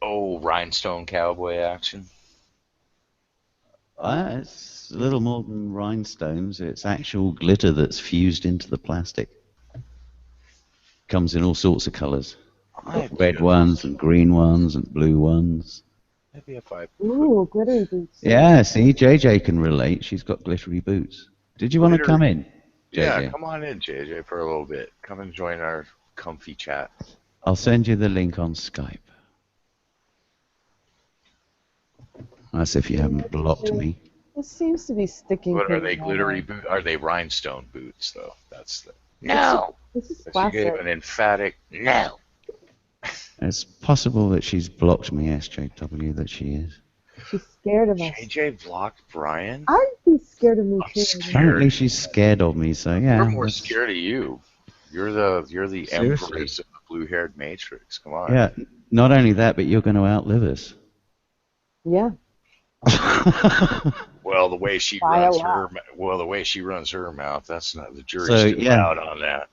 Oh, rhinestone cowboy action. It's a little more than rhinestones. It's actual glitter that's fused into the plastic. Comes in all sorts of colours. Red ones and green ones and blue ones. Maybe if I Ooh, glittery boots. Yeah, see, JJ can relate. She's got glittery boots. Did you want to Glitter- come in, JJ? Yeah, come on in, JJ, for a little bit. Come and join our comfy chat. I'll send you the link on Skype. That's if you haven't blocked me. It seems to be sticking. What are pretty they, well. glittery boots? Are they rhinestone boots, though? That's the. No. This is She gave classic. an emphatic no. It's possible that she's blocked me, SJW, that she is. She's scared of us. JJ blocked Brian? I'd be scared of me I'm too. scared. Apparently she's scared of me, so yeah. We're more that's- scared of you. You're the Seriously. empress of the blue-haired Matrix. Come on. Yeah, not only that, but you're going to outlive us. Yeah. Well, the way she By a runs lot. the way she runs her mouth, that's not the jury's So, still yeah. out on that.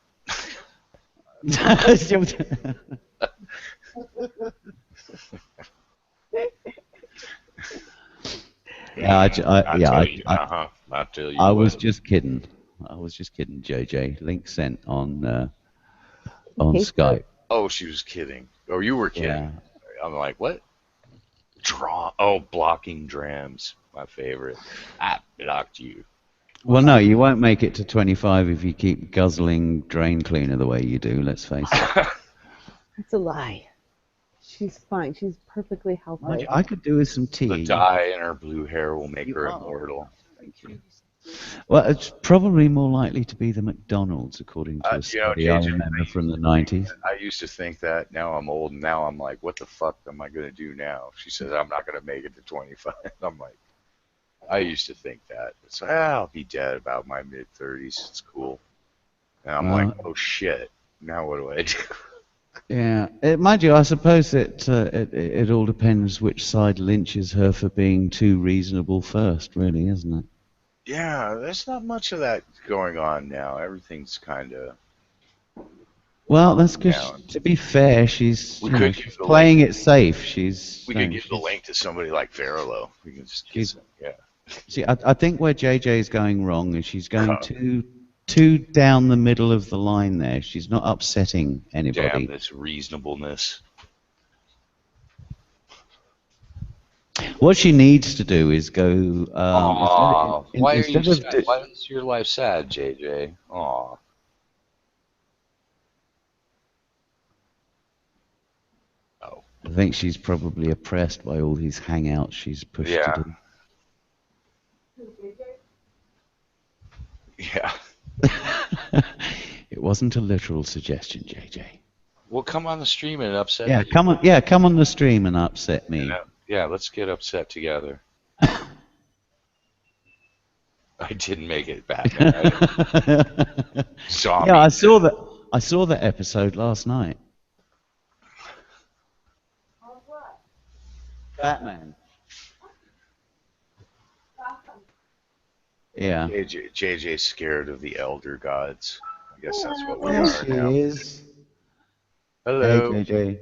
Yeah, Not till you. I was just kidding. was just kidding, JJ. Link sent on Facebook. Skype. Oh, she was kidding. Oh, you were kidding. Yeah. I'm like, what? Blocking drams. My favorite. I blocked you. Well, no, you won't make it to 25 if you keep guzzling drain cleaner the way you do, let's face it. That's a lie. She's fine. She's perfectly healthy. I could do with some tea. The dye in her blue hair will make You her are. immortal. Thank you. Well, it's probably more likely to be the McDonald's, according to a study I JJ, remember from the 90s. I used to think that. Now I'm old, and now I'm like, what the fuck am I going to do now? She says, I'm not going to make it to 25. I'm like, I used to think that. It's like, I'll be dead about my mid-30s. It's cool. And I'm like, oh, shit. Now what do I do? Yeah, mind you, I suppose it all depends which side lynches her for being too reasonable first, really, isn't it? Yeah, there's not much of that going on now. Everything's kind of... Well, that's because, to be fair, she's she's playing it safe. We could give the link to somebody like Verillo. We can just get some, yeah. See, I think where JJ is going wrong is she's going too down the middle of the line there. She's not upsetting anybody. Damn this reasonableness. What she needs to do is go. Why is your life sad, JJ? Aw. Oh. I think she's probably oppressed by all these hangouts she's pushed to do. Yeah. It wasn't a literal suggestion, JJ. Well, come on the stream and upset me. Come on the stream and upset me. Yeah, let's get upset together. I didn't make it, Batman. Zombie. Yeah, I saw that episode last night. Batman. Yeah. JJ's scared of the elder gods. I guess that's what we are now. She is. Hello. Hey, JJ.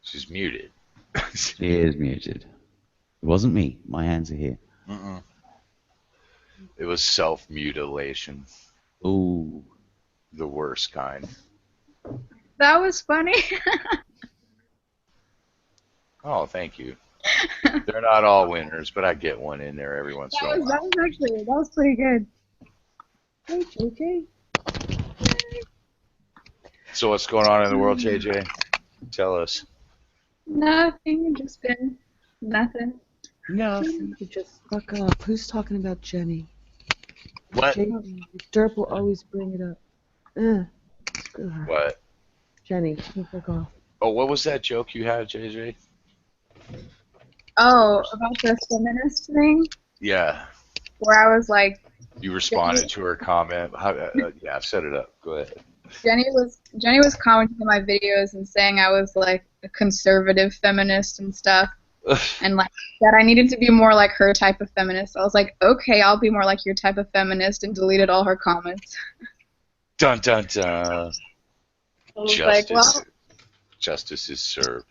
She's muted. She is muted. It wasn't me. My hands are here. It was self-mutilation. Ooh. The worst kind. That was funny. Oh, thank you. They're not all winners, but I get one in there every once in a while. That was pretty good. Hey, JJ. So what's going on in the world, JJ? Tell us. Nothing, just been nothing. Nothing. You just fuck up. Who's talking about Jenny? What? Derp will always bring it up. Screw her. What? Jenny, you fuck off. Oh, what was that joke you had, JJ? Oh, about the feminist thing? Yeah. Where I was like... You responded to her comment. Yeah, set it up. Go ahead. Jenny was commenting on my videos and saying I was like a conservative feminist and stuff. And like that I needed to be more like her type of feminist. I was like, okay, I'll be more like your type of feminist, and deleted all her comments. Dun dun dun. Justice is served.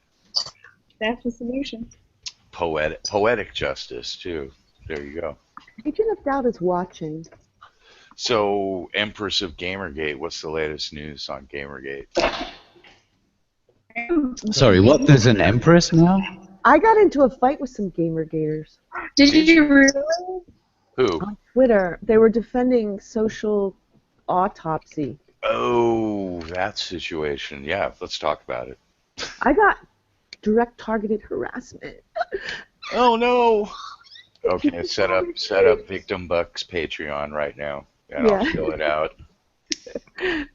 That's the solution. Poetic justice too. There you go. Agent of Doubt is watching. So, Empress of Gamergate, what's the latest news on Gamergate? Sorry, what? There's an Empress now? I got into a fight with some Gamergaters. Did you really? Who? On Twitter. They were defending social autopsy. Oh, that situation. Yeah, let's talk about it. I got direct targeted harassment. Oh no. Okay, set up Victim Bucks Patreon right now. And I'll fill it out.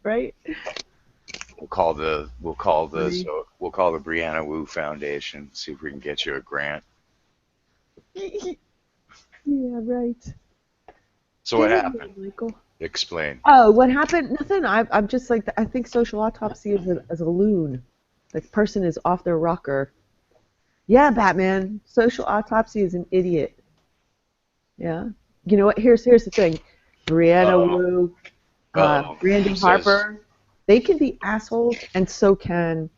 Right? We'll call the Brianna Wu Foundation, see if we can get you a grant. Yeah, right. So what happened? Michael. Explain. Oh, what happened? Nothing. I'm just like, I think social autopsy is a loon. The person is off their rocker. Yeah, Batman. Social autopsy is an idiot. Yeah. You know what? Here's the thing. Brianna Wu, Brandy Harper, they can be assholes, and so can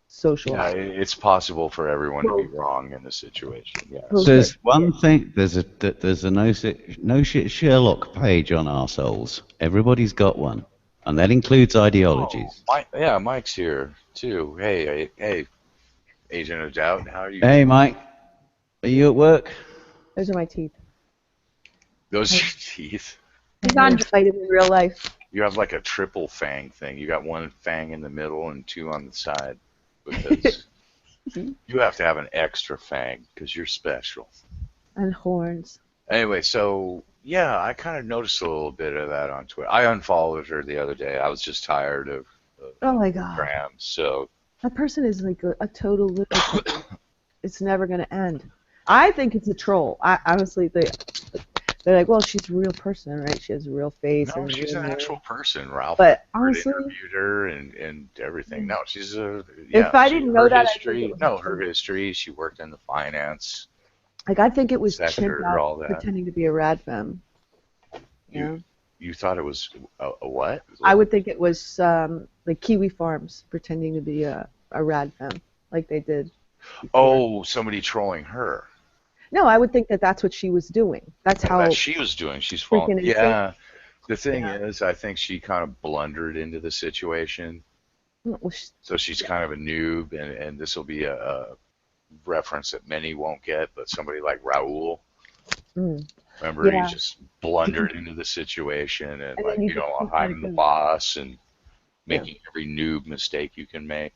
social. Yeah, it's possible for everyone to be wrong in the situation. Yes. There's one thing. There's a no shit Sherlock page on arseholes. Everybody's got one, and that includes ideologies. Yeah, Mike's here too. Hey, Agent of Doubt, how are you? Hey, Mike, are you at work? Those are my teeth. Those are your teeth. He's I on. fight him in real life. You have like a triple fang thing. You got one fang in the middle and two on the side because you have to have an extra fang because you're special. And horns. Anyway, so yeah, I kind of noticed a little bit of that on Twitter. I unfollowed her the other day. I was just tired of Oh my god. Graham. So That person is like a total lunatic. It's never going to end. I think it's a troll. I honestly think they're like, well, she's a real person, right? She has a real face. no, and she's real an hair. actual person. Ralph But Howard honestly, interviewed her and everything. No, she's a if I didn't know her that, history. I think it was Her history. She worked in the finance like I think it was sector, chimped all out that. pretending to be a rad femme. You thought it was a what? I would think it was like Kiwi Farms pretending to be a rad femme, like they did. Oh, somebody trolling her. No, I would think that that's what she was doing. That's how That she was doing. She's freaking falling. insane. Yeah. The thing is, I think she kind of blundered into the situation. Well, she- So she's kind of a noob, and this will be a reference that many won't get, but somebody like Raul, mm. remember, Yeah. he just blundered into the situation and And like, then you you know, just keep I'm letting the go. boss and making every noob mistake you can make.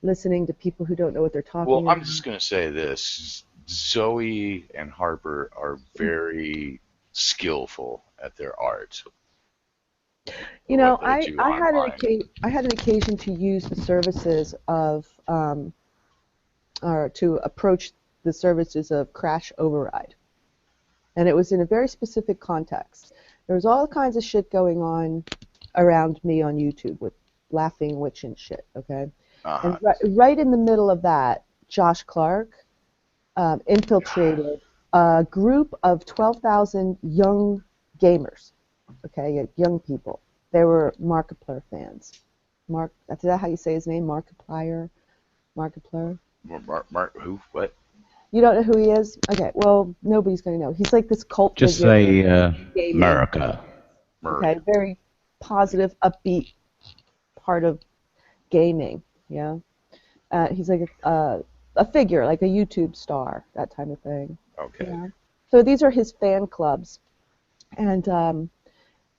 Listening to people who don't know what they're talking Well, about. I'm just going to say this. Zoe and Harper are very skillful at their art. You know, what they do I had online. I had an occasion to use the services of or to approach the services of Crash Override, and it was in a very specific context. There was all kinds of shit going on around me on YouTube with laughing witch and shit. Okay, Uh-huh. and right in the middle of that, Josh Clark infiltrated a group of 12,000 young gamers. Okay, young people. They were Markiplier fans. Is that how you say his name? Markiplier? Markiplier? Mark, who? What? You don't know who he is? Okay, well, nobody's going to know. He's like this cult Just figure. say gaming. America. Okay, very positive, upbeat part of gaming. Yeah, he's like a figure, like a YouTube star, that type of thing. Okay. Yeah. So these are his fan clubs, and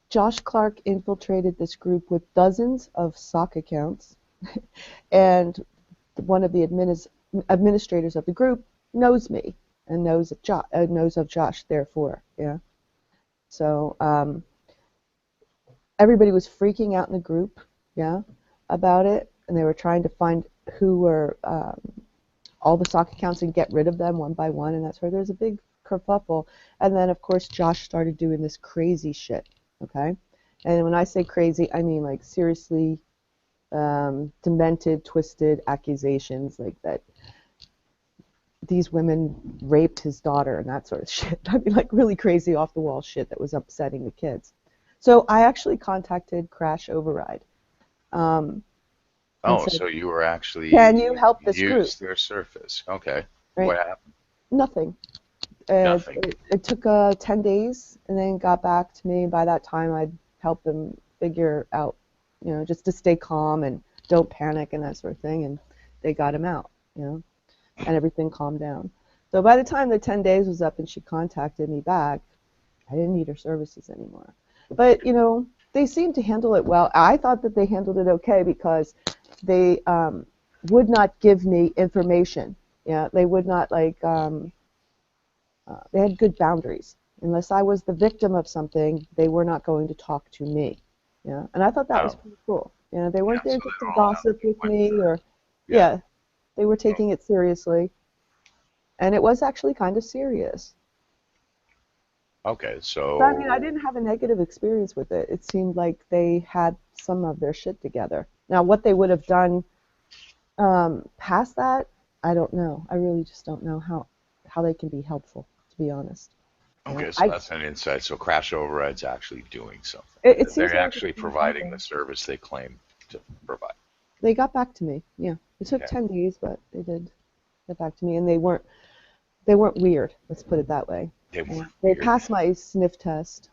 Josh Clark infiltrated this group with dozens of sock accounts, and one of the administrators of the group knows me and knows of Josh. Therefore, yeah. So everybody was freaking out in the group, yeah, about it, and they were trying to find who were all the sock accounts and get rid of them one by one, and that's where there's a big kerfuffle. And then, of course, Josh started doing this crazy shit, okay? And when I say crazy, I mean like seriously demented, twisted accusations like that these women raped his daughter and that sort of shit. I mean, like really crazy off the wall shit that was upsetting the kids. So I actually contacted Crash Override. Oh, said, so you were actually can you help this group? use their surface. Okay. Right. What happened? Nothing. Nothing. It took 10 days and then got back to me. By that time, I'd helped them figure out, you know, just to stay calm and don't panic and that sort of thing. And they got him out, you know, and everything calmed down. So by the time the 10 days was up and she contacted me back, I didn't need her services anymore. But, you know, they seemed to handle it well. I thought that they handled it okay because they would not give me information. Yeah, they would not like. They had good boundaries. Unless I was the victim of something, they were not going to talk to me. Yeah, and I thought that was pretty cool. You know, they weren't there so just they to were all gossip with went me for it. or yeah, they were taking it seriously, and it was actually kind of serious. Okay, so But, I mean, I didn't have a negative experience with it. It seemed like they had some of their shit together. Now, what they would have done past that, I don't know. I really just don't know how they can be helpful, to be honest. okay, so that's an insight. So Crash Override's actually doing something. It seems They're like actually it's providing something. the service they claim to provide. They got back to me. Yeah, it took Yeah. 10 days, but they did get back to me, and they weren't weird. Let's put it that way. They were They weird. passed my sniff test.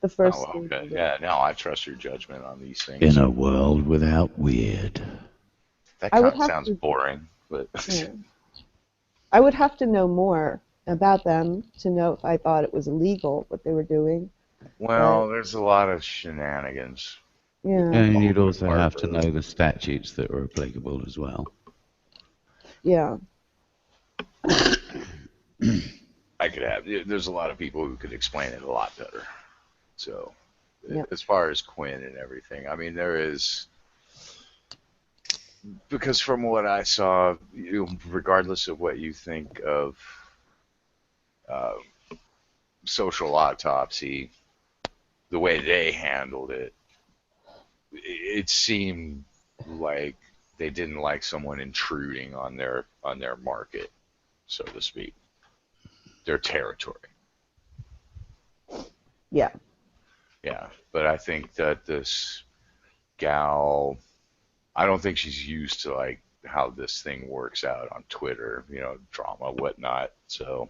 The first Oh, stage okay. of it. Yeah, now I trust your judgment on these things. In a world without weird. That I would kind of have sounds to- boring, but Yeah. I would have to know more about them to know if I thought it was illegal what they were doing. well, there's a lot of shenanigans. Yeah, And you'd also have to know the statutes that are applicable as well. yeah. I could have. There's a lot of people who could explain it a lot better. So, Yep. as far as Quinn and everything, I mean, there is, because from what I saw, regardless of what you think of uh, social autopsy, the way they handled it, it seemed like they didn't like someone intruding on their market, so to speak, their territory. Yeah. Yeah, but I think that this gal, I don't think she's used to like how this thing works out on Twitter, drama, whatnot. So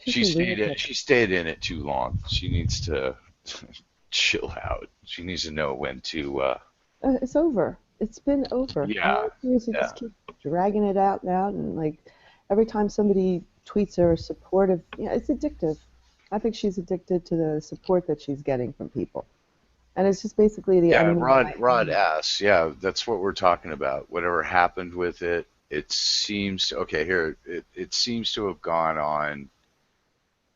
she stayed in it too long. She needs to chill out. She needs to know when to. It's over. It's been over. Yeah, All you do is you just keep dragging it out and out, and like every time somebody tweets her supportive, it's addictive. I think she's addicted to the support that she's getting from people, and it's just basically the enemy. Rod asks, yeah, that's what we're talking about. Whatever happened with it, it seems to, okay, here it seems to have gone on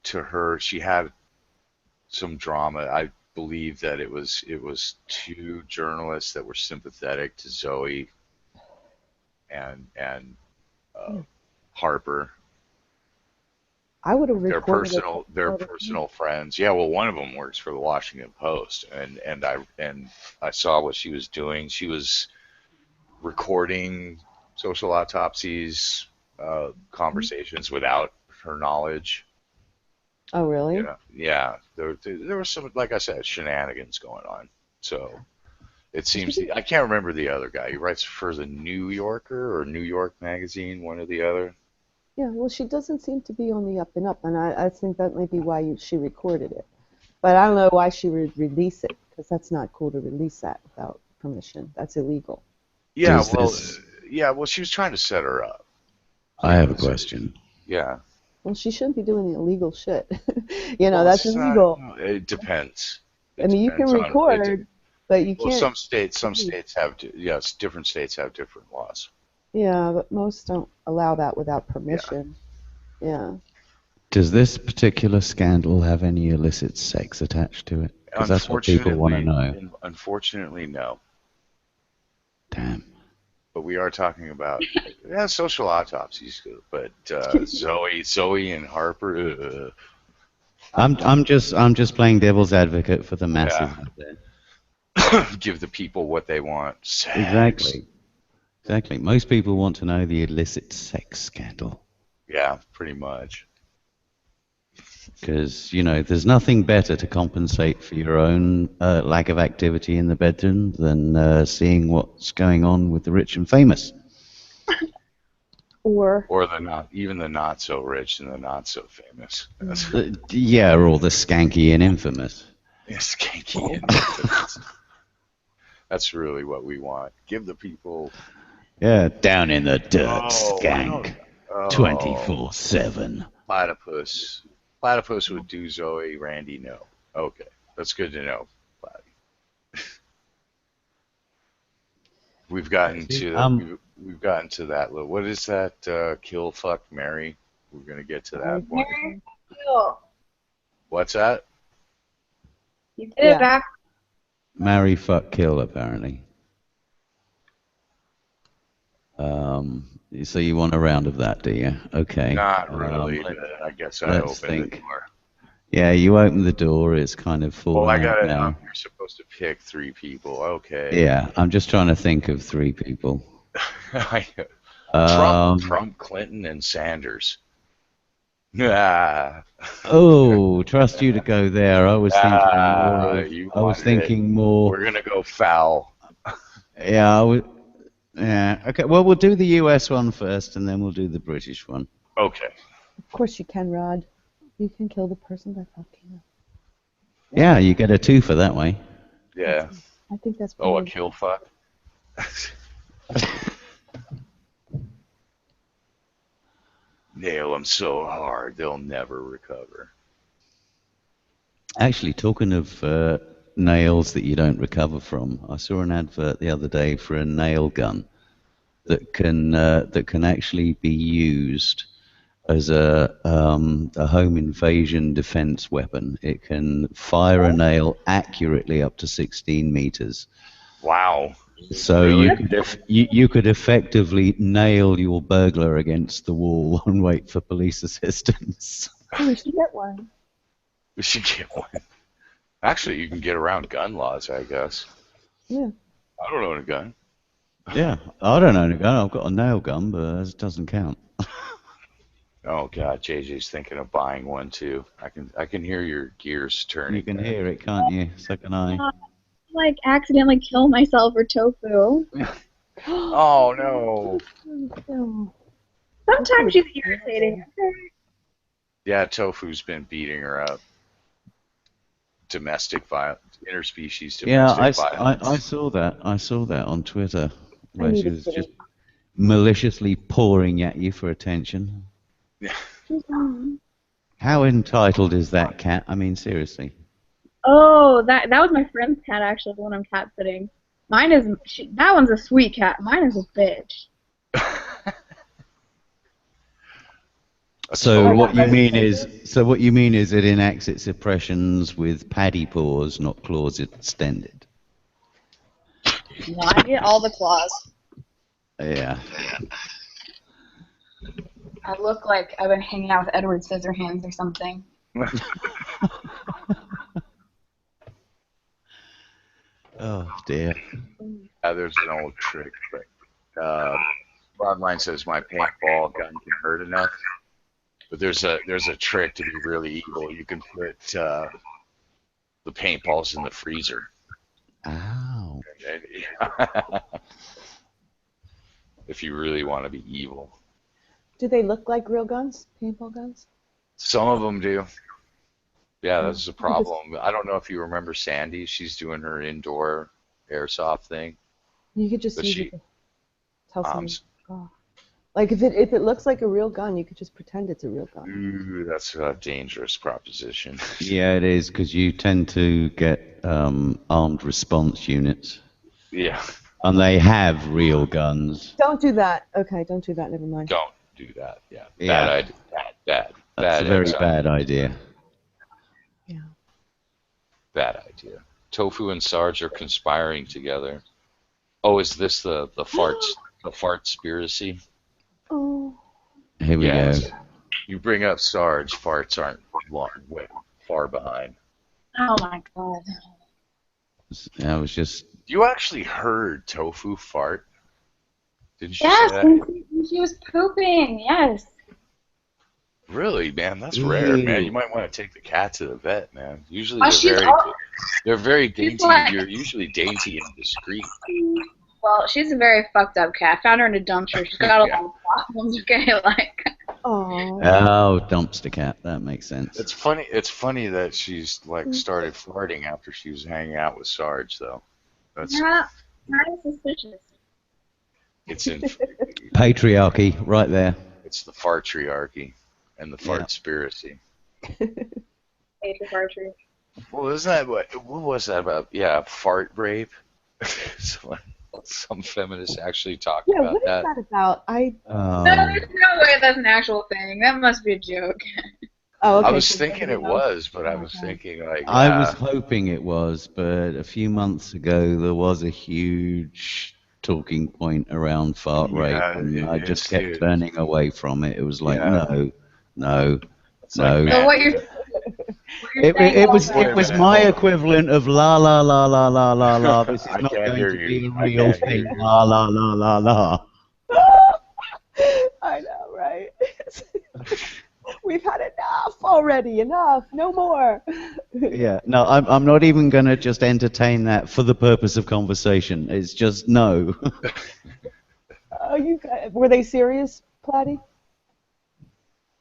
to her. She had some drama. I believe that it was two journalists that were sympathetic to Zoe and Harper. I would have recorded their personal friends. Yeah, well, one of them works for the Washington Post, and I saw what she was doing. She was recording social autopsies conversations without her knowledge. Oh, really? Yeah. There was some, like I said, shenanigans going on. So it seems I can't remember the other guy. He writes for the New Yorker or New York Magazine, one or the other. Yeah, well, she doesn't seem to be on the up and up, and I think that might be why she recorded it. But I don't know why she would release it, because that's not cool to release that without permission. That's illegal. Yeah, well, she was trying to set her up. I have a question. Yeah. Well, she shouldn't be doing illegal shit. That's illegal. It depends. I mean, you can record, but you can't. Well, some states have, yes, different states have different laws. Yeah, but most don't allow that without permission. Yeah. Does this particular scandal have any illicit sex attached to it? Because that's what people want to know. Unfortunately, no. Damn. But we are talking about social autopsies. But Zoe and Harper. I'm just playing devil's advocate for the masses out there. Give the people what they want. Sex. Exactly. Most people want to know the illicit sex scandal. Yeah, pretty much. Because, there's nothing better to compensate for your own lack of activity in the bedroom than seeing what's going on with the rich and famous. Or even the not so rich and the not so famous. or the skanky and infamous. Yeah, skanky and infamous. That's really what we want. Give the people... Yeah, down in the dirt, skank. 24/7. Platypus would do Zoe, Randy, no. Okay, that's good to know, Platy. We've gotten to that little. What is that? Kill, fuck, marry. We're gonna get to that point. What's that? You did it back. Marry, fuck, kill, apparently. So you want a round of that, do you? Okay. Not really, but I guess I opened the door. Yeah, you open the door. It's kind of full. Well, I got it. Now. You're supposed to pick 3 people. Okay. Yeah, I'm just trying to think of 3 people. Trump, Clinton, and Sanders. Oh, trust you to go there. I was thinking more. We're gonna go foul Yeah, yeah. Okay. Well, we'll do the US one first, and then we'll do the British one. Okay. Of course you can, Rod. You can kill the person by fucking. Yeah, you get a 2 for that way. Yeah. I think that's. Oh, a pretty- kill fuck. Nail them so hard they'll never recover. Actually, talking of nails that you don't recover from, I saw an advert the other day for a nail gun that can actually be used as a home invasion defense weapon. It can fire a nail accurately up to 16 meters. Wow. So Really? you could effectively nail your burglar against the wall and wait for police assistance. Oh, we should get one. We should get one. Actually, you can get around gun laws, I guess. Yeah. I don't own a gun. Yeah, I don't own a gun. I've got a nail gun, but it doesn't count. Oh God, JJ's thinking of buying one too. I can hear your gears turning. You can hear it, can't you? So can I. Like accidentally kill myself or Tofu. Oh no. Sometimes she's irritating. Yeah, Tofu's been beating her up. Domestic violence, interspecies domestic violence. I saw that. I saw that on Twitter, I where need she a was kitty. just maliciously pouring at you for attention. Yeah. How entitled is that cat? I mean, seriously. Oh, that was my friend's cat actually, the one I'm cat sitting. Mine is that one's a sweet cat. Mine is a bitch. So what you mean is it enacts its oppressions with paddy paws, not claws extended. No, I get all the claws. Yeah. I look like I've been hanging out with Edward Scissorhands or something. Oh dear. There's an old trick, but Broadline says my paintball gun can hurt enough. But there's a trick to be really evil. You can put the paintballs in the freezer. Ow. If you really want to be evil. Do they look like real guns? Paintball guns? Some of them do. Yeah, that's a problem. I don't know if you remember Sandy. She's doing her indoor airsoft thing. You could just But use she- it to tell someone. Oh. Like if it looks like a real gun, you could just pretend it's a real gun. Ooh, that's a dangerous proposition. Yeah, it is, because you tend to get armed response units, Yeah, and they have real guns. Don't do that. Okay, don't do that. Never mind. don't do that. Yeah, Yeah. bad idea. Bad. That's a very exile. bad idea. Yeah. Bad idea. Tofu and Sarge are conspiring together. Oh, is this the fartspiracy? Oh. Here we go. You bring up Sarge, farts aren't way far behind. Oh my god. I was just. You actually heard Tofu fart? Didn't you Yes, say that? when she was pooping. Yes. Really, man, that's rare, man. You might want to take the cat to the vet, man. Usually they're very dainty. like- You're usually dainty and discreet. Well, she's a very fucked up cat. I found her in a dumpster. She's got a Yeah. lot of problems. Okay, like. Oh. Oh, dumpster cat. That makes sense. It's funny. It's funny that she's like started flirting after she was hanging out with Sarge, though. That's Yeah, kind of suspicious. it's in Patriarchy, right there. it's the fartriarchy and the Yeah. fartspiracy. Patriot archery. Well, isn't that what was that about? Yeah, fart rape. Some feminists actually talk Yeah, about what is that. that about? No, there's no way that's an actual thing. That must be a joke. Oh, okay. I was so thinking you it know. was, but I was Okay. thinking like I was hoping it was, but a few months ago there was a huge talking point around fart rape, Yeah, and I just it's kept huge. turning away from it. It was like, Yeah. no. It's like, So man, what you're It saying was Wait a it was minute, my hold on. equivalent of la la la la la la la. This is I not can't going hear to you. be a I real can't hear thing. you. La la la la la. I know, right? We've had enough. enough already, enough, no more. Yeah, no, I'm not even going to just entertain that for the purpose of conversation. It's just no. Were they serious, Platty?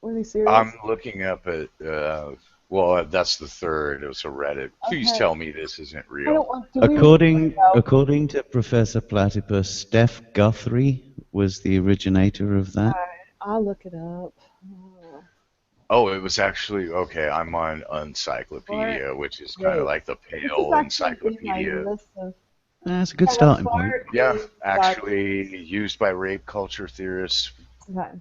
Were they serious? I'm looking up at, well, that's the third. It was a Reddit. Please Okay. tell me this isn't I real. don't want to. According to Professor Platypus, Steph Guthrie was the originator of that. I'll look it up. Oh, it was actually, okay, I'm on Encyclopedia, which is kind of like the pale encyclopedia. That's a good starting point. Yeah, actually used by rape culture theorists. Okay.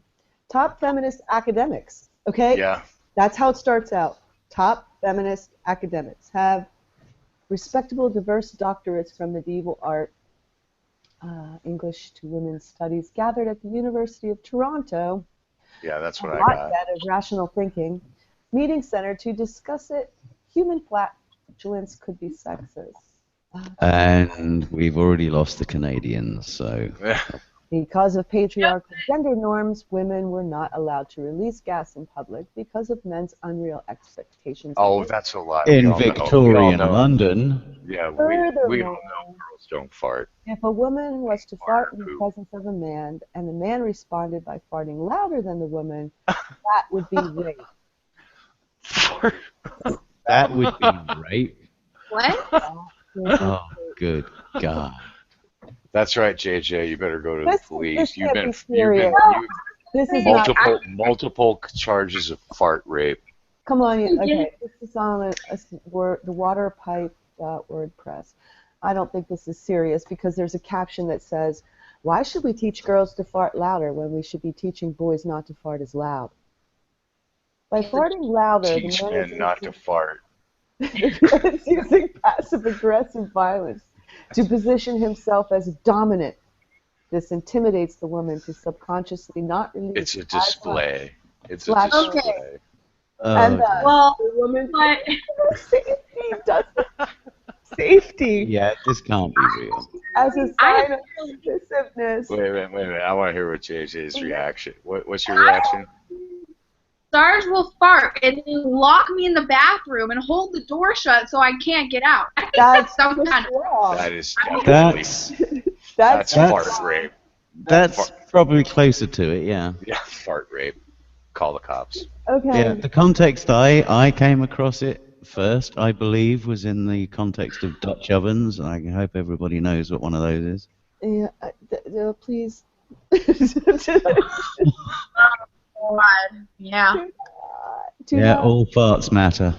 Top feminist academics. Okay? Yeah. That's how it starts out. Top feminist academics have respectable, diverse doctorates from medieval art, English to women's studies, gathered at the University of Toronto. Yeah, that's what I got. got. Of rational thinking. Meeting center to discuss it. Human flatulence could be sexist. And we've already lost the Canadians, so... Because of patriarchal gender norms, women were not allowed to release gas in public because of men's unreal expectations. Oh, that's a lot. In Victorian London. Yeah, we all know girls don't fart. If a woman was to fart in the presence of a man, and the man responded by farting louder than the woman, that would be rape. That would be rape? What? Oh, good God. That's right, JJ. You better go to the police. This You've been this is multiple charges of fart rape. Come on, okay. This is on the waterpipe.wordpress. I don't think this is serious because there's a caption that says, "Why should we teach girls to fart louder when we should be teaching boys not to fart as loud?" By farting louder, Teach the man men is not to fart. it's using passive-aggressive violence to position himself as dominant. This intimidates the woman to subconsciously not release. It's a display. It's a Flash. display. Okay. And well, the woman but safety doesn't. Safety. Yeah, this can't be real. As a sign of submissiveness. Wait a minute. I want to hear what JJ's reaction. What's your reaction? Sarge will fart and then lock me in the bathroom and hold the door shut so I can't get out. I think that's some kind of wrong. That is definitely that's fart rape. That's probably closer to it, yeah. Yeah, fart rape. Call the cops. Okay. Yeah, the context I came across it first, I believe, was in the context of Dutch ovens. I hope everybody knows what one of those is. Yeah, please. Yeah. Yeah, all farts matter.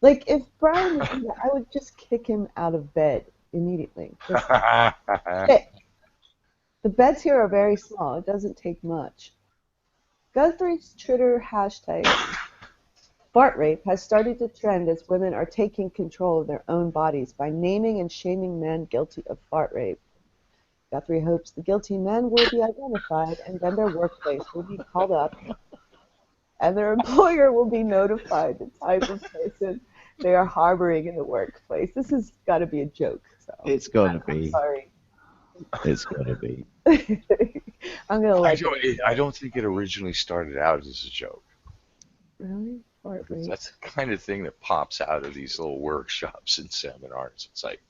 Like, if Brian was here, I would just kick him out of bed immediately. Just kick. The beds here are very small. It doesn't take much. Guthrie's Twitter hashtag fart rape has started to trend as women are taking control of their own bodies by naming and shaming men guilty of fart rape. Guthrie hopes the guilty men will be identified and then their workplace will be called up and their employer will be notified the type of person they are harboring in the workplace. This has got to be a joke. So. It's got to be. Sorry. It's got to be. I'm going to like I don't think it originally started out as a joke. Really? Fart rape? That's the kind of thing that pops out of these little workshops and seminars. It's like,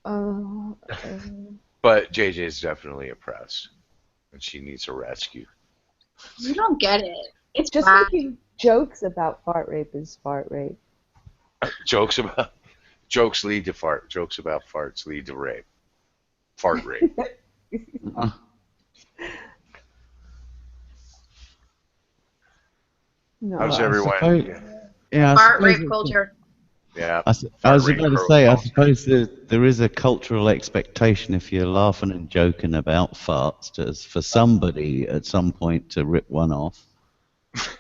but JJ is definitely oppressed, and she needs a rescue. You don't get it. It's just bad. making jokes about fart rape is fart rape. Jokes lead to fart. Jokes about farts lead to rape. Fart rape. No, How's everyone? Fart rape culture. Yeah. I was about to say, I suppose there is a cultural expectation if you're laughing and joking about farts for somebody at some point to rip one off. If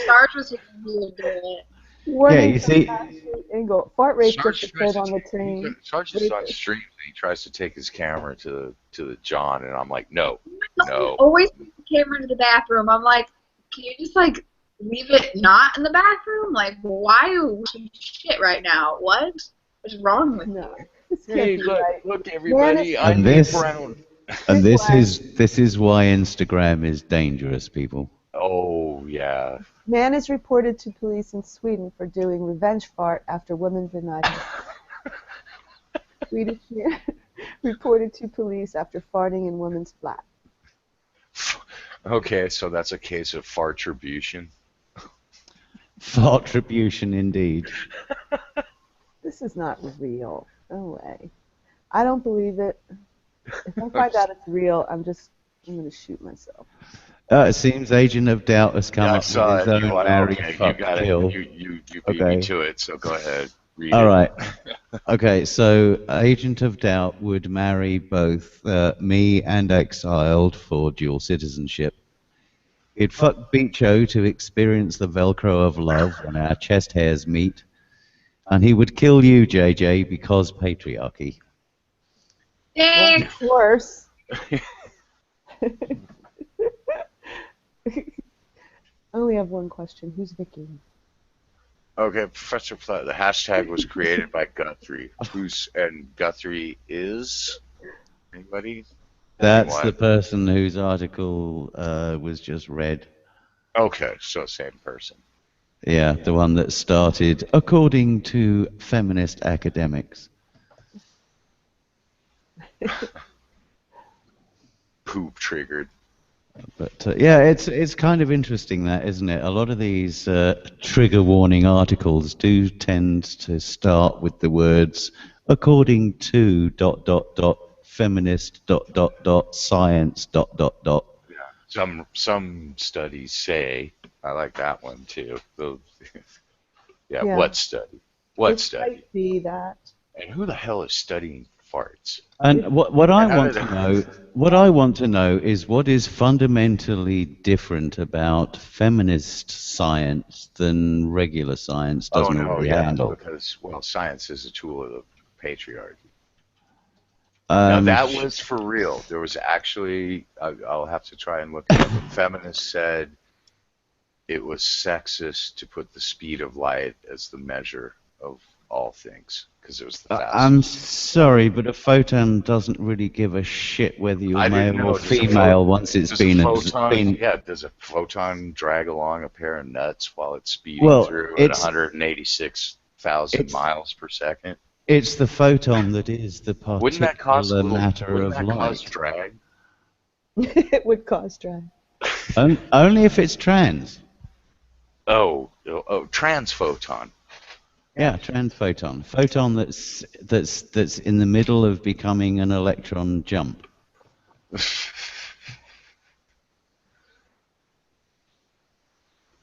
Sarge was here, he would do it. Yeah, you see. Fart rape just appeared on the train. Sarge is on stream and he tries to take his camera to the John, and I'm like, no. Always take the camera to the bathroom. I'm like, can you just like leave it not in the bathroom? Like, why are we shit right now? What is wrong with you? Hey, look, everybody, I'm Brown. And Quick one. this is why Instagram is dangerous, people. Oh yeah. Man is reported to police in Sweden for doing revenge fart after woman denied him. Swedish man reported to police after farting in woman's flat. Okay, so that's a case of fartribution. Fartribution indeed. This is not real. No way. I don't believe it. If I find out it's real, I'm going to shoot myself. It seems Agent of Doubt has come Yeah, I up saw with it. his own marry, Okay, you fuck, got it. kill. You beat Okay. me to it, so go ahead. Read All it. right. Okay, so Agent of Doubt would marry both me and Exiled for dual citizenship. He'd fuck Beacho to experience the Velcro of love when our chest hairs meet. And he would kill you, JJ, because patriarchy. Worse. I only have one question. Who's Vicky? Okay, Professor Platt, the hashtag was created by Guthrie. And Guthrie is anybody? That's Anyone? the person whose article was just read. Okay, so same person. Yeah, the one that started, according to feminist academics. Poop triggered. But yeah, it's kind of interesting that, isn't it? A lot of these trigger warning articles do tend to start with the words according to ... feminist ... science ... Some studies say, I like that one too. Yeah, Yeah. what study? What It study? might be that. And who the hell is studying farts? And what I How want did to know, what I want to know is what is fundamentally different about feminist science than regular science doesn't already handle. because science is a tool of the patriarchy. Now that was for real. There was actually, I'll have to try and look it up. A feminist said it was sexist to put the speed of light as the measure of all things because it was the fastest. I'm sorry, but a photon doesn't really give a shit whether you're I didn't male know. or female once it's been Does a photon drag along a pair of nuts while it's speeding through at 186,000 miles per second? It's the photon that is the Wouldn't that cause particular matter wouldn't of that cause light. drag? It would cause drag. Only if it's trans. Oh, trans photon. Yeah, trans photon. Photon that's in the middle of becoming an electron jump.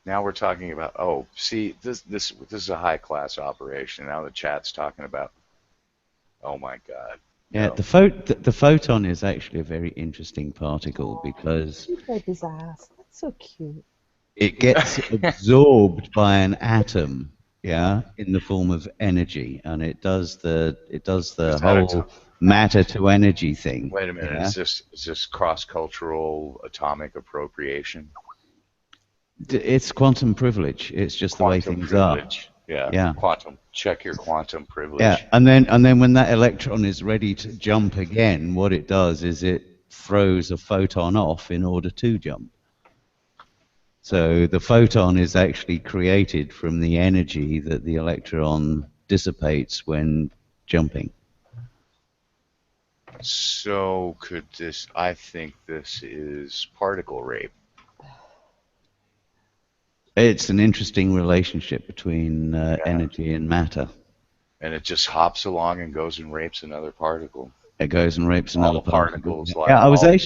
Now we're talking about this is a high class operation. Now the chat's talking about oh my god. Yeah, the photon is actually a very interesting particle because She played his ass. That's so cute. it gets absorbed by an atom, yeah, in the form of energy, and it does the whole matter to energy thing. Wait a minute, yeah? is this cross-cultural atomic appropriation? It's quantum privilege. It's just the way things are. Yeah. Quantum. Check your quantum privilege. Yeah, and then when that electron is ready to jump again, what it does is it throws a photon off in order to jump. So the photon is actually created from the energy that the electron dissipates when jumping. So I think this is particle rape. It's an interesting relationship between energy and matter. And it just hops along and goes and rapes another particle. It goes and rapes another particle.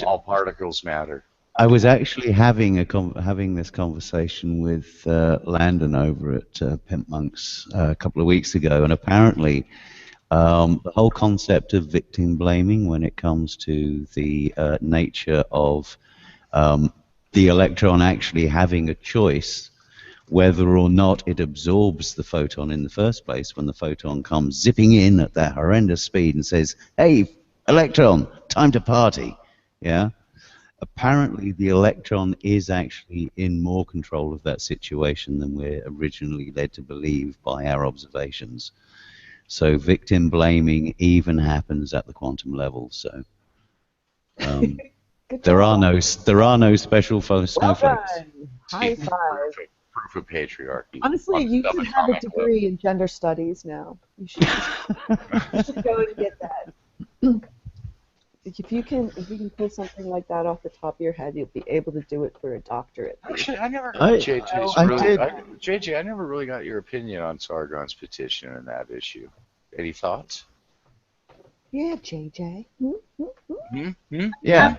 All particles matter. I was actually having this conversation with Landon over at Pimp Monks a couple of weeks ago, and apparently the whole concept of victim blaming when it comes to the nature of the electron actually having a choice whether or not it absorbs the photon in the first place when the photon comes zipping in at that horrendous speed and says, "Hey, electron, time to party." Yeah. Apparently, the electron is actually in more control of that situation than we're originally led to believe by our observations. So victim blaming even happens at the quantum level. So Good There are job. no special Well snowflakes. done. High See, five. proof of patriarchy Honestly, on the you should have a subatomic level. degree in gender studies now. You should go and get that. If you can pull something like that off the top of your head, you'll be able to do it for a doctorate. Actually, I never got I JJ, I never really got your opinion on Sargon's petition and that issue. Any thoughts? Yeah, JJ. Yeah.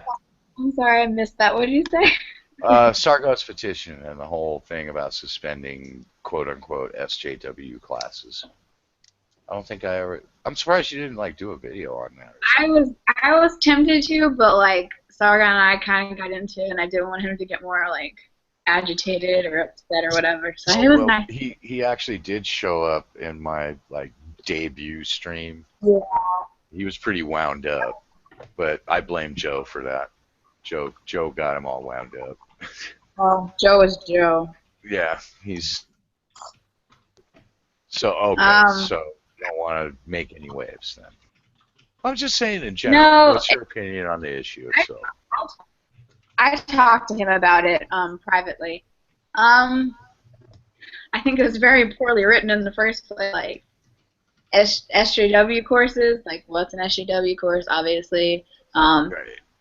I'm sorry, I missed that. What did you say? Sargon's petition and the whole thing about suspending quote-unquote SJW classes. I don't think I ever. I'm surprised you didn't like do a video on that. I was tempted to, but like Sargon and I kind of got into it, and I didn't want him to get more like agitated or upset or whatever. So it was Well, nice. he actually did show up in my like debut stream. Yeah. He was pretty wound up, but I blame Joe for that. Joe got him all wound up. Well, Joe is Joe. Yeah, he's so okay. So you don't want to make any waves then. I'm just saying in general. No, What's your opinion on the issue itself? I talked to him about it privately. I think it was very poorly written in the first place. Like SJW courses, like what's an SJW course? Obviously, Right.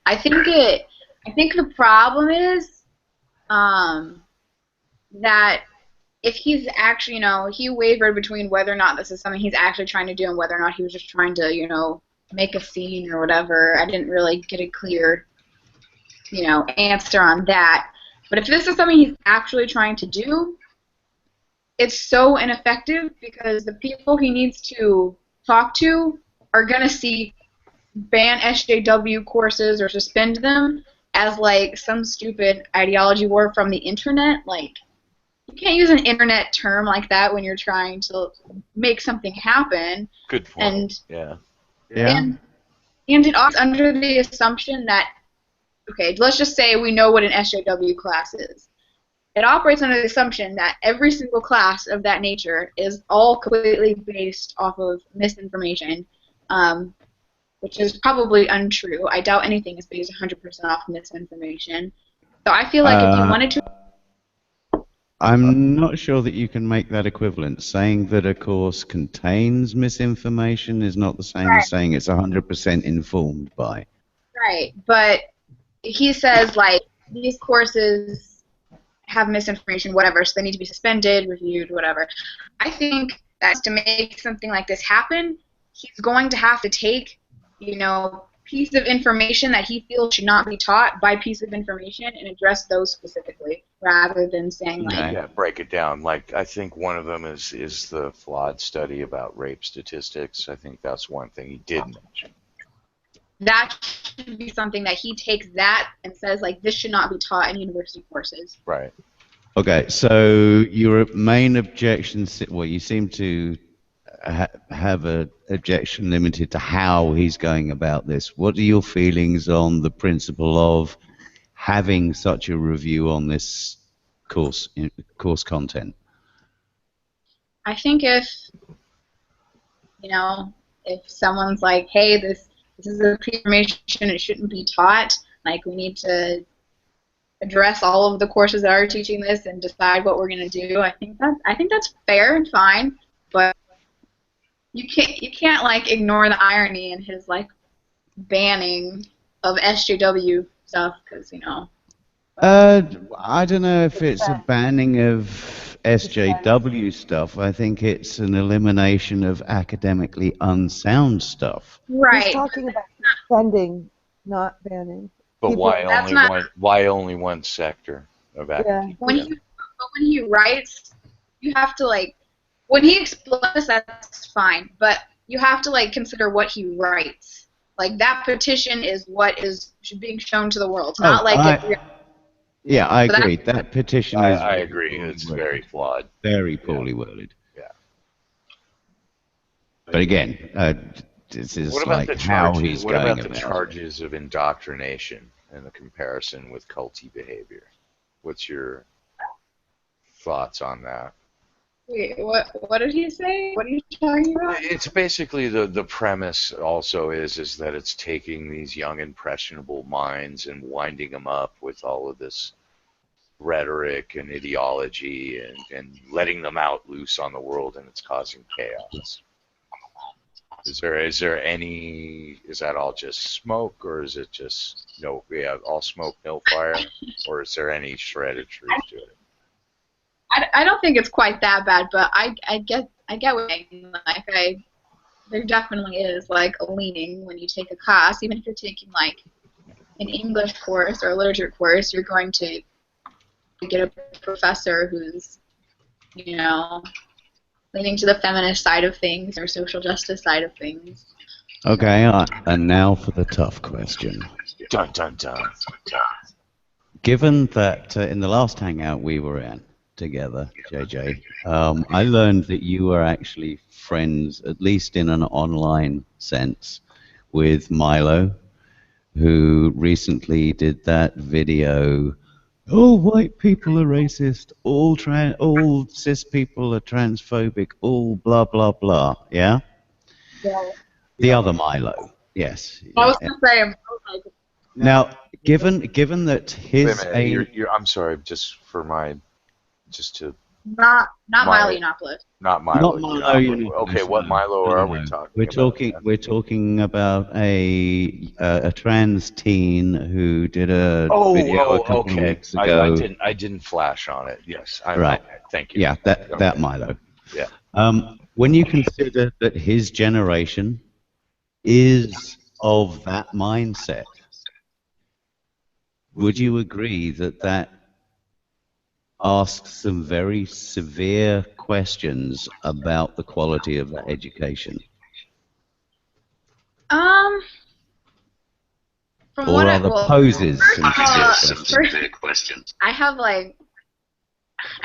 I think the problem is that if he's actually, he wavered between whether or not this is something he's actually trying to do and whether or not he was just trying to, make a scene or whatever. I didn't really get a clear, answer on that. But if this is something he's actually trying to do, it's so ineffective because the people he needs to talk to are going to see ban SJW courses or suspend them as like some stupid ideology war from the internet. Like, you can't use an internet term like that when you're trying to make something happen. Good point. And yeah. and it operates under the assumption that, okay, let's just say we know what an SJW class is. It operates under the assumption that every single class of that nature is all completely based off of misinformation, which is probably untrue. I doubt anything is based 100% off misinformation. So I feel like if you wanted to... I'm not sure that you can make that equivalent. Saying that a course contains misinformation is not the same as saying it's 100% informed by. Right, but he says, like, these courses have misinformation, whatever, so they need to be suspended, reviewed, whatever. I think that to make something like this happen, he's going to have to take, piece of information that he feels should not be taught by piece of information and address those specifically, rather than saying, like... Yeah, break it down. Like, I think one of them is the flawed study about rape statistics. I think that's one thing he did mention. That should be something that he takes that and says, like, this should not be taught in university courses. Right. Okay, so your main objection, well, you seem to have an objection limited to how he's going about this. What are your feelings on the principle of having such a review on this course content? I think if someone's like, hey, this is a piece of information, it shouldn't be taught, like, we need to address all of the courses that are teaching this and decide what we're going to do. I think that's fair and fine, but you can't like ignore the irony in his like banning of SJW stuff because I don't know if it's a banning of SJW stuff. I think it's an elimination of academically unsound stuff. Right. He's talking about suspending, not banning. But why only one sector of academia? When he writes, you have to like, when he explains, that's fine, but you have to like consider what he writes. Like, that petition is what is being shown to the world, not Yeah, I agree. That petition is... I agree. It's very flawed. Very poorly worded. Yeah. But again, this is like how he's going about it. What about the charges of indoctrination and the comparison with culty behavior? What's your thoughts on that? Wait, what did he say? What are you talking about? It's basically the premise also is that it's taking these young impressionable minds and winding them up with all of this rhetoric and ideology and letting them out loose on the world, and it's causing chaos. Is that all just smoke, or is it just all smoke, no fire, or is there any shred of truth to it? I don't think it's quite that bad, but I get what you mean. Like there definitely is like a leaning when you take a class, even if you're taking like an English course or a literature course, you're going to get a professor who's, leaning to the feminist side of things or social justice side of things. Okay, and now for the tough question. Dun dun dun. Given that in the last hangout we were in together, JJ, I learned that you were actually friends, at least in an online sense, with Milo, who recently did that video. All white people are racist. All cis people are transphobic. All blah blah blah. Yeah. Yeah. The other Milo. Yes. I was gonna say, Now, given that his Wait a minute, I'm sorry, just to not Milo Yiannopoulos. not Milo. Not Milo Yiannopoulos. Okay, what Milo are we talking about? We're talking about a trans teen who did a video a couple of weeks ago. I didn't flash on it. Yes, Right. Okay, thank you. Yeah, that Milo. Yeah. When you consider that his generation is of that mindset, would you agree that asks some very severe questions about the quality of that education? From or what rather poses some severe questions. I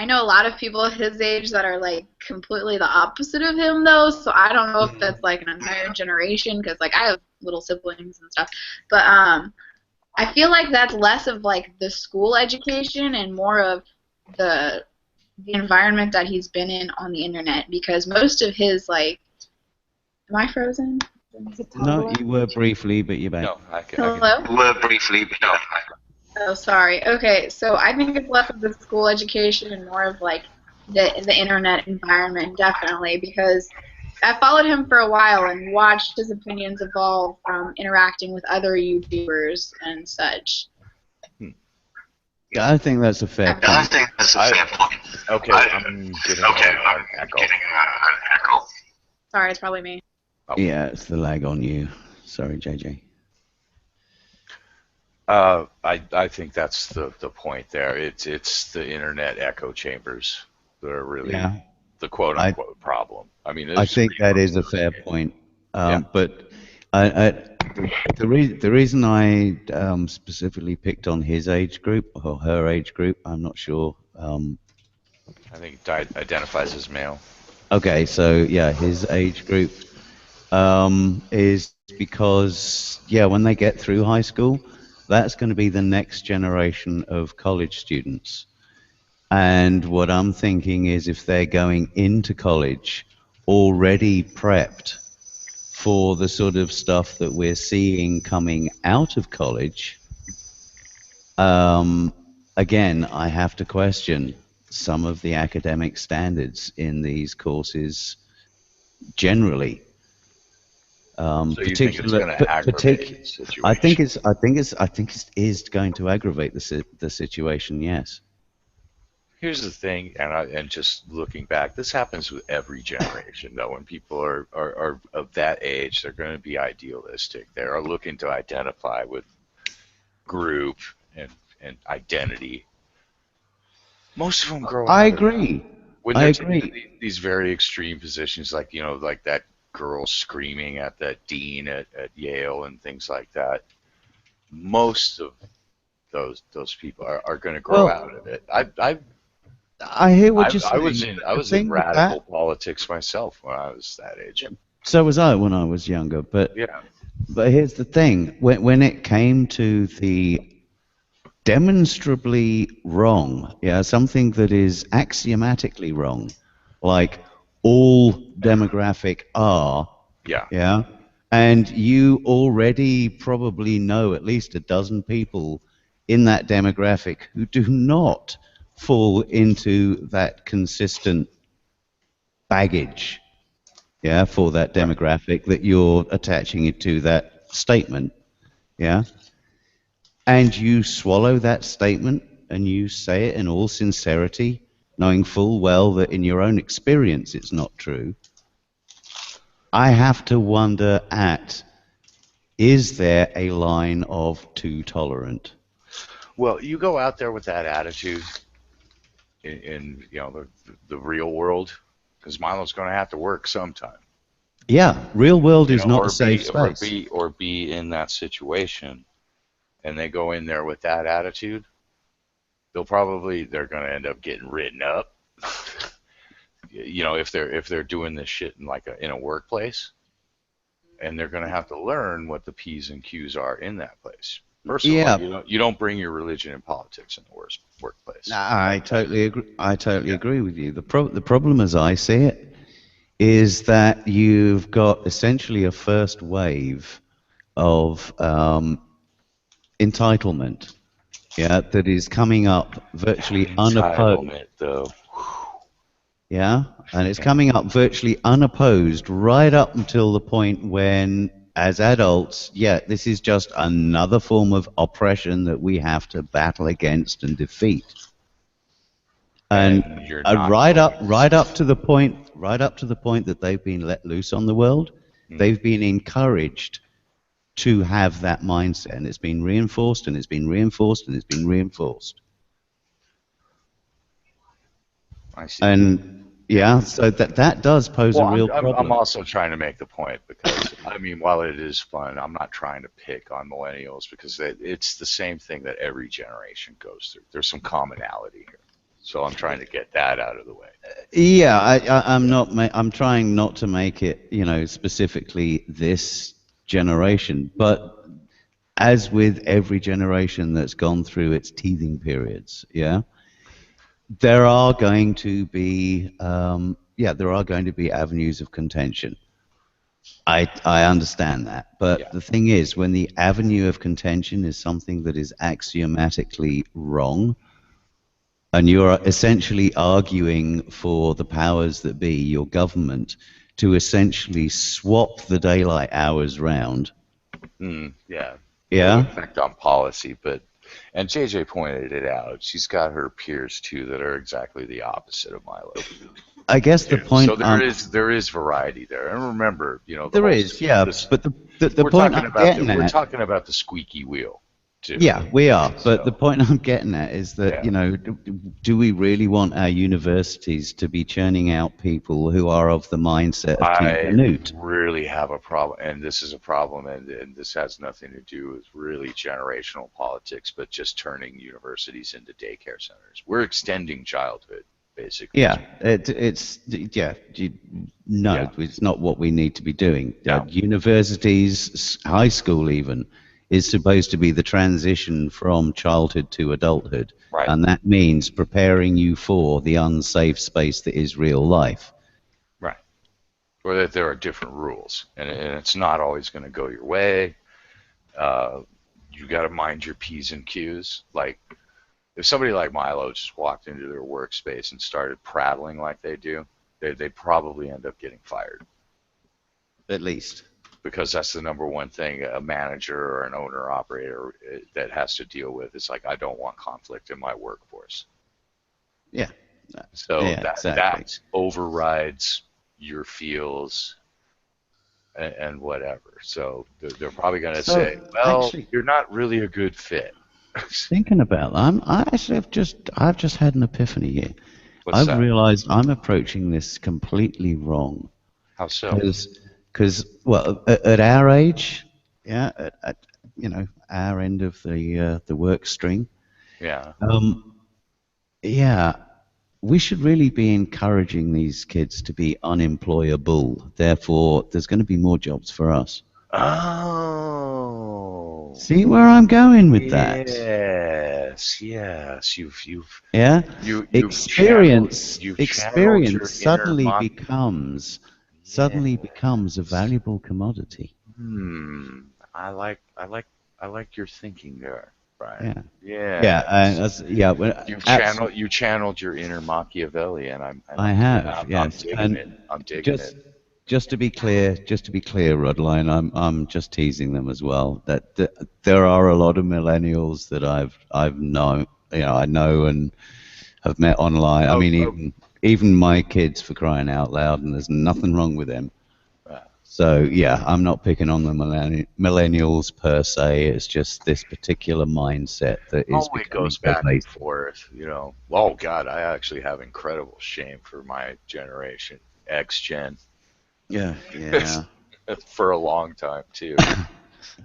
know a lot of people his age that are like completely the opposite of him though, so I don't know if that's like an entire generation, because like I have little siblings and stuff, but I feel like that's less of like the school education and more of the environment that he's been in on the internet, because most of his like, am I frozen? No, you were briefly, but you're back. No, I can. Hello? You were briefly, but no. Oh, sorry. Okay, so I think it's less of the school education and more of like the internet environment, definitely, because I followed him for a while and watched his opinions evolve from interacting with other YouTubers and such. Yeah, I think that's a fair point. Okay, I'm getting an echo. Sorry, it's probably me. Oh. Yeah, it's the lag on you. Sorry, JJ. I think that's the point there. It's the internet echo chambers that are really the quote unquote problem. I mean, I think that is a fair point. But the reason I specifically picked on his age group or her age group, I'm not sure. I think it identifies as male. Okay, so yeah, his age group is because when they get through high school, that's going to be the next generation of college students. And what I'm thinking is, if they're going into college already prepped for the sort of stuff that we're seeing coming out of college, again, I have to question some of the academic standards in these courses generally. So you think it's going to aggravate the situation? I think it is going to aggravate the situation. Yes. Here's the thing, and just looking back, this happens with every generation, though. When people are of that age, they're going to be idealistic. They are looking to identify with group and identity. Most of them grow up. I agree. When they're taking these very extreme positions, like like that girl screaming at that dean at Yale and things like that, most of those people are going to grow out of it. I hear what you're saying. I was in radical politics myself when I was that age. So was I when I was younger. But here's the thing: when it came to the demonstrably wrong, something that is axiomatically wrong, like all demographic are, Yeah. and you already probably know at least a dozen people in that demographic who do not fall into that consistent baggage, for that demographic that you're attaching it to that statement, and you swallow that statement and you say it in all sincerity, knowing full well that in your own experience it's not true. I have to wonder is there a line of too tolerant? Well, you go out there with that attitude in the real world, because Milo's going to have to work sometime. Yeah, real world is not a safe space. Or be in that situation, and they go in there with that attitude, they're going to end up getting written up. If they're doing this shit in a workplace, and they're going to have to learn what the P's and Q's are in that place. First of all, you don't bring your religion and politics in the worst workplace. I totally agree. I totally agree with you. The problem, as I see it, is that you've got essentially a first wave of entitlement, that is coming up virtually unopposed. Entitlement, though. Yeah, and it's coming up virtually unopposed right up until the point when, as adults, this is just another form of oppression that we have to battle against and defeat. And right up to the point that they've been let loose on the world, they've been encouraged to have that mindset, and it's been reinforced, and it's been reinforced, and it's been reinforced. I see. And so that does pose a real problem. I'm also trying to make the point because, while it is fun, I'm not trying to pick on millennials because it's the same thing that every generation goes through. There's some commonality here. So I'm trying to get that out of the way. I'm trying not to make it, specifically this generation, but as with every generation that's gone through its teething periods, there are going to be avenues of contention. I understand that, but the thing is, when the avenue of contention is something that is axiomatically wrong, and you're essentially arguing for the powers that be, your government, to essentially swap the daylight hours round. Yeah. Yeah. Effect on policy, and JJ pointed it out. She's got her peers too that are exactly the opposite of Milo. I guess the point. So there is variety there, and remember, there is, but the point I'm getting at, we're talking about the squeaky wheel. Too. Yeah, we are. But the point I'm getting at is that, do we really want our universities to be churning out people who are of the mindset of King Canute? I really have a problem, and this is a problem, and this has nothing to do with really generational politics, but just turning universities into daycare centers. We're extending childhood, basically. Yeah, it's not what we need to be doing. No. Universities, high school even, is supposed to be the transition from childhood to adulthood. Right. And that means preparing you for the unsafe space that is real life. Right. Or that there are different rules, and it's not always going to go your way. You got to mind your P's and Q's. Like, if somebody like Milo just walked into their workspace and started prattling like they do, they probably end up getting fired. At least. Because that's the number one thing a manager or an owner-operator that has to deal with. It's like, I don't want conflict in my workforce. Yeah. So that overrides your feels and whatever. So they're probably going to say, well, actually, you're not really a good fit. Thinking about that, I've just had an epiphany here. I've realized I'm approaching this completely wrong. How so? Because, at our age, at our end of the work string, we should really be encouraging these kids to be unemployable. Therefore, there's going to be more jobs for us. Oh. See where I'm going with that? Yeah. yes. Yeah, You've experience channeled your inner suddenly monkey. Yeah. becomes a valuable commodity. Hmm. I like I like I like your thinking there, Brian. Yeah, yeah, and Yes. yeah. You channeled your inner Machiavelli, and I I'm, have, I'm yes, digging it. and I'm digging it. just just to be clear, Rudline, I'm just teasing them as well. That there are a lot of millennials that I've known, I know and have met online. I Oh, mean, oh, even my kids, for crying out loud, and there's nothing wrong with them. So yeah, I'm not picking on the millennials per se. It's just this particular mindset that is oh, it becoming goes back and pervasive. forth, Oh God, I actually have incredible shame for my generation, X Gen, Yeah, yeah, for a long time too.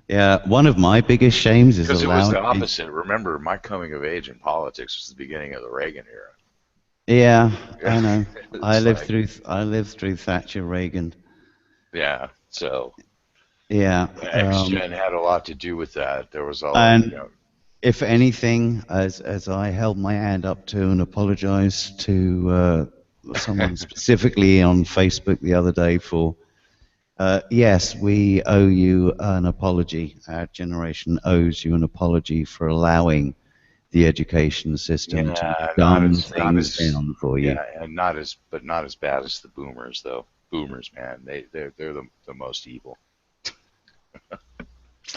yeah. One of my biggest shames is Because it was the allowing. opposite. Remember, my coming of age in politics was the beginning of the Reagan era. Yeah, I know. It's like, I lived through Thatcher, Reagan. yeah. So Yeah, X Gen had a lot to do with that. There was and if anything, as I held my hand up to and apologized to someone specifically on Facebook the other day for, yes, we owe you an apology. Our generation owes you an apology for allowing the education system to yeah, dumb things down for you. yeah, and not as bad as the boomers though. Boomers, man, they're the most evil.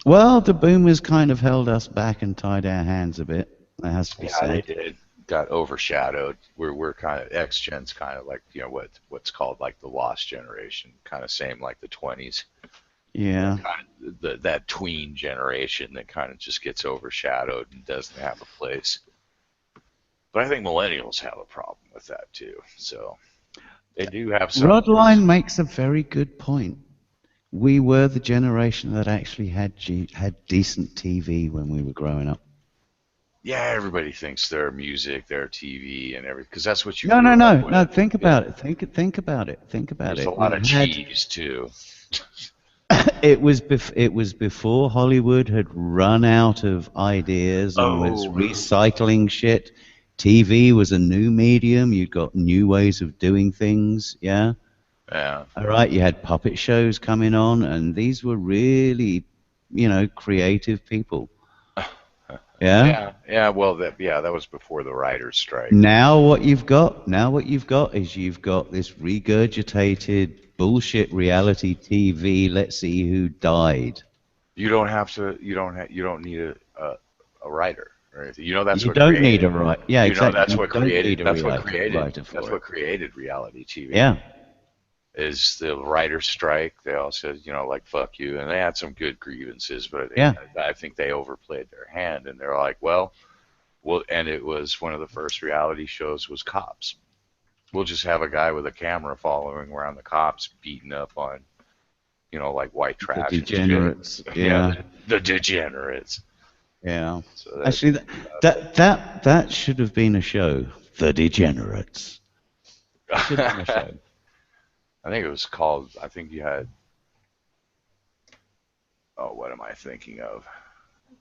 Well, the boomers kind of held us back and tied our hands a bit. That has to be Yeah, they said. did. Got overshadowed. We're kind of X Gen's kind of like what's called like the lost generation, kind of same like the 20s. Yeah. Kind of that tween generation that kind of just gets overshadowed and doesn't have a place. But I think millennials have a problem with that too. So they do have some. Rodline makes a very good point. We were the generation that actually had decent TV when we were growing up. Yeah, everybody thinks their music, their TV, and everything, because that's what you No, grew no, up no, no. with. Think about it. Think about it. Think about There's a it. lot of cheese too. It was before Hollywood had run out of ideas and was Oh, recycling shit. TV was a new medium. You got new ways of doing things. Yeah. yeah. All right. You had puppet shows coming on, and these were really, creative people. Yeah. Yeah. Well, that was before the writers' strike. Now what you've got is you've got this regurgitated bullshit reality TV. Let's see who died. You don't have to. You don't need a writer or anything. That's You what don't need created. a right. Yeah, exactly. That's You what don't created. need a That's what reality created. writer for That's it. what created reality TV. Yeah. Is the writers' strike? They all said, like fuck you, and they had some good grievances, but Yeah. I think they overplayed their hand, and they're like, well, and it was one of the first reality shows was Cops. We'll just have a guy with a camera following around the cops, beating up on, like white trash. The degenerates. And shit. Yeah. The degenerates. Yeah. So Actually, that should have been a show. The Degenerates. Should have been a show. I think it was called. I think you had. Oh, what am I thinking of?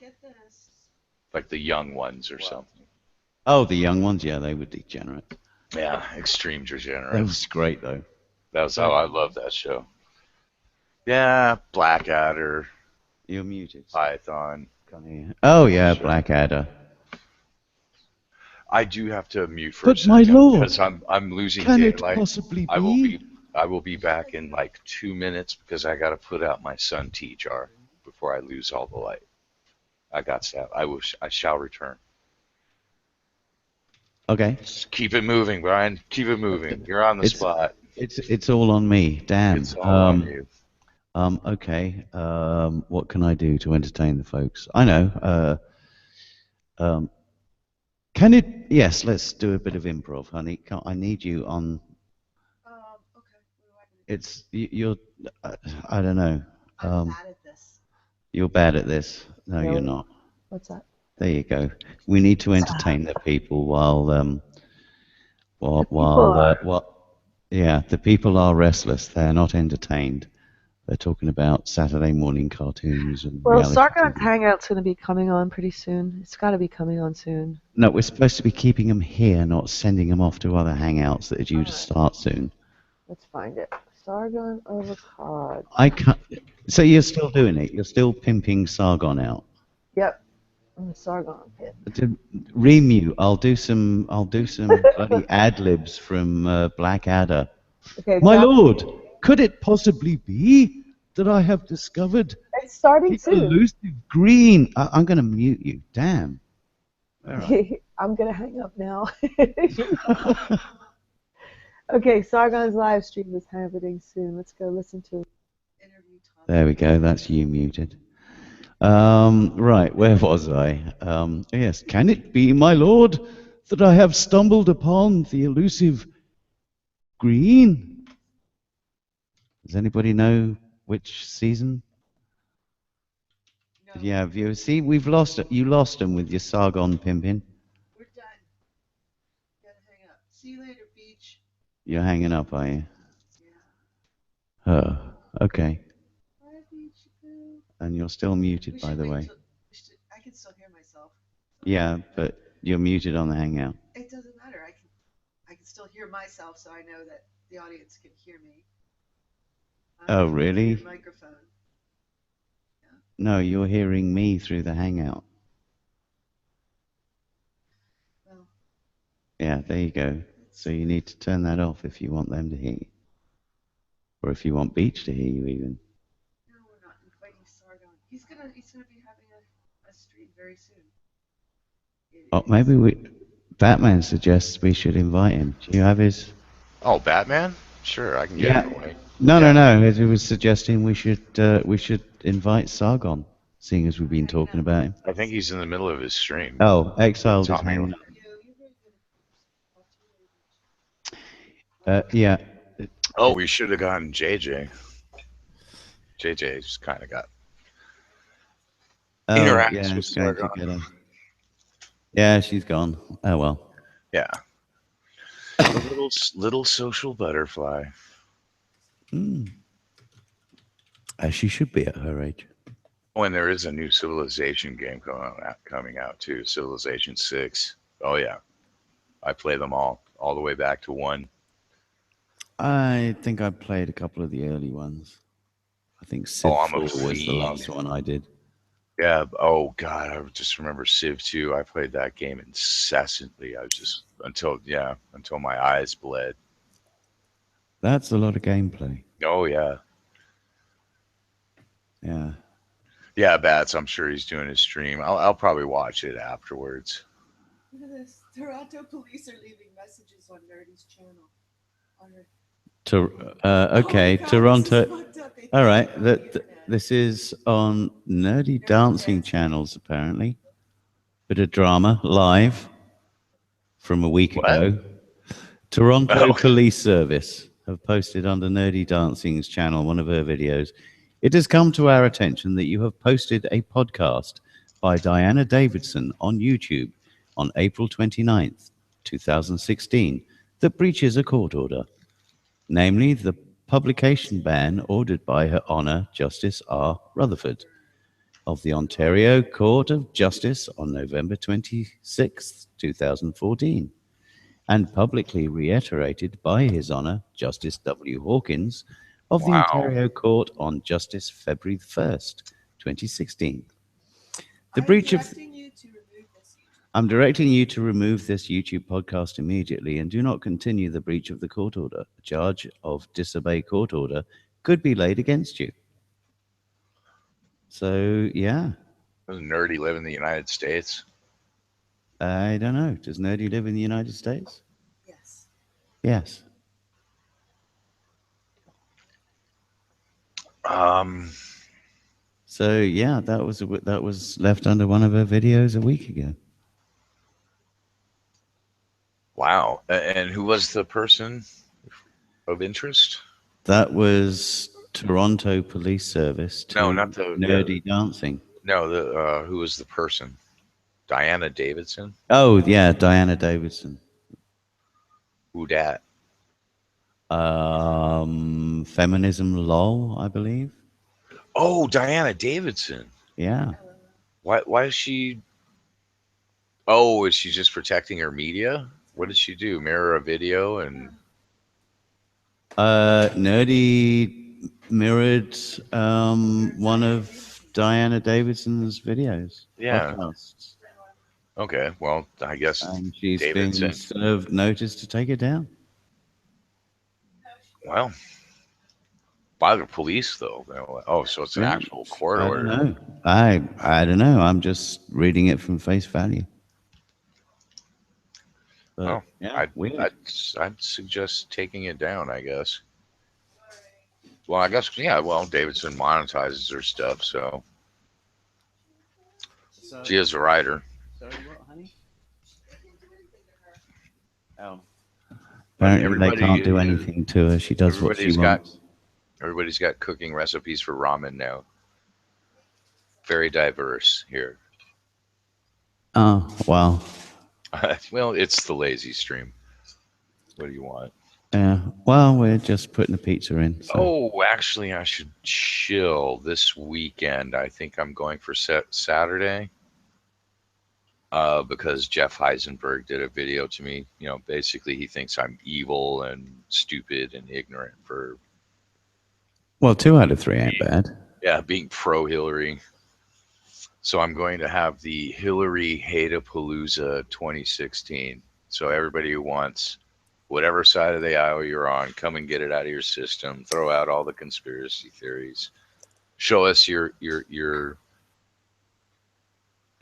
Get this. Like the young ones or something. Oh, the young ones. Yeah, they were degenerate. Yeah, extreme degenerates. That was great though. I love that show. Yeah, Blackadder. You're muted. Python. Oh yeah, Blackadder. I do have to mute for a But second my lord, because I'm losing can it daylight. possibly I will be back in like 2 minutes because I got to put out my sun tea jar before I lose all the light. I got to. I shall return. Okay. Just keep it moving, Brian. Keep it moving. You're on the spot. It's all on me. Damn. It's all on you. Okay. What can I do to entertain the folks? I know. Can it? Yes. Let's do a bit of improv, honey. I need you on. Okay. You're. I don't know. I'm bad at this. You're bad at this. No, No. you're not. What's that? There you go. We need to entertain the people while yeah, the people are restless. They're not entertained. They're talking about Saturday morning cartoons and Well, reality Sargon's TV. Hangout's going to be coming on pretty soon. It's got to be coming on soon. No, we're supposed to be keeping them here, not sending them off to other hangouts that are due to Alright. start soon. Let's find it. Sargon Avocado. I can't. So you're still doing it? You're still pimping Sargon out? Yep. I'm a Sargon pit. Remute. I'll do some bloody ad libs from Blackadder. Okay, My John, lord, could it possibly be that I have discovered it's starting the soon. elusive green? I'm going to mute you. Damn. All right. I'm going to hang up now. Okay, Sargon's live stream is happening soon. Let's go listen to it. There we go. That's you muted. Right, where was I? Yes, can it be, my lord, that I have stumbled upon the elusive green? Does anybody know which season? No, Yeah, viewers. See, we've lost it. You lost them with your Sargon pimping. we're done. Gotta hang up. See you later, Beach. You're hanging up, are you? Yeah. Oh, okay. Bye, Beach. Boo. And you're still muted, We by should the wait way. till. I can still hear myself. Yeah, but you're muted on the Hangout. It doesn't matter. I can still hear myself, so I know that the audience can hear me. Oh, Through really? your microphone. No, you're hearing me through the Hangout. Well, Yeah, there you go. So you need to turn that off if you want them to hear you. Or if you want Beach to hear you even. no, we're not inviting Sargon. He's gonna be having a stream very soon. Oh, maybe Batman suggests we should invite him. Do you have his? Oh, Batman? Sure, I can get Yeah. it away. No, Yeah. no, no. He was suggesting we should invite Sargon, seeing as we've been talking about him. I think he's in the middle of his stream. Oh, Exiled is Tell me. hanging up. You're very good. Yeah. Oh, we should have gotten JJ. JJ's kind of got Oh, interacts yeah, with it's going to Sargon. get her. Yeah, she's gone. Oh well. Yeah. A little social butterfly. As she should be at her age. Oh, and there is a new Civilization game coming out too. Civilization 6. Oh yeah, I play them all the way back to 1. I think I played a couple of the early ones. I think Civ I'm a 4 was the fiend. last one I did. Yeah. Oh God, I just remember Civ 2. I played that game incessantly. I was just until my eyes bled. That's a lot of gameplay. Oh yeah. Yeah. Yeah, Bats. I'm sure he's doing his stream. I'll probably watch it afterwards. Look at this. Toronto police are leaving messages on Nerdy's channel. Okay, Oh my God, Toronto. this is fucked up. They All right, think it's on the internet. this is on Nerdy Dancing channels, apparently. Bit of drama live from a week ago. Toronto Oh. Police Service have posted under Nerdy Dancing's channel one of her videos. It has come to our attention that you have posted a podcast by Diana Davidson on YouTube on April 29th, 2016 that breaches a court order, namely the publication ban ordered by Her Honour Justice R. Rutherford of the Ontario Court of Justice on November 26, 2014, and publicly reiterated by His Honour Justice W. Hawkins of the Wow. Ontario Court on Justice February 1st, 2016. The breach of... I'm directing you to remove this YouTube podcast immediately and do not continue the breach of the court order. A charge of disobey court order could be laid against you. So, yeah. Does Nerdy live in the United States? I don't know. Does Nerdy live in the United States? Yes. Yes. So, yeah, that was left under one of her videos a week ago. Wow. And who was the person of interest? That was Toronto Police Service to No, not the Nerdy Dancing. No, the who was the person? Diana Davidson? Oh, yeah, Diana Davidson. Who dat? Feminism Lol, I believe. Oh, Diana Davidson. Yeah. Why is she? Oh, is she just protecting her media? What did she do? Mirror a video and Nerdy mirrored one of Diana Davidson's videos, yeah. podcasts, Okay, well, I guess and she's been Davidson. served notice to take it down. Well, by the police though. Oh, so it's an Yeah, actual court I don't order. know. I don't know. I'm just reading it from face value. But Well, yeah, I'd, weird. I'd I'd suggest taking it down. I guess. Well, I guess yeah. Well, Davidson monetizes her stuff, so So, she is a writer. sorry, what, honey? Oh. But Apparently, they can't do anything to her. She does what she everybody's got wants. everybody's got cooking recipes for ramen now. Very diverse here. Oh, well, Well, it's the lazy stream. What do you want? yeah. Well, we're just putting the pizza in. So. Oh, actually, I should chill this weekend. I think I'm going for Saturday. Because Jeff Heisenberg did a video to me. You know, basically, he thinks I'm evil and stupid and ignorant for Well, 2 out of 3 ain't bad. being pro Hillary. So I'm going to have the Hillary Hate-a-Palooza 2016. So everybody who wants whatever side of the aisle you're on, come and get it out of your system. Throw out all the conspiracy theories. Show us your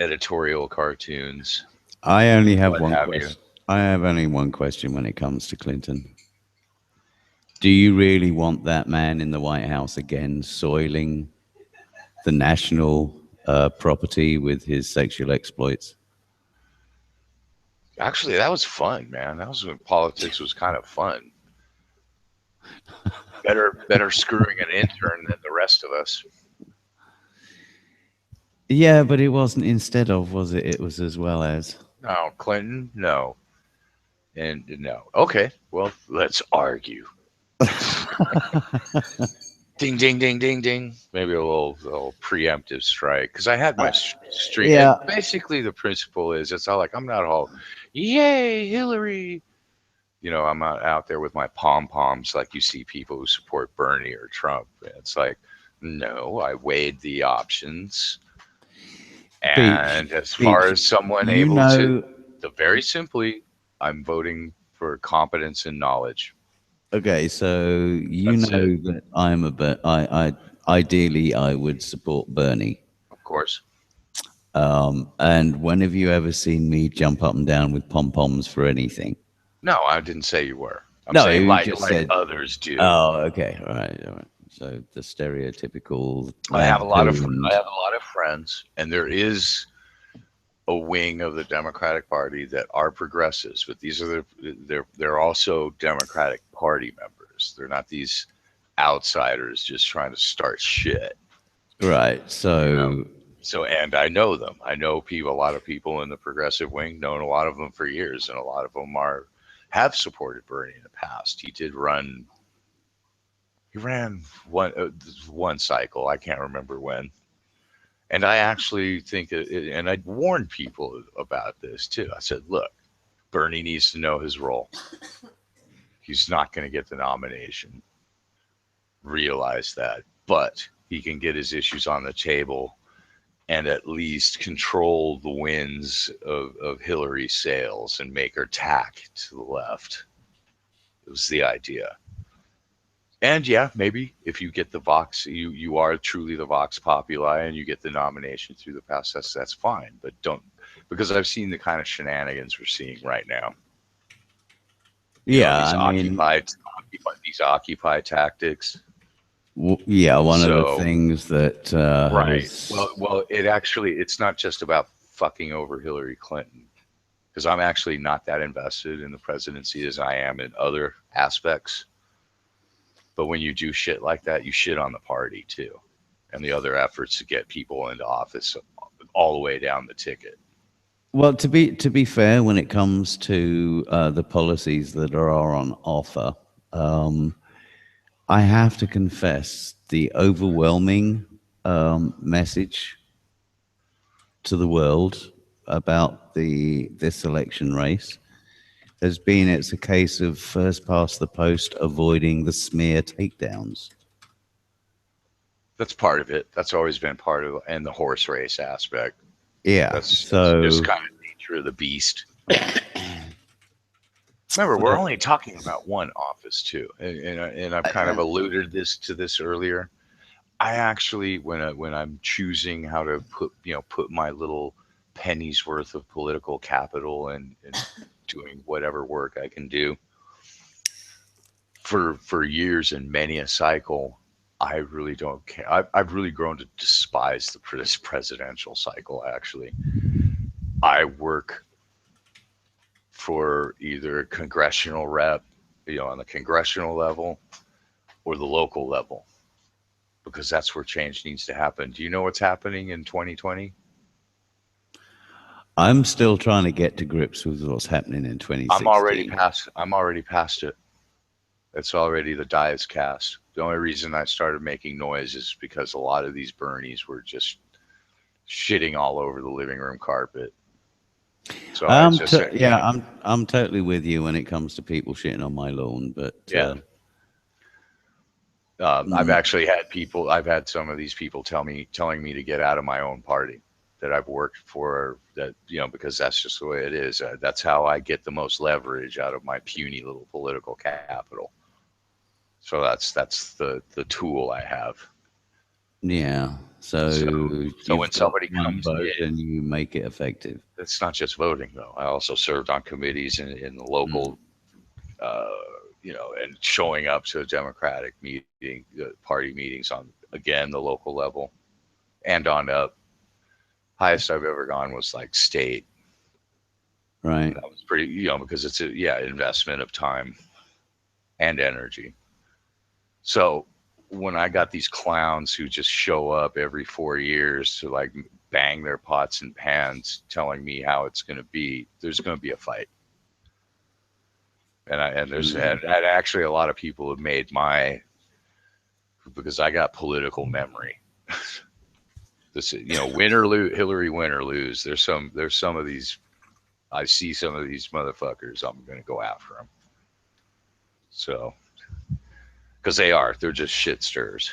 editorial cartoons. I only have What one have you? question. I have only one question when it comes to Clinton. Do you really want that man in the White House again, soiling the national property with his sexual exploits? Actually, that was fun, man. That was when politics was kind of fun. Better screwing an intern than the rest of us. Yeah, but it wasn't instead of, was it? It was as well as. No, Clinton, no. And no. Okay, well, let's argue. Ding, ding, ding, ding, ding. Maybe a little preemptive strike. Because I had my stream. Yeah. And basically, the principle is it's all like, I'm not all, yay, Hillary. You know, I'm not out there with my pom poms like you see people who support Bernie or Trump. It's like, no, I weighed the options. And as far as someone able to, very simply, I'm voting for competence and knowledge. Okay, so you That's know it. that I'm a but I ideally I would support Bernie. Of course. And when have you ever seen me jump up and down with pom poms for anything? No, I didn't say you were. I'm No, saying you like just said others do. Oh, okay, all right, all right. So the stereotypical. I have a lot of friends, and there is a wing of the Democratic Party that are progressives, but these are they're also Democratic Party members. They're not these outsiders just trying to start shit. Right. So. You know? So, and I know them. I know a lot of people in the progressive wing, known a lot of them for years, and a lot of them have supported Bernie in the past. He ran one cycle. I can't remember when. And I actually think, and I warned people about this too. I said, look, Bernie needs to know his role. He's not going to get the nomination. Realize that. But he can get his issues on the table and at least control the winds of Hillary's sails and make her tack to the left. It was the idea. And yeah, maybe if you get the Vox, you are truly the Vox Populi and you get the nomination through the process, that's fine. But don't, because I've seen the kind of shenanigans we're seeing right now. Yeah, These Occupy tactics. Yeah, one of the things that right. Well, it's not just about fucking over Hillary Clinton, because I'm actually not that invested in the presidency as I am in other aspects. But when you do shit like that, you shit on the party too, and the other efforts to get people into office all the way down the ticket. Well, to be fair, when it comes to the policies that are on offer, I have to confess the overwhelming message to the world about this election race has been it's a case of first past the post, avoiding the smear takedowns. That's part of it. That's always been part of, and the horse race aspect. Yeah, That's so just kind of nature of the beast. Remember, we're only talking about one office too, and I've kind of alluded to this earlier. I actually, when I'm choosing how to put my little penny's worth of political capital and doing whatever work I can do for years and many a cycle, I really don't care. I've really grown to despise this presidential cycle. Actually, I work for either a congressional rep, on the congressional level or the local level, because that's where change needs to happen. Do you know what's happening in 2020? I'm still trying to get to grips with what's happening in 2016. I'm already past it. It's already, the die is cast. The only reason I started making noise is because a lot of these Bernies were just shitting all over the living room carpet. So I'm totally with you when it comes to people shitting on my lawn, but yeah. I've had some of these people telling me to get out of my own party that I've worked for, that, because that's just the way it is. That's how I get the most leverage out of my puny little political capital. So that's the tool I have. Yeah. So when somebody comes in, and you make it effective. It's not just voting though. I also served on committees in the local, and showing up to a Democratic meeting, party meetings on, again, the local level, and on up. Highest I've ever gone was like state. Right. That was pretty, because it's investment of time and energy. So when I got these clowns who just show up every 4 years to like bang their pots and pans telling me how it's going to be, there's going to be a fight. And actually a lot of people have made because I got political memory. This, win or lose, Hillary, win or lose. There's some of these, I see some of these motherfuckers, I'm going to go after them. So, because they're just shit stirs,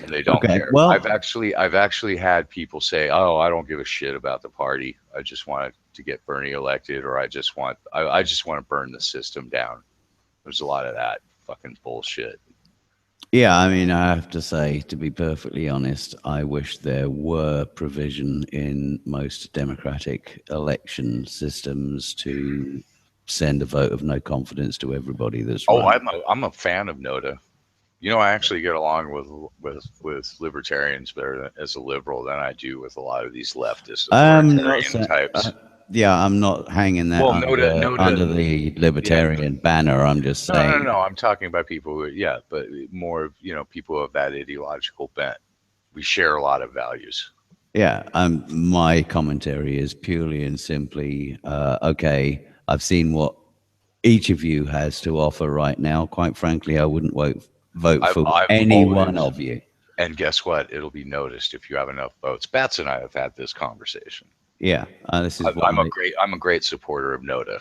and they don't care. Well, I've actually had people say, "Oh, I don't give a shit about the party. I just want to get Bernie elected, or I just want to burn the system down." There's a lot of that fucking bullshit. Yeah, I mean, I have to say, to be perfectly honest, I wish there were provision in most democratic election systems to send a vote of no confidence to everybody that's running. I'm a fan of NOTA. I actually get along with libertarians better as a liberal than I do with a lot of these leftist authoritarian types. I'm not hanging that under the libertarian banner. I'm just saying. No. I'm talking about people who, but more, people of that ideological bent. We share a lot of values. Yeah, my commentary is purely and simply, okay, I've seen what each of you has to offer right now. Quite frankly, I wouldn't vote for any one of you. And guess what? It'll be noticed if you have enough votes. Bats and I have had this conversation. Yeah, this is. I'm a great supporter of NOTA.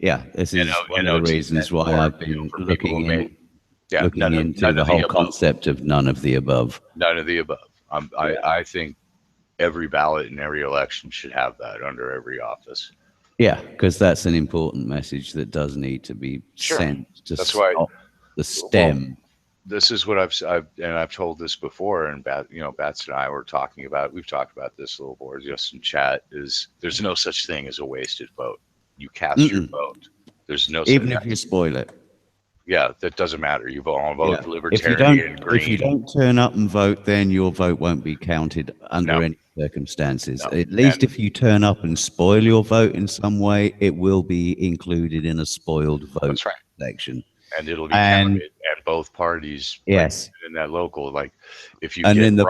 Yeah, this is one of the reasons why I've been looking into the whole concept of none of the above. None of the above. I think every ballot in every election should have that under every office. Yeah, because that's an important message that does need to be sent to stop the stem. Well, this is what I've told this before, and Bats and I we've talked about this a little more just in chat, is there's no such thing as a wasted vote. You cast your vote. There's no even if you spoil it. Yeah, that doesn't matter. You vote libertarian, green. If you don't turn up and vote, then your vote won't be counted under any circumstances. No. At least if you turn up and spoil your vote in some way, it will be included in a spoiled vote section. And it'll be counted at both parties. Yes. In that local, like if you get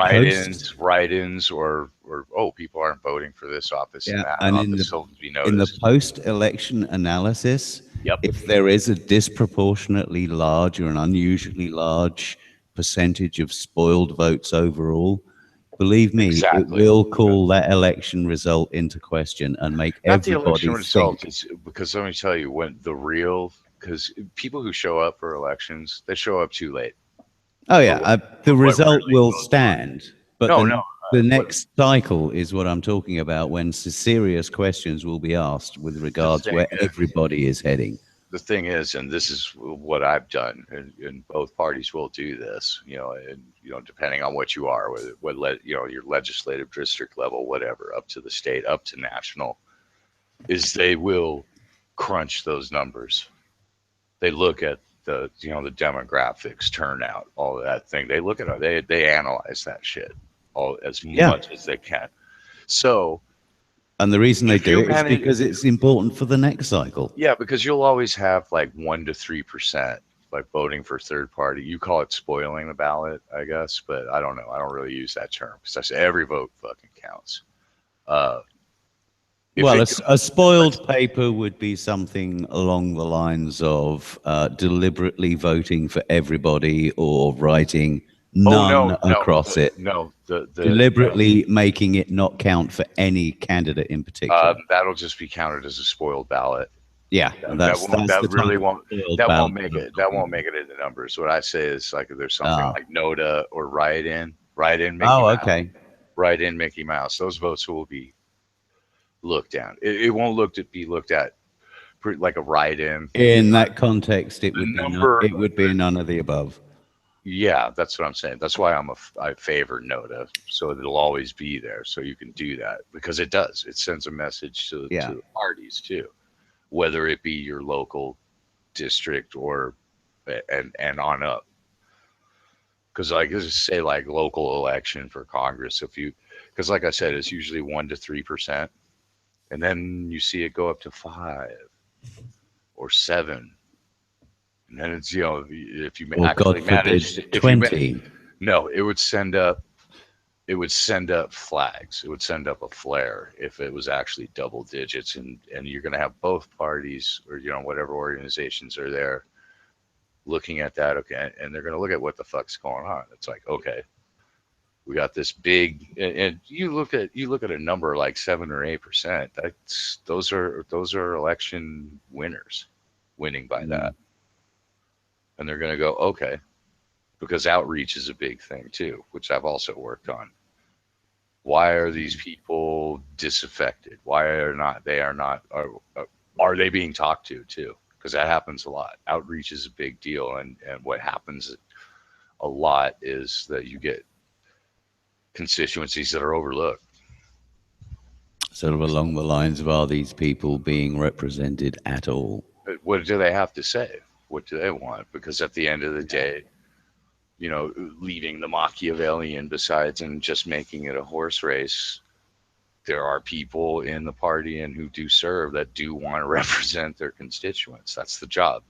write-ins or people aren't voting for this office and that office, it'll be noticed. In the post-election analysis, Yep. If there is a disproportionately large or an unusually large percentage of spoiled votes overall, believe me, it Exactly. will call that election result into question and make Not the election everybody result, think. it's because let me tell you, when the real, because people who show up for elections, they show up too late Oh for yeah, the what result really will goes on. stand, but No, no. the What next cycle is what I'm talking about, when serious questions will be asked with the regards thing where everybody is heading. the thing is, and this is what I've done, and both parties will do this, and depending on what you are, your legislative district level, whatever, up to the state, up to national, is they will crunch those numbers. They look at the demographics, turnout, all of that thing. They look at it. They analyze that shit all as Yeah. much as they can. So And the reason they if do you it is manage, because it's important for the next cycle. yeah, because you'll always have like 1 to 3%, like voting for third party. You call it spoiling the ballot, I guess, but I don't know. I don't really use that term because I say every vote fucking counts. If Well, it a spoiled paper would be something along the lines of deliberately voting for everybody or writing oh none no, across it, no, the deliberately making it not count for any candidate in particular. that'll just be counted as a spoiled ballot. Yeah, That won't. that's That the type really of won't. spoiled That won't ballot make that I'm it. That talking won't make it in the numbers. What I say is like if there's something about. like NOTA or write-in Mickey Oh, Mouse, okay. write-in Mickey Mouse. Those votes will be looked at. It won't be looked at like a write-in. In that context, it The would be not. number. It would be none of the above. Yeah, that's what I'm saying. That's why I favor NOTA, so it'll always be there, so you can do that because it does. It sends a message to Yeah. the parties too, whether it be your local district or and on up. Because like just say like local election for Congress, because like I said, it's usually 1 to 3%, and then you see it go up to 5 or 7, and then it's if you Or actually God manage, forbid, if you 20. no, it would send up flags. It would send up a flare if it was actually double digits, and you're going to have both parties or whatever organizations are there looking at that. Okay, and they're going to look at what the fuck's going on. It's like, okay, we got this big, and you look at a number like 7 or 8%. Those are election winners, winning by that, and they're going to go, okay, because outreach is a big thing too, which I've also worked on. Why are these people disaffected? Why are they being talked to too? Because that happens a lot. Outreach is a big deal, and what happens a lot is that you get constituencies that are overlooked. Sort of along the lines of, are these people being represented at all? What do they have to say? What do they want? Because at the end of the day, leaving the Machiavellian besides and just making it a horse race, there are people in the party and who do serve that do want to represent their constituents. That's the job.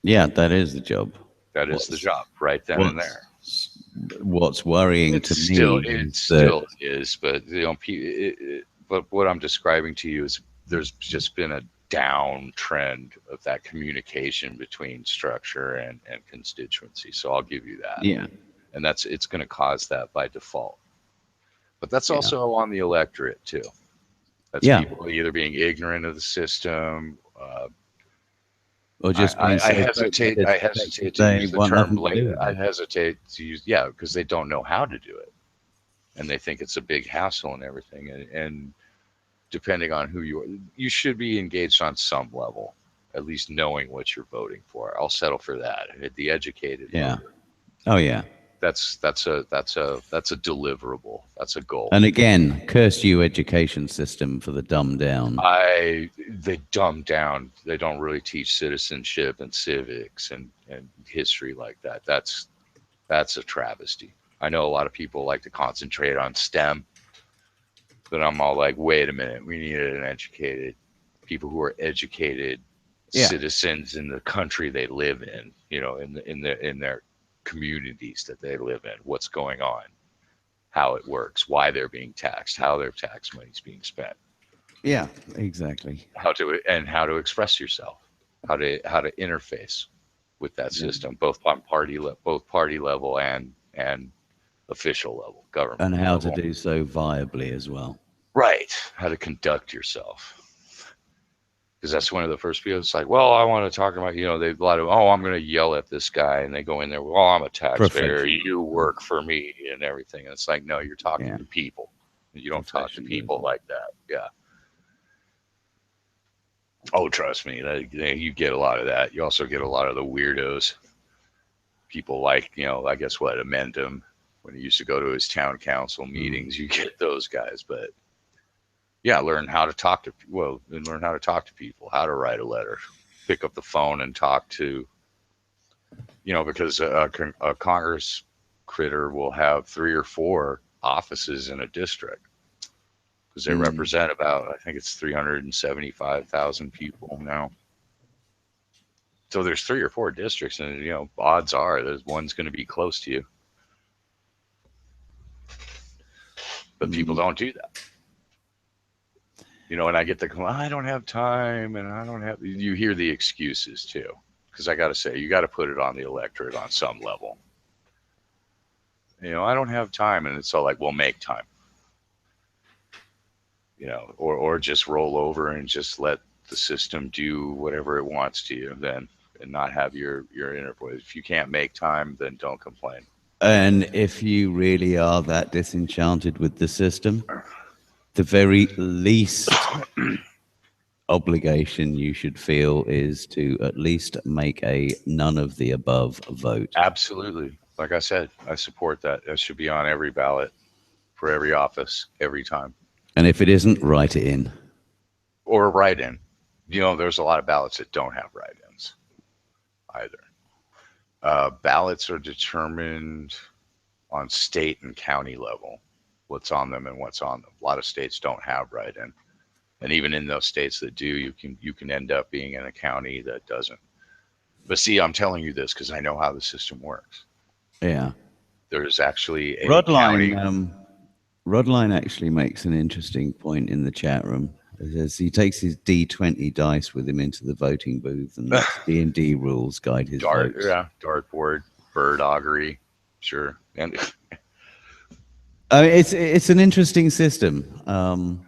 Yeah, that is the job. That is the job right then and there. What's worrying It to me still is, but but what I'm describing to you is there's just been a downtrend of that communication between structure and constituency. So I'll give you that. Yeah. And it's going to cause that by default. But that's also on the electorate too. That's people either being ignorant of the system. Or just I hesitate to use the term blatant. I hesitate to use because they don't know how to do it, and they think it's a big hassle and everything. And depending on who you are, you should be engaged on some level, at least knowing what you're voting for. I'll settle for that. The educated voter. Oh yeah. That's a deliverable. That's a goal. And again, curse you, education system, for the dumb down. They dumb down. They don't really teach citizenship and civics and history like that. That's a travesty. I know a lot of people like to concentrate on STEM, but I'm all like, wait a minute. We need an educated people who are educated citizens in the country they live in. In their communities that they live in, what's going on, how it works, why they're being taxed, how their tax money is being spent. Yeah, exactly. How to express yourself. how to interface with that system, both on party level and official level, government And how to level. do so viably as well. Right, how to conduct yourself. Because that's one of the first people. It's like, well, I want to talk about, they a lot of, oh, I'm going to yell at this guy, and they go in there, well, I'm a taxpayer, you work for me, and everything. And it's like, no, you're talking to people. You don't talk to people like that. Yeah. Oh, trust me, you get a lot of that. You also get a lot of the weirdos. People like, I guess Amendum, when he used to go to his town council meetings, you get those guys. But yeah, learn how to talk to people, how to write a letter, pick up the phone and talk to, because a Congress critter will have 3 or 4 offices in a district. Because they represent about, I think it's 375,000 people now. So there's 3 or 4 districts, and odds are there's one's going to be close to you. But people don't do that. And I get the, I don't have time, and I don't have. You hear the excuses too, because I got to say, you got to put it on the electorate on some level. I don't have time, and it's all like, well, make time. Or just roll over and just let the system do whatever it wants to you, then, and not have your inner voice. If you can't make time, then don't complain. And if you really are that disenchanted with the system, the very least obligation you should feel is to at least make a none of the above vote. Absolutely. Like I said, I support that. That should be on every ballot for every office every time. And if it isn't, write it in. Or write in. There's a lot of ballots that don't have write-ins either. Ballots are determined on state and county level, what's on them and what's on them. A lot of states don't have write-in. And even in those states that do, you can end up being in a county that doesn't. But see, I'm telling you this because I know how the system works. Yeah. There's actually a Rodline, county. Rodline actually makes an interesting point in the chat room. It says he takes his D20 dice with him into the voting booth, and D&D rules guide his votes. Yeah, dartboard, bird augury, sure. And it's an interesting system. I'm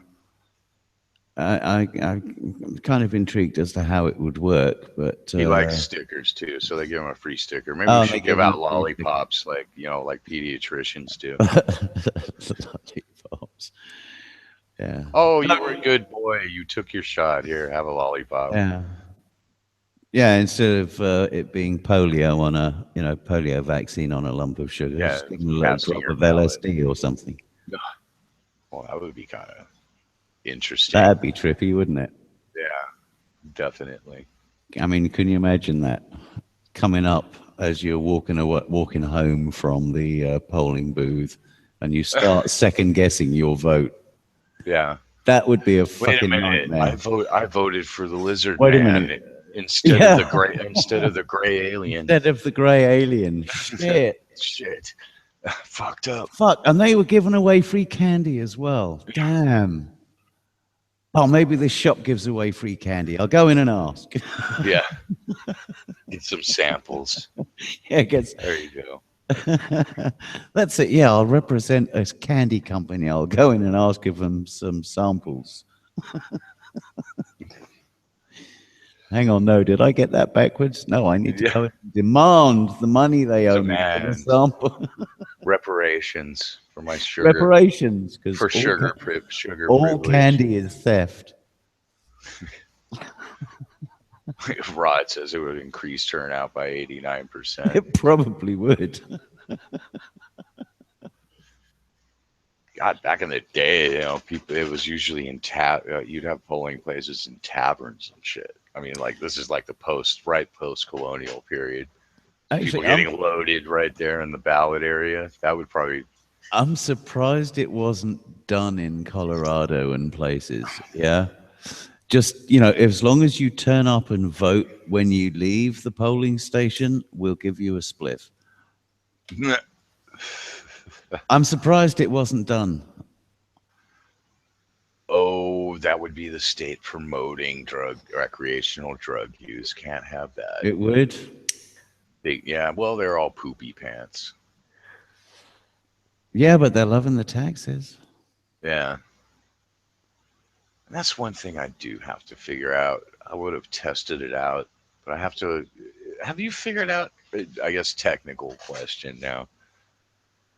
kind of intrigued as to how it would work, but he likes stickers too, so they give him a free sticker. Maybe we should give out lollipops like pediatricians do. Lollipops. Yeah. Oh, you were a good boy. You took your shot. Here, have a lollipop. Yeah. Yeah. Instead of it being polio on a polio vaccine on a lump of sugar, just give them a little drop of LSD or something. Well, that would be kind of interesting. That'd be trippy, wouldn't it? Yeah, definitely. I mean, can you imagine that coming up as you're walking home from the polling booth, and you start second guessing your vote? Yeah, that would be a fucking nightmare. I voted for the lizard man. Wait a minute. Instead of the gray alien. Instead of the gray alien. Shit. Fucked up. Fuck, and they were giving away free candy as well. Damn. Oh, maybe this shop gives away free candy. I'll go in and ask. Yeah. Get some samples. Yeah, there you go. That's it. Yeah, I'll represent a candy company. I'll go in and ask of them some samples. Hang on, no, did I get that backwards? No, I need to go and demand the money they owe me for the sample. Reparations for my sugar. Reparations, because for sugar all privilege. Candy is theft. Rod says it would increase turnout by 89%. It probably would. God, back in the day, people, it was usually in you'd have polling places in taverns and shit. I mean, this is like the post-colonial period. Actually, people getting loaded right there in the ballot area. That would probably. I'm surprised it wasn't done in Colorado and places. Yeah. Just, as long as you turn up and vote when you leave the polling station, we'll give you a spliff. I'm surprised it wasn't done. Oh, that would be the state promoting recreational drug use. Can't have that. It would. Yeah, well, they're all poopy pants. Yeah, but they're loving the taxes. Yeah. And that's one thing I do have to figure out. I would have tested it out, but I have to. Have you figured out? I guess technical question now.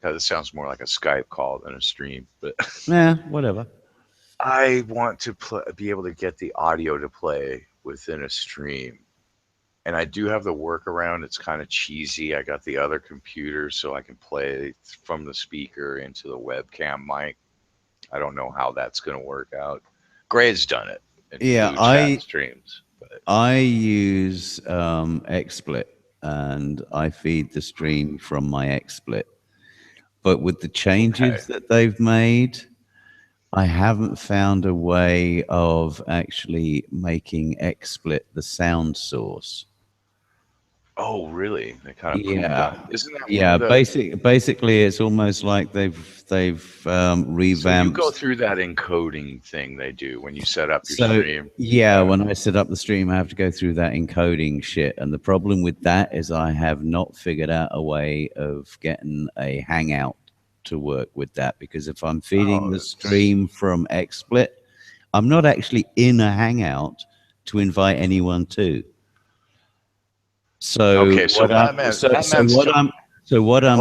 Because it sounds more like a Skype call than a stream. But Yeah, whatever. I want to be able to get the audio to play within a stream. And I do have the workaround. It's kind of cheesy. I got the other computer so I can play from the speaker into the webcam mic. I don't know how that's going to work out. Gray's done it in Yeah, blue chat streams. But I use XSplit, and I feed the stream from my XSplit. But with the changes that they've made, I haven't found a way of actually making XSplit the sound source. oh, really? They kind of pooped Yeah, on. Isn't that one yeah. of the? Basically, it's almost like they've So you revamped. go through that encoding thing they do when you set up your So stream. yeah, when I set up the stream, I have to go through that encoding shit, and the problem with that is I have not figured out a way of getting a Hangout to work with that, because if I'm feeding the stream from XSplit, I'm not actually in a Hangout to invite anyone to. So Okay, so what I'm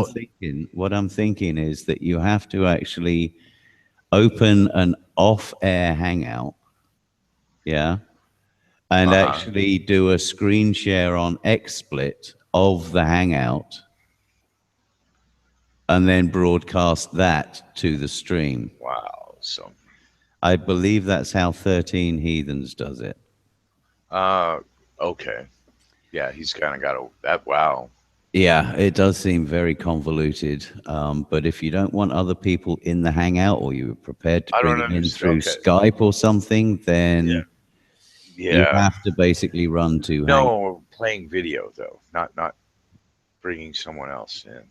Oh. thinking is that you have to actually open an off-air Hangout, yeah, and actually do a screen share on XSplit of the Hangout, and then broadcast that to the stream. Wow. So, I believe that's how 13 Heathens does it. okay. Yeah, he's kind of got that. Wow. Yeah, it does seem very convoluted. But if you don't want other people in the Hangout, or you're prepared to I bring don't them in through understand. Skype or something, then you Yeah. have to basically run to Hangouts. No, playing video though, not bringing someone else in.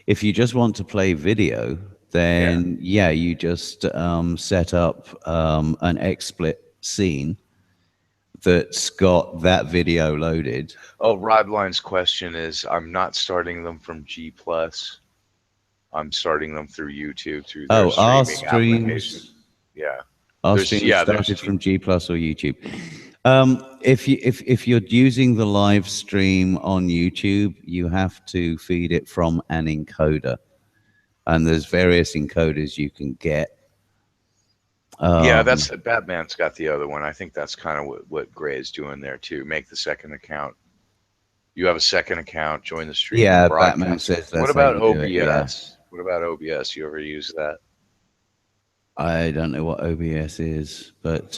If you just want to play video, then yeah, you just set up an XSplit scene that's got that video loaded. Oh, Rodline's question is: I'm not starting them from G Plus. I'm starting them through YouTube through their our streaming application. streams. Yeah, Our There's- streams yeah, there's started two- from G Plus or YouTube. If you're using the live stream on YouTube, you have to feed it from an encoder, and there's various encoders you can get. Yeah, that's Batman's got the other one. I think that's kind of what Gray is doing there too. Make the second account. You have a second account. Join the stream. Yeah, broadcast. Batman says that's What about how you do OBS? it, yeah. What about OBS? You ever use that? I don't know what OBS is, but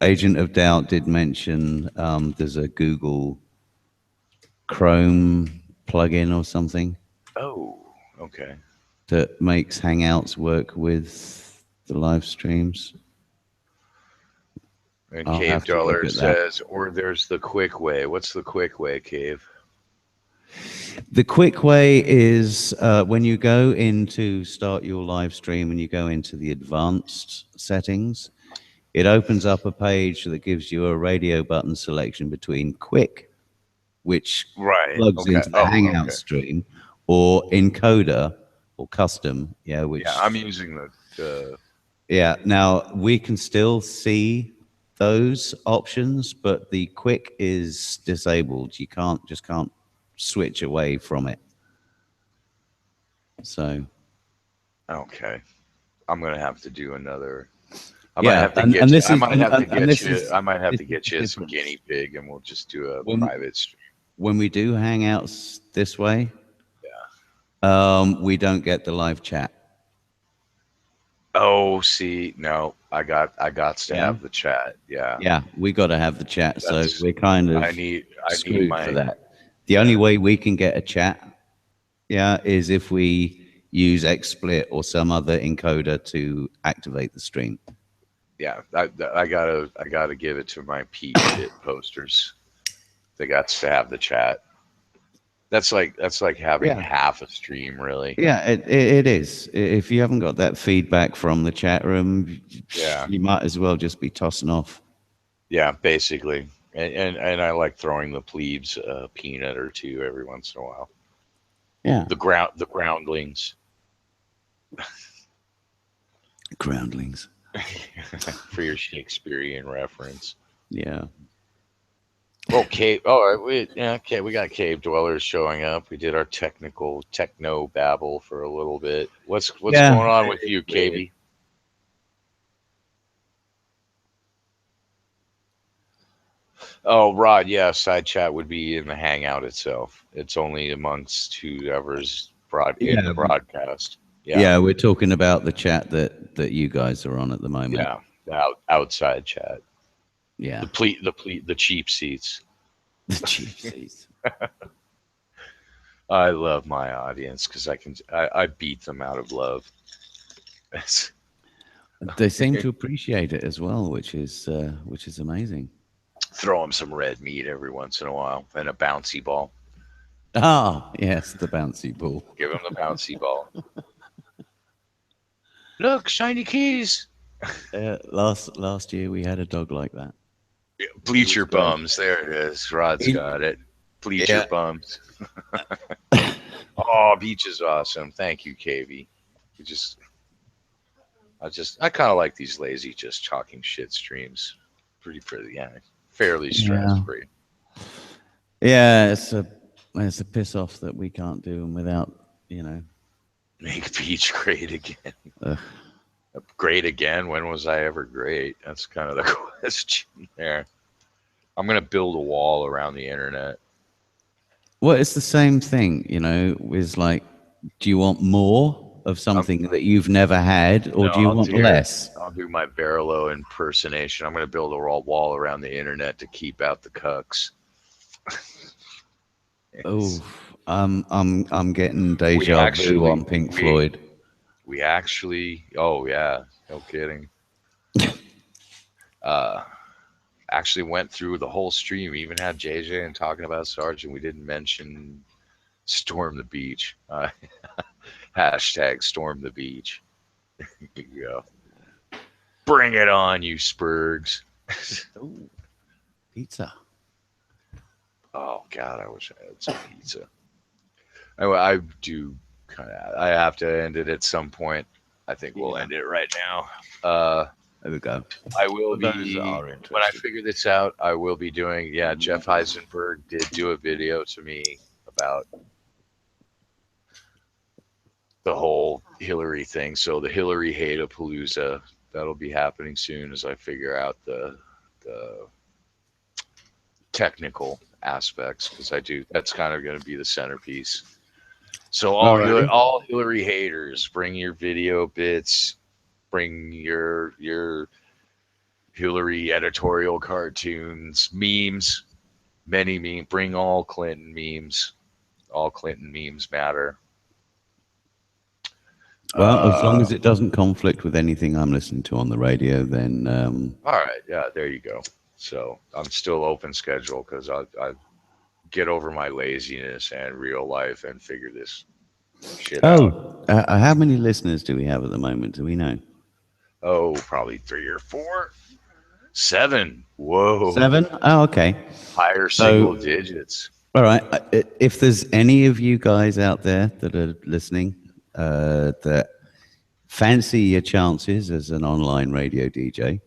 Agent of Doubt did mention there's a Google Chrome plugin or something Oh, okay. that makes Hangouts work with the live streams. And I'll Cave have to look Dollar at that. says, or there's the quick way. What's the quick way, Cave? The quick way is when you go into start your live stream and you go into the advanced settings, it opens up a page that gives you a radio button selection between quick, which plugs into the Hangout stream, or encoder or custom. Yeah, which I'm using the yeah. Now we can still see those options, but the quick is disabled. You can't switch away from it. So okay. I'm gonna have to do another. I Yeah, might have to and- get and you. this I is- might and- have to and get this you. is- I might have this to is get you some different. guinea pig, and we'll just do a When- private stream. when we do Hangouts this way, we don't get the live chat. Oh, see, no, I got to Yeah. have the chat. Yeah. Yeah, we got to have the chat, so That's- we're kind of I need screwed my for that. The only way we can get a chat, is if we use XSplit or some other encoder to activate the stream. yeah. I gotta give it to my Pete Shit posters. They got to have the chat. That's like having Yeah. half a stream, really. Yeah, it is. If you haven't got that feedback from the chat room, Yeah. you might as well just be tossing off. Yeah, basically. And I like throwing the plebes a peanut or two every once in a while. Yeah. The groundlings. Groundlings. For your Shakespearean reference. Yeah. Well, cave. Oh, okay. We got cave dwellers showing up. We did our techno babble for a little bit. What's Yeah. going on with you, KB? Oh, Rod. Yeah, side chat would be in the Hangout itself. It's only amongst whoever's in the Yeah. broadcast. Yeah. Yeah, we're talking about the chat that you guys are on at the moment. Yeah. The outside chat. Yeah. The cheap seats. The cheap seats. I love my audience because I beat them out of love. They seem to appreciate it as well, which is amazing. Throw them some red meat every once in a while and a bouncy ball. Ah, yes, the bouncy ball. Give them the bouncy ball. Look, shiny keys. Last year we had a dog like that. Bleacher bums. There it is. Rod's got it. Bleacher bums. Oh, beach is awesome. Thank you, KV. I kind of like these lazy, just talking shit streams. Pretty, fairly stress free. Yeah, it's a piss off that we can't do them without, Make beach great again. Great again? When was I ever great? That's kind of the question there. I'm gonna build a wall around the internet. Well, it's the same thing, with like, do you want more of something that you've never had, or do you want less? I'll do my Barlow impersonation. I'm gonna build a wall around the internet to keep out the cucks. Oh, I'm getting deja vu on Pink Floyd. We actually, oh yeah, no kidding. Actually went through the whole stream. We even had JJ and talking about Sargon. We didn't mention Storm the Beach. Hashtag Storm the Beach. Here you go. Bring it on, you Spurgs. Ooh, pizza. Oh God, I wish I had some pizza. I do kind of. I have to end it at some point. I think we'll end it right now. There we go. I will be when I figure this out. I will be doing. Yeah, Jeff Heisenberg did do a video to me about the whole Hillary thing. So the Hillary hate-a-palooza, that'll be happening soon as I figure out the technical aspects, because that's kind of going to be the centerpiece. So all Hillary haters, bring your video bits, bring your Hillary editorial cartoons, memes, many memes, bring all Clinton memes. All Clinton memes matter. Well, as long as it doesn't conflict with anything I'm listening to on the radio, then all right, yeah, there you go. So I'm still open schedule because I get over my laziness and real life and figure this shit out. How many listeners do we have at the moment? Do we know? Oh, probably 3 or 4. 7. Whoa. 7? Oh, okay. Higher single digits. All right. If there's any of you guys out there that are listening that fancy your chances as an online radio DJ,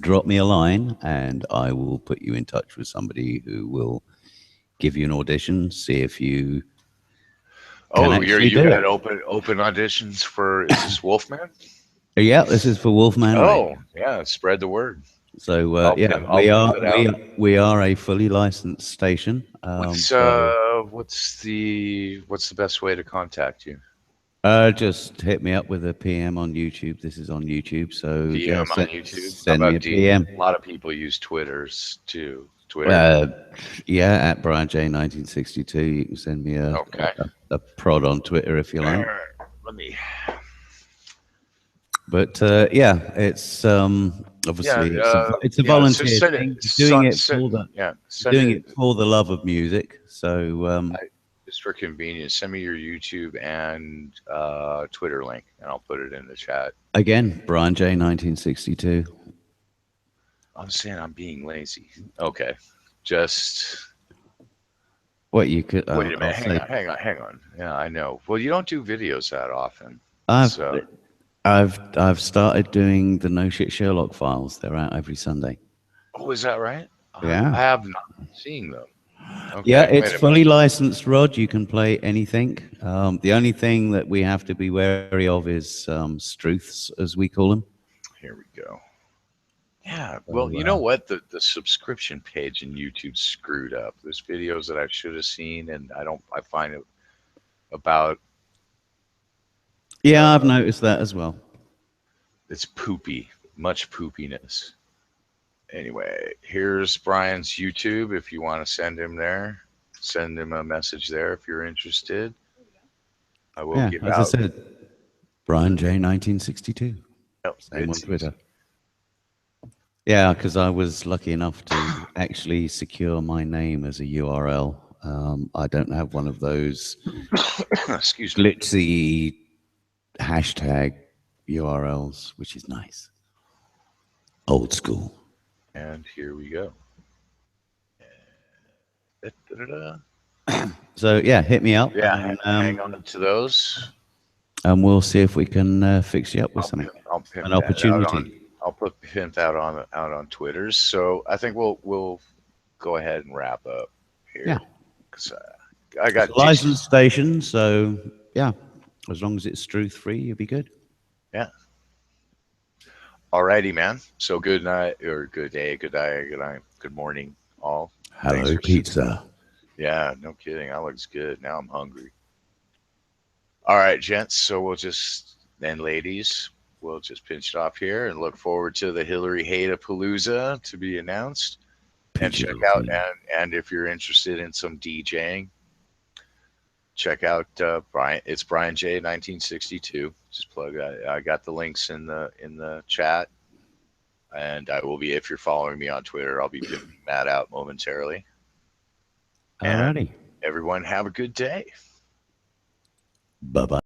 drop me a line and I will put you in touch with somebody who will give you an audition, see if you can you had open auditions for, is this Wolfman? Yeah, this is for Wolfman. Oh, yeah, spread the word. So we are a fully licensed station. What's the best way to contact you? Just hit me up with a PM on YouTube. This is on YouTube, so PM on YouTube. Send me a PM. A lot of people use Twitters too. Twitter. At Brian J 1962. You can send me a prod on Twitter if you like. Let me. But yeah, it's obviously it's a So volunteer send thing. it, Doing it send, for the yeah, send doing it it for the love of music. So just for convenience. Send me your YouTube and Twitter link, and I'll put it in the chat. again, Brian J, 1962. I'm saying I'm being lazy. Okay, just What you could wait a minute. I'll say Hang on. Yeah, I know. Well, you don't do videos that often, I've so. I've started doing the No Shit Sherlock files. They're out every Sunday. Oh, is that right? Yeah. I have not seen them. Yeah, Okay, it's wait a minute. fully licensed, Rod. You can play anything. The only thing that we have to be wary of is struths, as we call them. Here we go. Yeah, well, So, you know what? The subscription page in YouTube screwed up. There's videos that I should have seen, and I find it about, yeah, uh, I've noticed that as well. it's poopy, much poopiness. Anyway, here's Brian's YouTube. If you want to send him there, send him a message there if you're interested. I will Yeah, give as I out. said, Brian J, 1962. Yep, Same on it's easy. Twitter. Yeah, because I was lucky enough to actually secure my name as a URL. I don't have one of those Excuse me. glitzy hashtag URLs, which is nice. Old school. And here we go. Da-da-da-da. So yeah, hit me up, Yeah, hang on to those. and we'll see if we can fix you up with something, I'll pimp an that out opportunity. on. I'll pimp that out on Twitter's. So I think we'll go ahead and wrap up here. Yeah. Because I It's got a licensed station, so yeah, as long as it's truth free, you'll be good. Yeah. Alrighty, man. So good night or good day, good night, good morning, all. Thanks Hello, for pizza. Yeah, no kidding. That looks good. Now I'm hungry. All right, gents. So we'll just then, ladies, we'll just pinch it off here and look forward to the Hillary Hater Palooza to be announced. And Peachy check little out thing. and if you're interested in some DJing, check out Brian. It's Brian J 1962. Just plug. I got the links in the chat, and I will be if you're following me on Twitter. I'll be pimping that out momentarily. And Alrighty. everyone, have a good day. Bye bye.